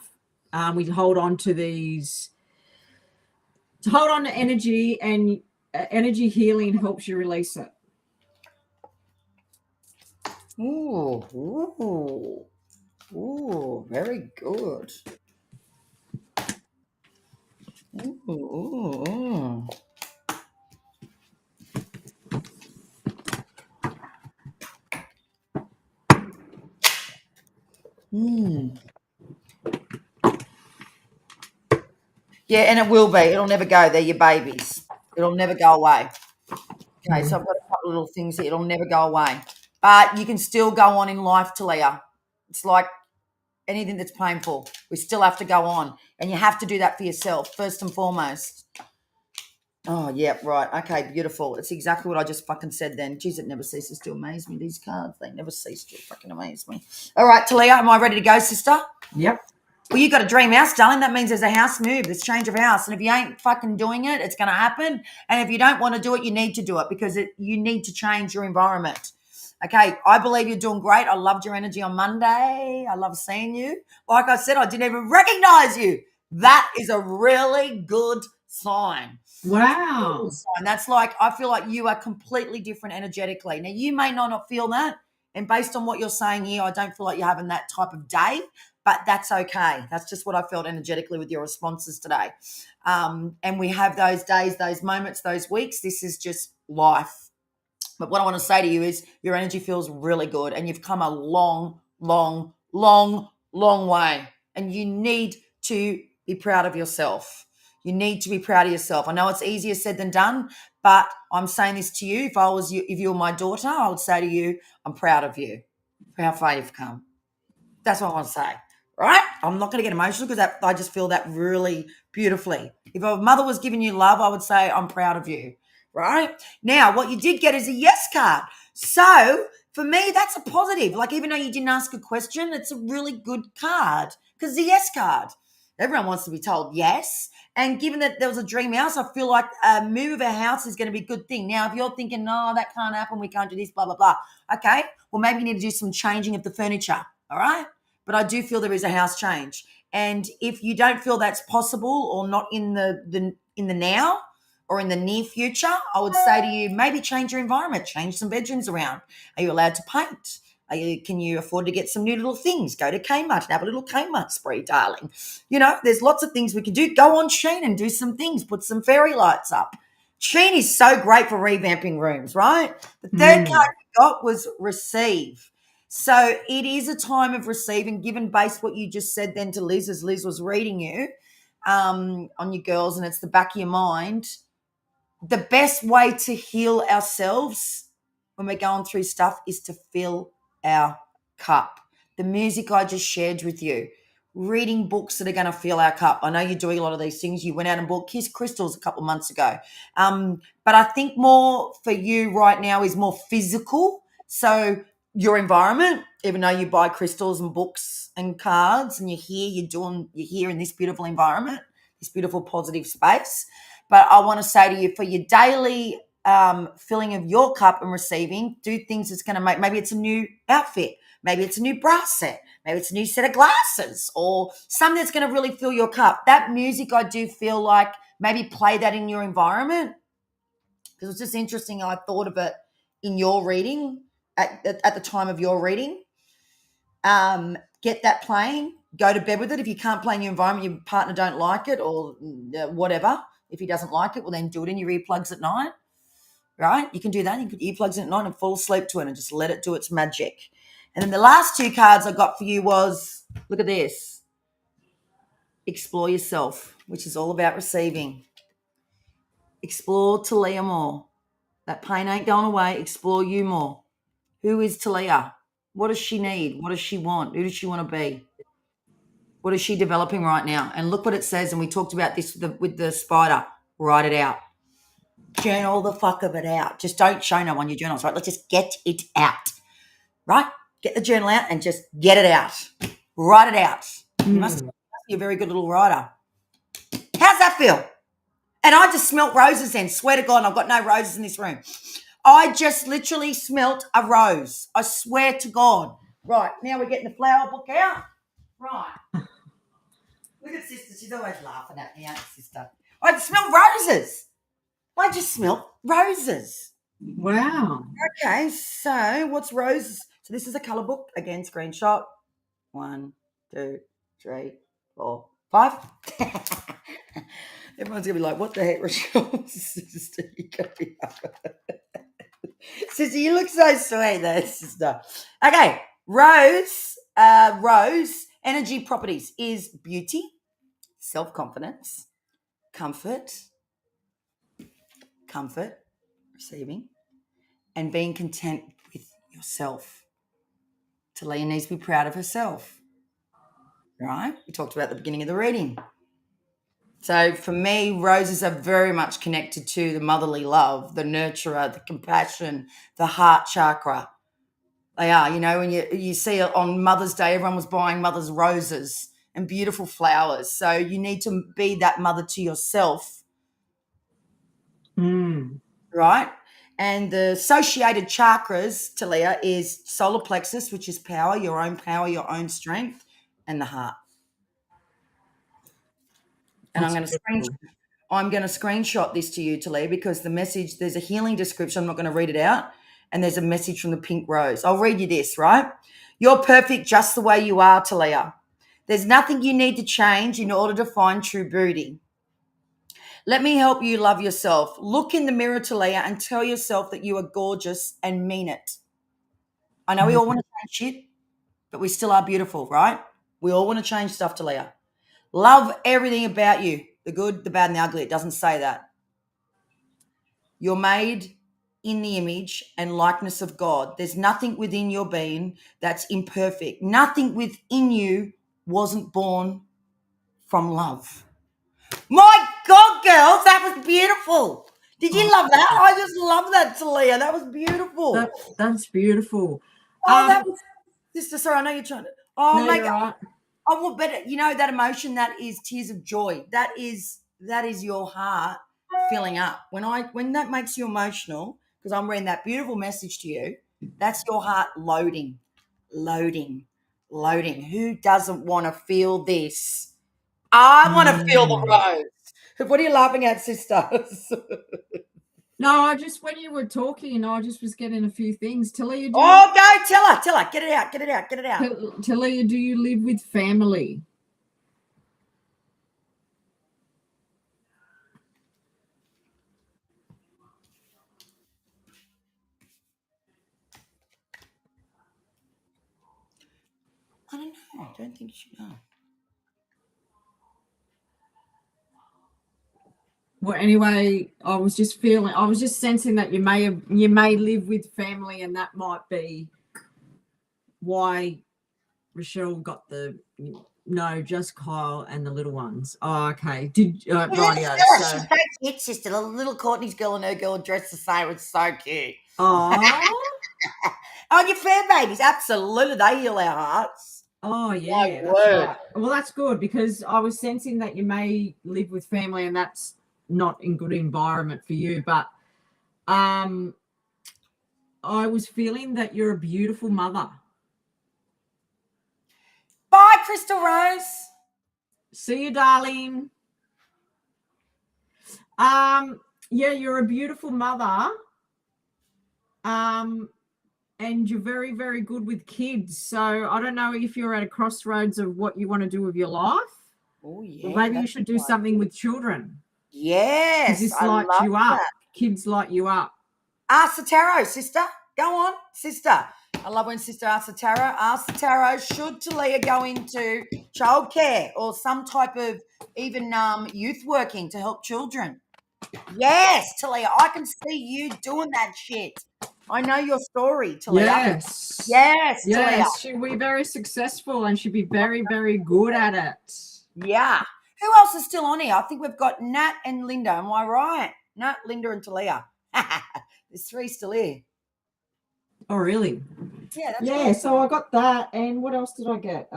A: we hold on to energy, and energy healing helps you release it.
B: Ooh, very good. Ooh. Yeah, and it will be. It'll never go. They're your babies. It'll never go away. Okay, so I've got a couple of little things here. It'll never go away. But you can still go on in life, Talia. It's like anything that's painful. We still have to go on. And you have to do that for yourself, first and foremost. Oh, yeah, right. Okay, beautiful. It's exactly what I just fucking said then. Jeez, it never ceases to amaze me, these cards. They never cease to fucking amaze me. All right, Talia, am I ready to go, sister?
A: Yep.
B: Well, you got a dream house, darling. That means there's a house move, there's change of house. And if you ain't fucking doing it, it's going to happen. And if you don't want to do it, you need to do it, because you need to change your environment. Okay, I believe you're doing great. I loved your energy on Monday. I love seeing you. Like I said, I didn't even recognize you. That is a really good sign.
A: Wow.
B: And that's like, I feel like you are completely different energetically. Now, you may not feel that. And based on what you're saying here, I don't feel like you're having that type of day, but that's okay. That's just what I felt energetically with your responses today. And we have those days, those moments, those weeks. This is just life. But what I want to say to you is your energy feels really good, and you've come a long, long, long, long way. And you need to be proud of yourself. You need to be proud of yourself. I know it's easier said than done, but I'm saying this to you. If you were my daughter, I would say to you, I'm proud of you for how far you've come. That's what I want to say, right? I'm not going to get emotional, because I just feel that really beautifully. If a mother was giving you love, I would say, I'm proud of you, right? Now, what you did get is a yes card. So for me, that's a positive. Like, even though you didn't ask a question, it's a really good card, because the yes card. Everyone wants to be told yes. And given that there was a dream house, I feel like a move of a house is going to be a good thing. Now, if you're thinking, no, that can't happen, we can't do this, blah, blah, blah. Okay, well, maybe you need to do some changing of the furniture, all right? But I do feel there is a house change. And if you don't feel that's possible or not in the now or in the near future, I would say to you, maybe change your environment, change some bedrooms around. Are you allowed to paint? Can you afford to get some new little things? Go to Kmart and have a little Kmart spree, darling. You know, there's lots of things we can do. Go on Shein and do some things. Put some fairy lights up. Shein is so great for revamping rooms, right? The third card we got was receive. So it is a time of receiving, given based what you just said then to Liz, as Liz was reading you on your girls, and it's the back of your mind. The best way to heal ourselves when we're going through stuff is to fill our cup. The music I just shared with you, reading books that are going to fill our cup. I know you're doing a lot of these things. You went out and bought Kiss Crystals a couple of months ago. But I think more for you right now is more physical. So your environment, even though you buy crystals and books and cards and you're here in this beautiful environment, this beautiful positive space. But I want to say to you, for your daily filling of your cup and receiving, do things that's going to make, maybe it's a new outfit, maybe it's a new bra set, maybe it's a new set of glasses, or something that's going to really fill your cup. That music, I do feel like maybe play that in your environment, because it's just interesting. I thought of it in your reading at the time of your reading. Get that playing, go to bed with it. If you can't play in your environment, your partner don't like it or whatever. If he doesn't like it, well, then do it in your earplugs at night, right? You can do that. You can put earplugs in at night and fall asleep to it and just let it do its magic. And then the last two cards I got for you was, look at this, explore yourself, which is all about receiving. Explore Talia more. That pain ain't going away. Explore you more. Who is Talia? What does she need? What does she want? Who does she want to be? What is she developing right now? And look what it says. And we talked about this with the spider. Write it out. Journal the fuck of it out. Just don't show no one your journals, right? Let's just get it out, right? Get the journal out and just get it out. Write it out. You must be a very good little writer. How's that feel? And I just smelt roses then. Swear to God, I've got no roses in this room. I just literally smelt a rose. I swear to God. Right, now we're getting the flower book out. Right. Look at sister. She's always laughing at me, ain't she, sister? I just smell roses. I just smelled roses.
A: Wow.
B: Okay, so what's roses? So this is a colour book. Again, screenshot. 1, 2, 3, 4, 5. Everyone's going to be like, what the heck, Rochelle? Sister, Sister, you look so sweet there, sister. Okay, rose energy properties is beauty, self-confidence, comfort, receiving, and being content with yourself. Talia needs to be proud of herself, right? We talked about at the beginning of the reading. So for me, roses are very much connected to the motherly love, the nurturer, the compassion, the heart chakra. They are, when you see it on Mother's Day, everyone was buying mother's roses and beautiful flowers. So you need to be that mother to yourself, right? And the associated chakras, Talia, is solar plexus, which is power, your own strength, and the heart. And I'm going to screenshot this to you, Talia, because the message, there's a healing description. I'm not going to read it out. And there's a message from the pink rose. I'll read you this, right? You're perfect just the way you are, Talia. There's nothing you need to change in order to find true beauty. Let me help you love yourself. Look in the mirror, Talia, and tell yourself that you are gorgeous and mean it. I know we all want to change shit, but we still are beautiful, right? We all want to change stuff, Talia. Love everything about you, the good, the bad, and the ugly. It doesn't say that. You're made in the image and likeness of God. There's nothing within your being that's imperfect. Nothing within you wasn't born from love. My God, girls, that was beautiful. Did you love that? I just love that, Talia. That was beautiful.
A: That's beautiful.
B: That was, sister, sorry, I know you're trying to.
A: No, you're right.
B: Oh, well, but that emotion, that is tears of joy. That is that is your heart filling up. When that makes you emotional, because I'm reading that beautiful message to you, that's your heart loading, loading, loading. Who doesn't want to feel this? I want to feel the rose. What are you laughing at, sisters?
A: No, I just when you were talking, I just was getting a few things. Talia,
B: Oh, go tell her. Get it out, get it out, get it out.
A: Talia, do you live with family?
B: I don't know. I don't think you should know.
A: Well, anyway, I was just sensing that you may live with family, and that might be why Rochelle got no, just Kyle and the little ones. Oh, okay. Rightio.
B: She's so cute, sister. The little Courtney's girl and her girl dressed the same. It's so cute.
A: Oh,
B: Oh, your fur babies, absolutely. They heal our hearts.
A: oh yeah, that's right. Well, that's good because I was sensing that you may live with family, and that's not in good environment for you. But I was feeling that you're a beautiful mother.
B: Bye, Crystal Rose.
A: See you, darling. Yeah, you're a beautiful mother. And you're very, very good with kids. So I don't know if you're at a crossroads of what you want to do with your life.
B: Oh, yeah.
A: Or maybe you should do something with children.
B: Yes.
A: This lights you up. Kids light you up.
B: Ask the tarot, sister. Go on, sister. I love when sister asks the tarot. Ask the tarot, should Talia go into childcare or some type of even youth working to help children? Yes, Talia, I can see you doing that shit. I know your story, Talia.
A: Yes.
B: Yes, Talia.
A: She'll be very successful and she'll be very, very good at it.
B: Yeah. Who else is still on here? I think we've got Nat and Linda. Am I right? Nat, Linda, and Talia. There's 3 still here.
A: Oh, really?
B: Yeah. That's
A: cool. So I got that. And what else did I get?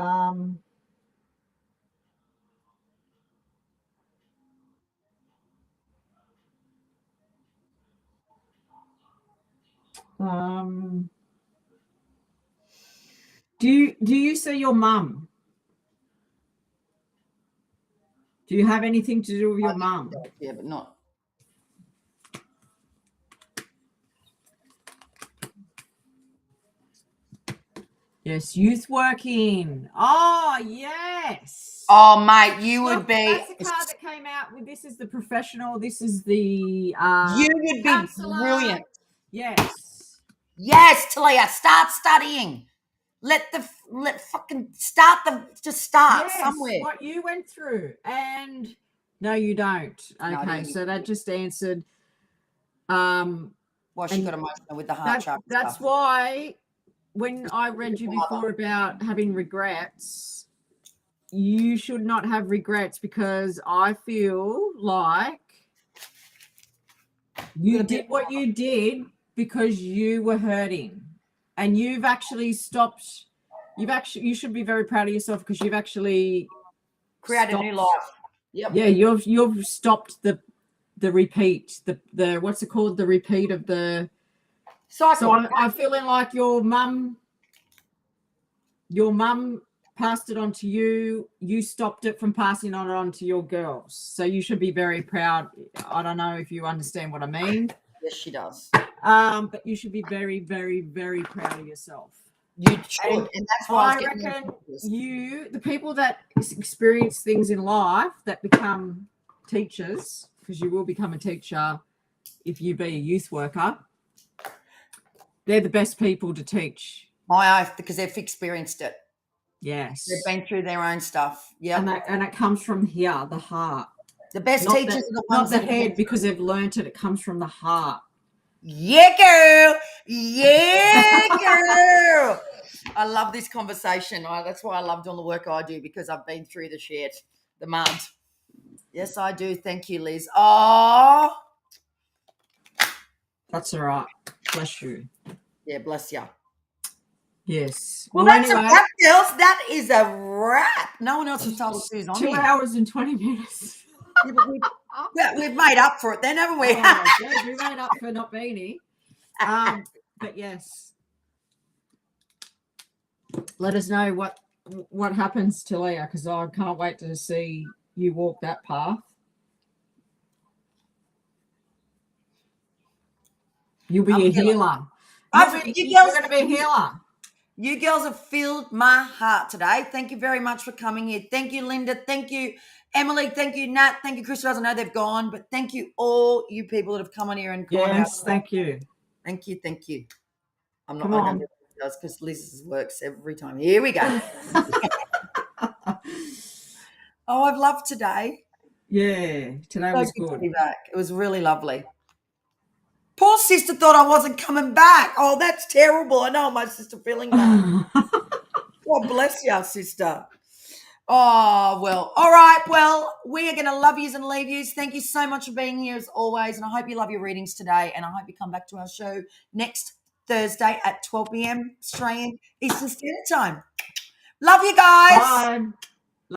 A: Do you see your mum? Do you have anything to do with your mum?
B: Yeah, but not.
A: Yes, youth working. Oh, yes.
B: Oh, mate, you would be.
A: That's the card that came out with. This is the professional. This is the.
B: You would be
A: counselor.
B: Brilliant.
A: Yes.
B: Yes, Talia, start studying. Just start somewhere.
A: What you went through. And no, you don't. Okay, so that just answered.
B: Well, she got emotional with the heart chakra.
A: That's why when I read you before about having regrets, you should not have regrets because I feel like you did what you did because you were hurting. And you've actually stopped. You should be very proud of yourself because you've actually
B: created a new life. Yep.
A: Yeah, you've stopped the repeat. The what's it called? The repeat of the cycle. So I'm feeling like your mum passed it on to you. You stopped it from passing on to your girls. So you should be very proud. I don't know if you understand what I mean.
B: Yes, she does.
A: But you should be very, very, very proud of yourself.
B: You should, and that's why I
A: reckon the people that experience things in life that become teachers, because you will become a teacher if you be a youth worker, they're the best people to teach.
B: My oath, because they've experienced it.
A: Yes.
B: They've been through their own stuff. Yeah.
A: And it comes from here, the heart.
B: The best teachers are the ones
A: not the head, because they've learnt it. It comes from the heart.
B: Yeah, girl. Yeah, girl. I love this conversation. That's why I love doing the work I do, because I've been through the shit, the mud. Yes, I do. Thank you, Liz. Oh.
A: That's all right. Bless you.
B: Yeah, bless you.
A: Yes.
B: Well, that's a wrap, girls. That is a wrap. No one else has told us who's on
A: 2 hours and 20 minutes.
B: Yeah, but we've made up for it then, haven't we?
A: Oh, yeah, we made up for not being here. But yes, let us know what happens to Leah, because I can't wait to see you walk that path. You'll be a healer. You're going to be a healer.
B: You girls have filled my heart today. Thank you very much for coming here. Thank you, Linda. Thank you, Emily. Thank you, Nat. Thank you, Chris. I know they've gone, but thank you all you people that have come on here and gone.
A: Yes, thank you.
B: Thank you. Thank you. I'm not
A: Come
B: going
A: on.
B: to do this because Liz's works every time. Here we go. Oh, I've loved today.
A: Yeah, today was good.
B: To be back. It was really lovely. Poor sister thought I wasn't coming back. Oh, that's terrible. I know my sister feeling that. God bless you, sister. Oh, well. All right. Well, we are going to love yous and leave yous. Thank you so much for being here as always. And I hope you love your readings today. And I hope you come back to our show next Thursday at 12 p.m. Australian Eastern Standard Time. Love you guys.
A: Bye.